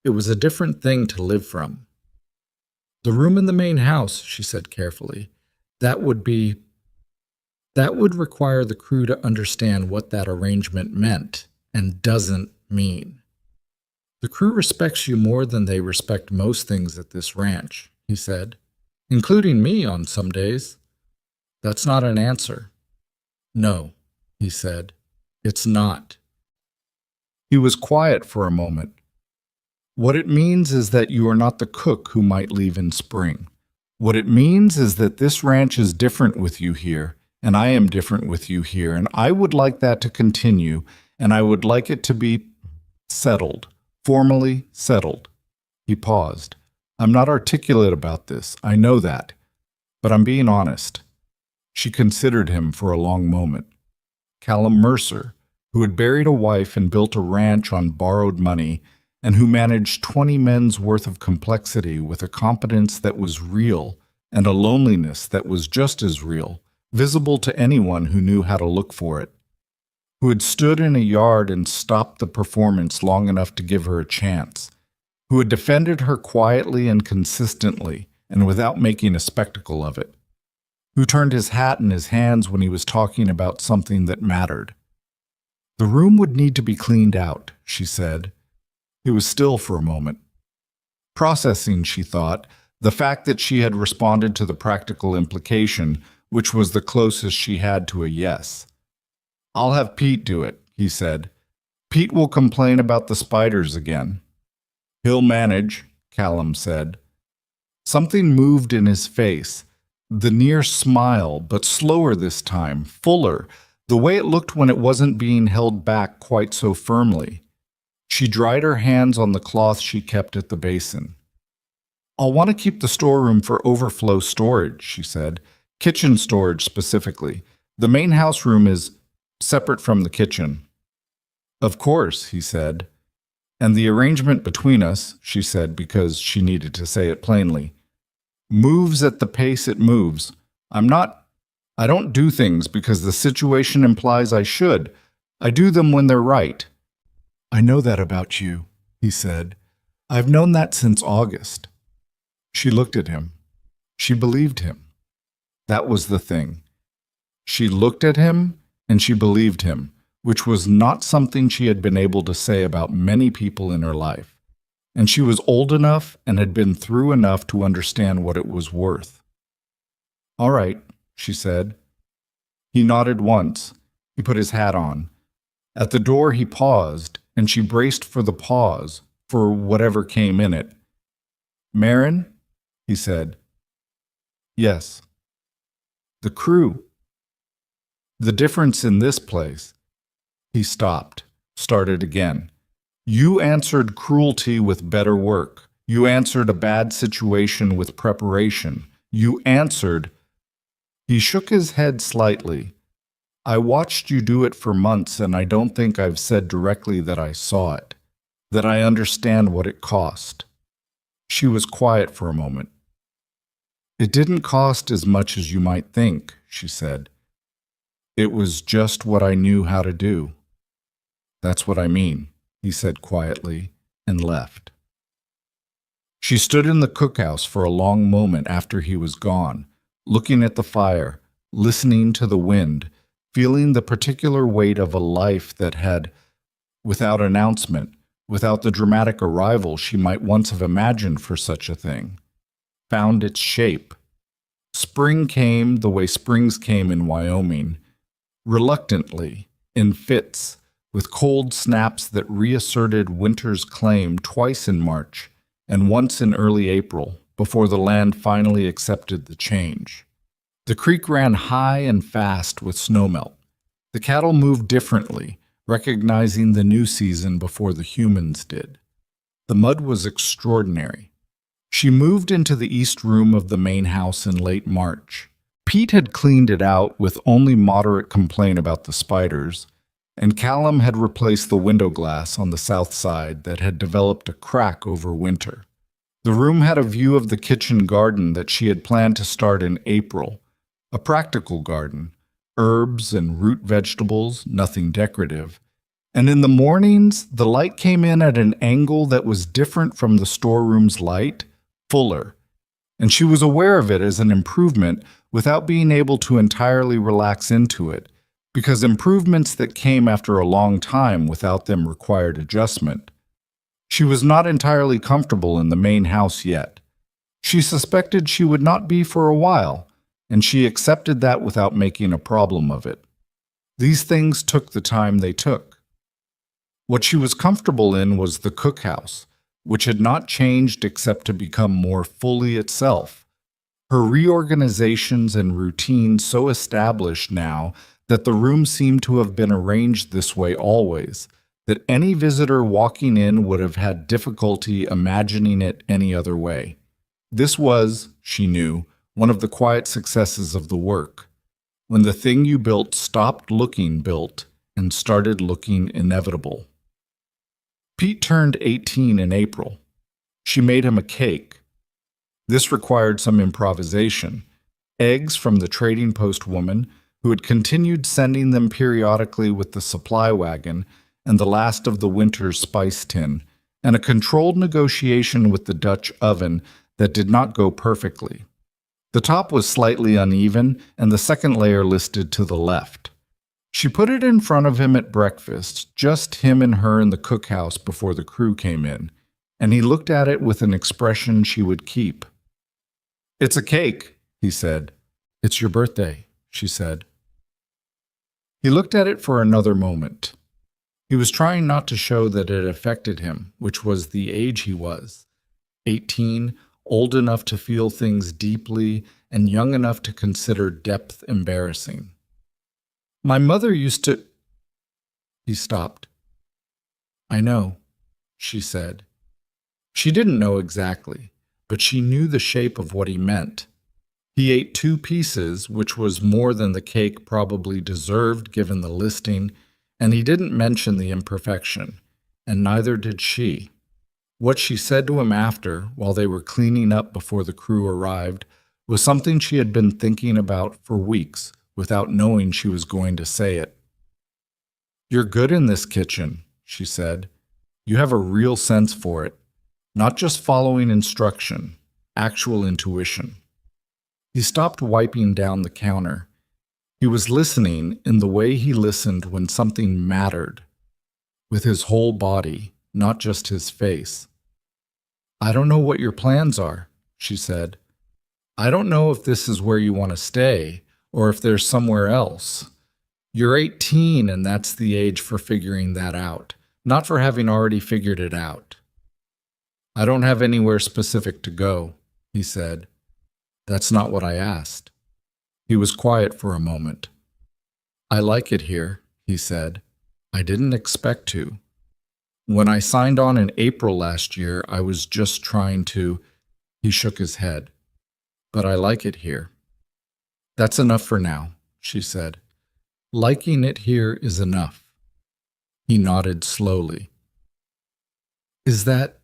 It was a different thing to live from. The room in the main house, she said carefully, that would require the crew to understand what that arrangement meant and doesn't mean. The crew respects you more than they respect most things at this ranch, he said, including me on some days. That's not an answer. No, he said, it's not. He was quiet for a moment. What it means is that you are not the cook who might leave in spring. What it means is that this ranch is different with you here, and I am different with you here, and I would like that to continue, and I would like it to be settled, formally settled. He paused. I'm not articulate about this, I know that, but I'm being honest. She considered him for a long moment. Callum Mercer, who had buried a wife and built a ranch on borrowed money, and who managed 20 men's worth of complexity with a competence that was real and a loneliness that was just as real, visible to anyone who knew how to look for it, who had stood in a yard and stopped the performance long enough to give her a chance, who had defended her quietly and consistently and without making a spectacle of it, who turned his hat in his hands when he was talking about something that mattered. The room would need to be cleaned out, she said. He was still for a moment. Processing, she thought, the fact that she had responded to the practical implication, which was the closest she had to a yes. I'll have Pete do it, he said. Pete will complain about the spiders again. He'll manage, Callum said. Something moved in his face, the near smile, but slower this time, fuller, the way it looked when it wasn't being held back quite so firmly. She dried her hands on the cloth she kept at the basin. I'll want to keep the storeroom for overflow storage, she said. Kitchen storage specifically. The main house room is separate from the kitchen. Of course, he said. And the arrangement between us, she said because she needed to say it plainly, moves at the pace it moves. I don't do things because the situation implies I should. I do them when they're right. I know that about you, he said. I've known that since August. She looked at him. She believed him. That was the thing. She looked at him and she believed him, which was not something she had been able to say about many people in her life. And she was old enough and had been through enough to understand what it was worth. All right, she said. He nodded once. He put his hat on. At the door he paused, and she braced for the pause, for whatever came in it. Marin? He said. Yes. The crew. The difference in this place. He stopped, started again. You answered cruelty with better work. You answered a bad situation with preparation. You answered. He shook his head slightly. I watched you do it for months, and I don't think I've said directly that I saw it, that I understand what it cost. She was quiet for a moment. It didn't cost as much as you might think, she said. It was just what I knew how to do. That's what I mean, he said quietly, and left. She stood in the cookhouse for a long moment after he was gone, looking at the fire, listening to the wind, feeling the particular weight of a life that had, without announcement, without the dramatic arrival she might once have imagined for such a thing, found its shape. Spring came the way springs came in Wyoming, reluctantly, in fits, with cold snaps that reasserted winter's claim twice in March and once in early April before the land finally accepted the change. The creek ran high and fast with snowmelt. The cattle moved differently, recognizing the new season before the humans did. The mud was extraordinary. She moved into the east room of the main house in late March. Pete had cleaned it out with only moderate complaint about the spiders, and Callum had replaced the window glass on the south side that had developed a crack over winter. The room had a view of the kitchen garden that she had planned to start in April, a practical garden, herbs and root vegetables, nothing decorative. And in the mornings, the light came in at an angle that was different from the storeroom's light, fuller, and she was aware of it as an improvement without being able to entirely relax into it, because improvements that came after a long time without them required adjustment. She was not entirely comfortable in the main house yet. She suspected she would not be for a while, and she accepted that without making a problem of it. These things took the time they took. What she was comfortable in was the cookhouse, which had not changed except to become more fully itself. Her reorganizations and routines so established now that the room seemed to have been arranged this way always, that any visitor walking in would have had difficulty imagining it any other way. This was, she knew, one of the quiet successes of the work, when the thing you built stopped looking built and started looking inevitable. Pete turned 18 in April. She made him a cake. This required some improvisation. Eggs from the trading post woman, who had continued sending them periodically with the supply wagon and the last of the winter's spice tin, and a controlled negotiation with the Dutch oven that did not go perfectly. The top was slightly uneven, and the second layer listed to the left. She put it in front of him at breakfast, just him and her in the cookhouse before the crew came in, and he looked at it with an expression she would keep. "It's a cake," he said. "It's your birthday," she said. He looked at it for another moment. He was trying not to show that it affected him, which was the age he was. 18, old enough to feel things deeply, and young enough to consider depth embarrassing. "My mother used to—" He stopped. "I know," she said. She didn't know exactly, but she knew the shape of what he meant. He ate 2 pieces, which was more than the cake probably deserved given the listing, and he didn't mention the imperfection, and neither did she. What she said to him after, while they were cleaning up before the crew arrived, was something she had been thinking about for weeks without knowing she was going to say it. "You're good in this kitchen," she said. "You have a real sense for it. Not just following instruction, actual intuition." He stopped wiping down the counter. He was listening in the way he listened when something mattered, with his whole body, not just his face. "I don't know what your plans are," she said. "I don't know if this is where you want to stay, or if there's somewhere else. You're 18, and that's the age for figuring that out, not for having already figured it out." "I don't have anywhere specific to go," he said. "That's not what I asked." He was quiet for a moment. "I like it here," he said. "I didn't expect to. When I signed on in April last year, I was just trying to—" He shook his head. "But I like it here." "That's enough for now," she said. "Liking it here is enough." He nodded slowly. "Is that—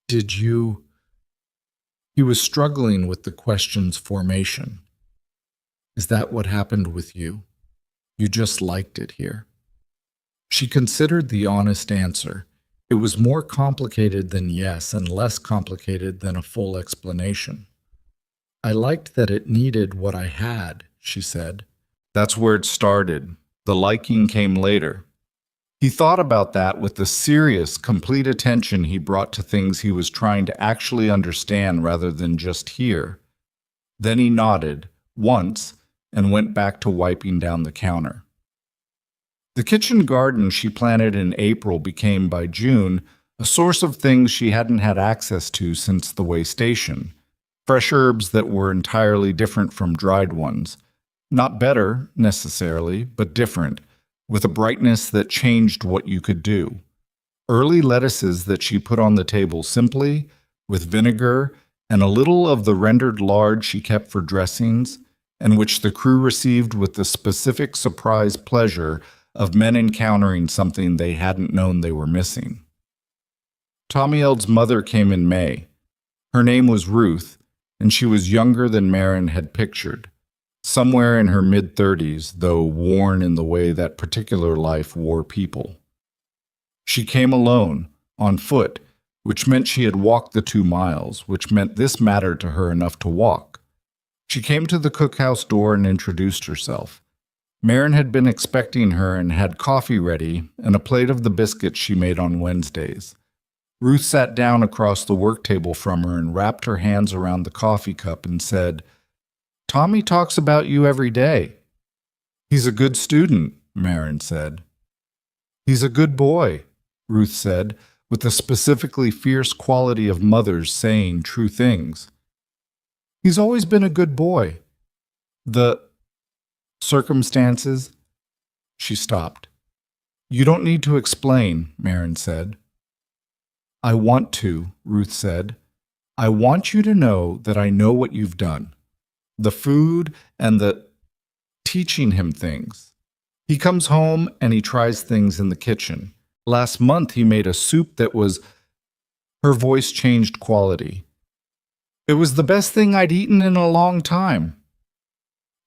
did you—" He was struggling with the question's formation. "Is that what happened with you? You just liked it here?" She considered the honest answer. It was more complicated than yes and less complicated than a full explanation. "I liked that it needed what I had," she said. That's where it started. The liking came later. He thought about that with the serious, complete attention he brought to things he was trying to actually understand rather than just hear. Then he nodded, once, and went back to wiping down the counter. The kitchen garden she planted in April became, by June, a source of things she hadn't had access to since the way station. Fresh herbs that were entirely different from dried ones. Not better, necessarily, but different, with a brightness that changed what you could do. Early lettuces that she put on the table simply, with vinegar and a little of the rendered lard she kept for dressings, and which the crew received with the specific surprise pleasure of men encountering something they hadn't known they were missing. Tommield's mother came in May. Her name was Ruth, and she was younger than Marin had pictured. Somewhere in her mid-30s, though worn in the way that particular life wore people. She came alone, on foot, which meant she had walked the 2 miles, which meant this mattered to her enough to walk. She came to the cookhouse door and introduced herself. Marin had been expecting her and had coffee ready and a plate of the biscuits she made on Wednesdays. Ruth sat down across the work table from her and wrapped her hands around the coffee cup and said, "Tommy talks about you every day." "He's a good student," Marin said. "He's a good boy," Ruth said, with the specifically fierce quality of mothers saying true things. "He's always been a good boy. The circumstances." She stopped. "You don't need to explain," Marin said. "I want to," Ruth said. "I want you to know that I know what you've done. The food and the teaching him things. He comes home and he tries things in the kitchen. Last month he made a soup that was—" Her voice changed quality. "It was the best thing I'd eaten in a long time."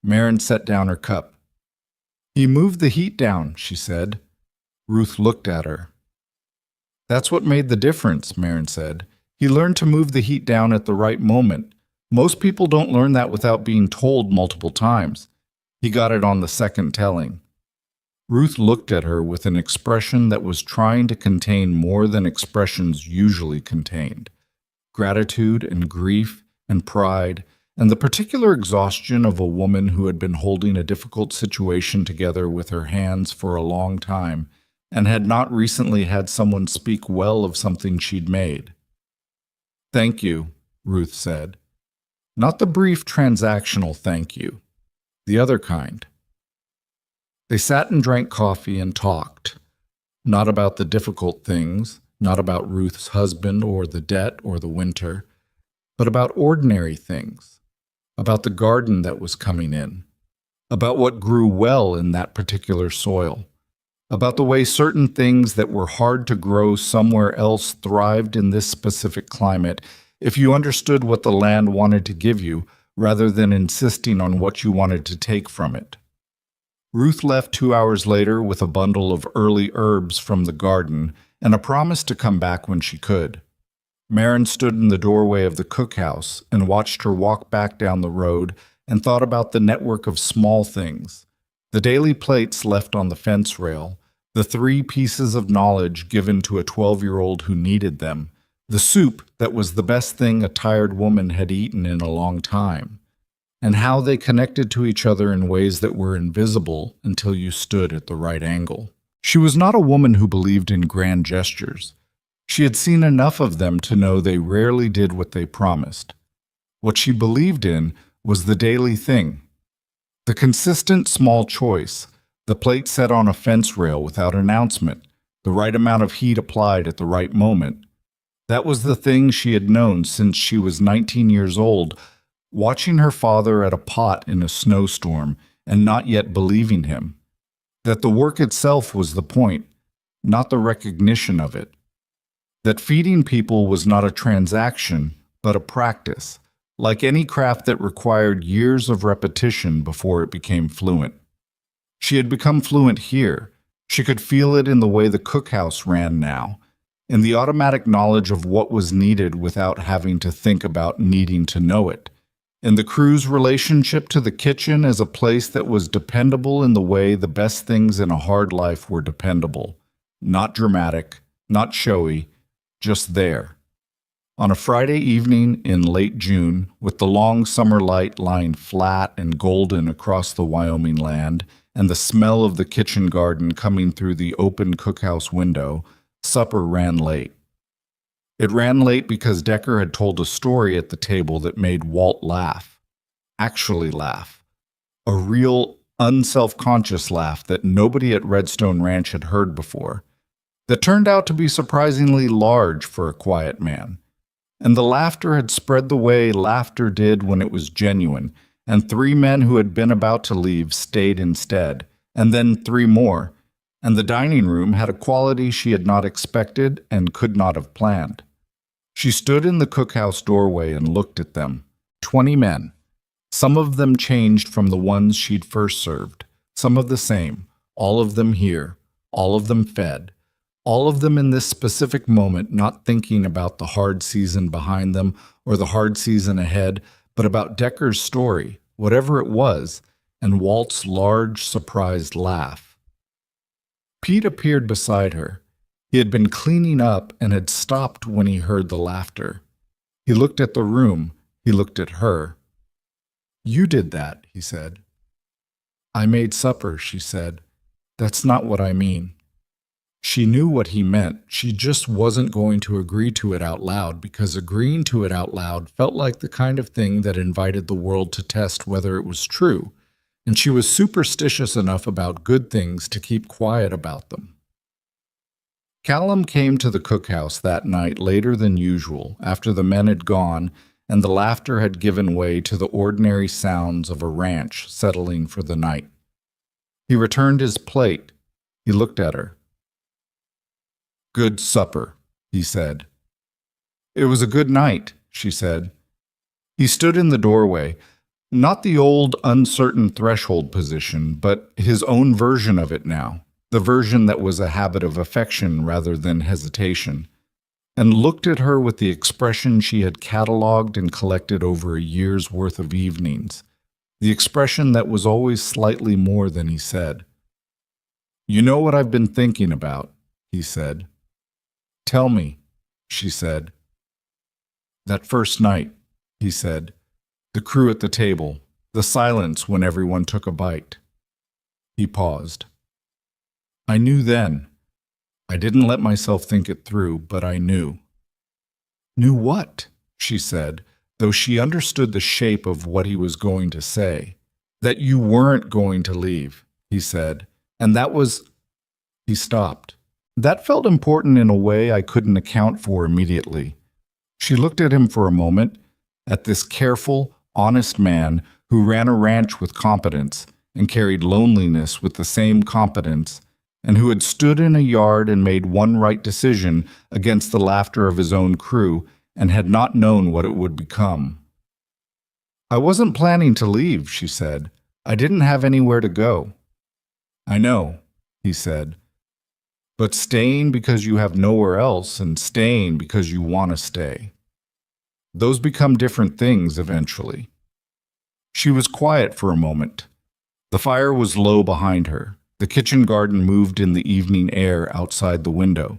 Marin set down her cup. "He moved the heat down," she said. Ruth looked at her. "That's what made the difference," Marin said. "He learned to move the heat down at the right moment. Most people don't learn that without being told multiple times. He got it on the second telling." Ruth looked at her with an expression that was trying to contain more than expressions usually contained. Gratitude and grief and pride, and the particular exhaustion of a woman who had been holding a difficult situation together with her hands for a long time, and had not recently had someone speak well of something she'd made. "Thank you," Ruth said. Not the brief transactional thank you, the other kind. They sat and drank coffee and talked, not about the difficult things, not about Ruth's husband or the debt or the winter, but about ordinary things, about the garden that was coming in, about what grew well in that particular soil, about the way certain things that were hard to grow somewhere else thrived in this specific climate if you understood what the land wanted to give you rather than insisting on what you wanted to take from it. Ruth left 2 hours later with a bundle of early herbs from the garden and a promise to come back when she could. Marin stood in the doorway of the cookhouse and watched her walk back down the road and thought about the network of small things, the daily plates left on the fence rail, the 3 pieces of knowledge given to a 12-year-old who needed them, the soup that was the best thing a tired woman had eaten in a long time, and how they connected to each other in ways that were invisible until you stood at the right angle. She was not a woman who believed in grand gestures. She had seen enough of them to know they rarely did what they promised. What she believed in was the daily thing, the consistent small choice, the plate set on a fence rail without announcement, the right amount of heat applied at the right moment. That was the thing she had known since she was 19 years old, watching her father at a pot in a snowstorm and not yet believing him. That the work itself was the point, not the recognition of it. That feeding people was not a transaction, but a practice, like any craft that required years of repetition before it became fluent. She had become fluent here. She could feel it in the way the cookhouse ran now, in the automatic knowledge of what was needed without having to think about needing to know it, in the crew's relationship to the kitchen as a place that was dependable in the way the best things in a hard life were dependable, not dramatic, not showy, just there. On a Friday evening in late June, with the long summer light lying flat and golden across the Wyoming land, and the smell of the kitchen garden coming through the open cookhouse window, supper ran late. It ran late because Decker had told a story at the table that made Walt laugh. Actually laugh. A real, unself-conscious laugh that nobody at Redstone Ranch had heard before, that turned out to be surprisingly large for a quiet man. And the laughter had spread the way laughter did when it was genuine, and 3 men who had been about to leave stayed instead, and then 3 more, and the dining room had a quality she had not expected and could not have planned. She stood in the cookhouse doorway and looked at them. 20 men. Some of them changed from the ones she'd first served, some of the same, all of them here, all of them fed. All of them in this specific moment not thinking about the hard season behind them or the hard season ahead, but about Decker's story, whatever it was, and Walt's large, surprised laugh. Pete appeared beside her. He had been cleaning up and had stopped when he heard the laughter. He looked at the room. He looked at her. "You did that," he said. "I made supper," she said. "That's not what I mean." She knew what he meant. She just wasn't going to agree to it out loud because agreeing to it out loud felt like the kind of thing that invited the world to test whether it was true, and she was superstitious enough about good things to keep quiet about them. Callum came to the cookhouse that night later than usual, after the men had gone and the laughter had given way to the ordinary sounds of a ranch settling for the night. He returned his plate. He looked at her. "Good supper," he said. "It was a good night," she said. He stood in the doorway, not the old uncertain threshold position, but his own version of it now, the version that was a habit of affection rather than hesitation, and looked at her with the expression she had catalogued and collected over a year's worth of evenings, the expression that was always slightly more than he said. "You know what I've been thinking about," he said. "Tell me," she said. "That first night," he said. "The crew at the table, the silence when everyone took a bite." He paused. "I knew then. I didn't let myself think it through, but I knew." "Knew what?" she said, though she understood the shape of what he was going to say. "That you weren't going to leave," he said, "and that was—" He stopped. That felt important in a way I couldn't account for immediately. She looked at him for a moment, at this careful, honest man who ran a ranch with competence and carried loneliness with the same competence, and who had stood in a yard and made one right decision against the laughter of his own crew and had not known what it would become. "I wasn't planning to leave," she said. "I didn't have anywhere to go." "I know," he said. "But staying because you have nowhere else and staying because you want to stay. Those become different things eventually." She was quiet for a moment. The fire was low behind her. The kitchen garden moved in the evening air outside the window.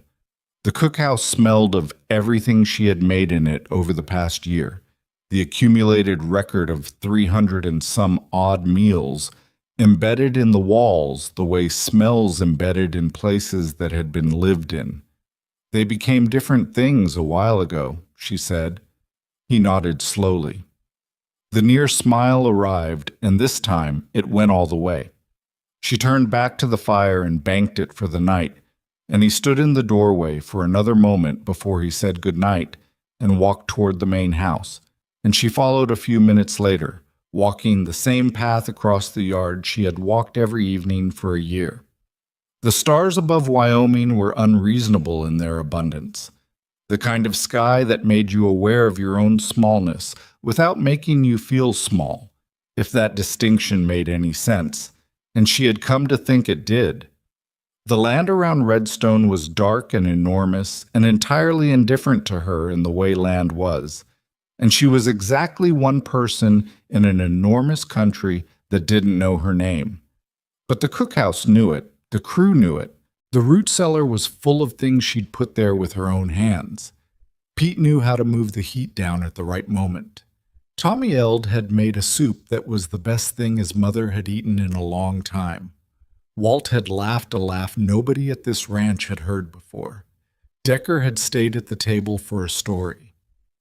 The cookhouse smelled of everything she had made in it over the past year, the accumulated record of 300 and some odd meals, embedded in the walls the way smells embedded in places that had been lived in. "They became different things a while ago," she said. He nodded slowly. The near smile arrived, and this time it went all the way. She turned back to the fire and banked it for the night, and he stood in the doorway for another moment before he said good night and walked toward the main house, and she followed a few minutes later, walking the same path across the yard she had walked every evening for a year. The stars above Wyoming were unreasonable in their abundance, the kind of sky that made you aware of your own smallness without making you feel small, if that distinction made any sense, and she had come to think it did. The land around Redstone was dark and enormous and entirely indifferent to her in the way land was, and she was exactly one person in an enormous country that didn't know her name. But the cookhouse knew it, the crew knew it, the root cellar was full of things she'd put there with her own hands. Pete knew how to move the heat down at the right moment. Tommy Eld had made a soup that was the best thing his mother had eaten in a long time. Walt had laughed a laugh nobody at this ranch had heard before. Decker had stayed at the table for a story.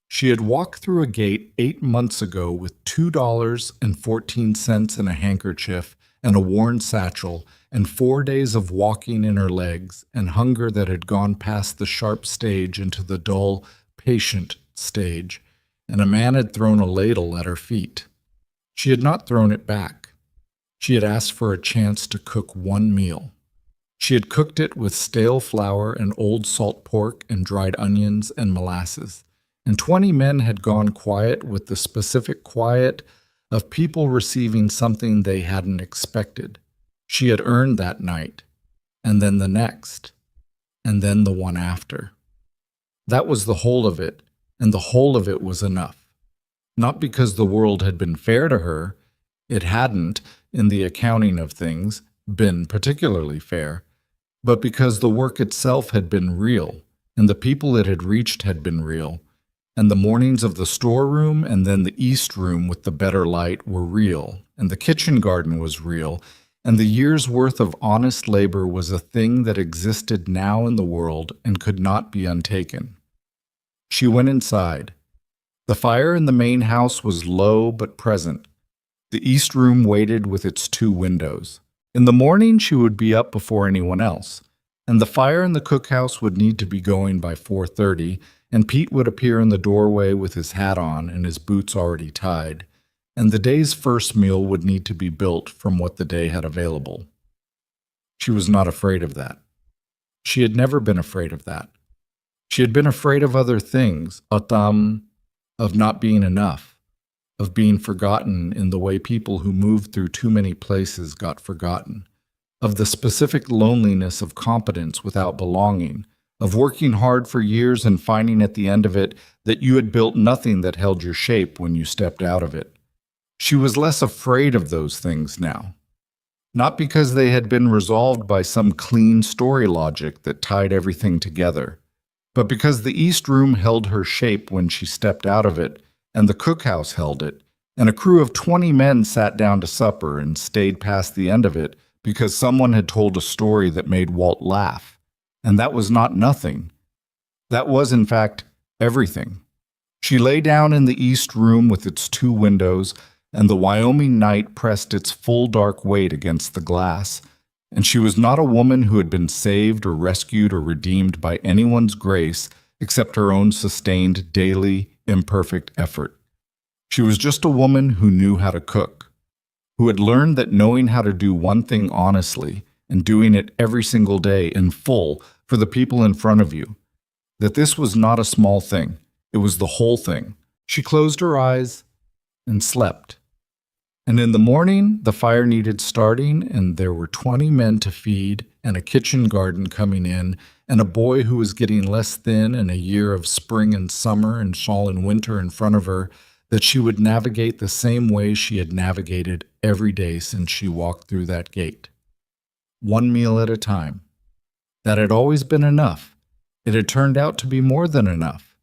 She had walked through a gate 8 months ago with $2.14 in a handkerchief and a worn satchel, and 4 days of walking in her legs, and hunger that had gone past the sharp stage into the dull, patient stage, and a man had thrown a ladle at her feet. She had not thrown it back. She had asked for a chance to cook one meal. She had cooked it with stale flour and old salt pork and dried onions and molasses, and 20 men had gone quiet with the specific quiet of people receiving something they hadn't expected. She had earned that night, and then the next, and then the one after. That was the whole of it, and the whole of it was enough. Not because the world had been fair to her. It hadn't, in the accounting of things, been particularly fair, but because the work itself had been real, and the people it had reached had been real, and the mornings of the storeroom and then the east room with the better light were real, and the kitchen garden was real, and the year's worth of honest labor was a thing that existed now in the world and could not be untaken. She went inside. The fire in the main house was low but present. The east room waited with its 2 windows. In the morning she would be up before anyone else, and the fire in the cookhouse would need to be going by 4:30, and Pete would appear in the doorway with his hat on and his boots already tied, and the day's first meal would need to be built from what the day had available. She was not afraid of that. She had never been afraid of that. She had been afraid of other things, of not being enough, of being forgotten in the way people who moved through too many places got forgotten, of the specific loneliness of competence without belonging, of working hard for years and finding at the end of it that you had built nothing that held your shape when you stepped out of it. She was less afraid of those things now. Not because they had been resolved by some clean story logic that tied everything together, but because the East Room held her shape when she stepped out of it, and the cookhouse held it, and a crew of 20 men sat down to supper and stayed past the end of it because someone had told a story that made Walt laugh. And that was not nothing. That was, in fact, everything. She lay down in the East Room with its 2 windows, and the Wyoming night pressed its full dark weight against the glass, and she was not a woman who had been saved or rescued or redeemed by anyone's grace except her own sustained, daily, imperfect effort. She was just a woman who knew how to cook, who had learned that knowing how to do one thing honestly and doing it every single day in full for the people in front of you, that this was not a small thing, it was the whole thing. She closed her eyes and slept. And in the morning, the fire needed starting, and there were 20 men to feed, and a kitchen garden coming in, and a boy who was getting less thin, and a year of spring and summer and fall and winter in front of her, that she would navigate the same way she had navigated every day since she walked through that gate. One meal at a time. That had always been enough. It had turned out to be more than enough.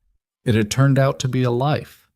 It had turned out to be a life.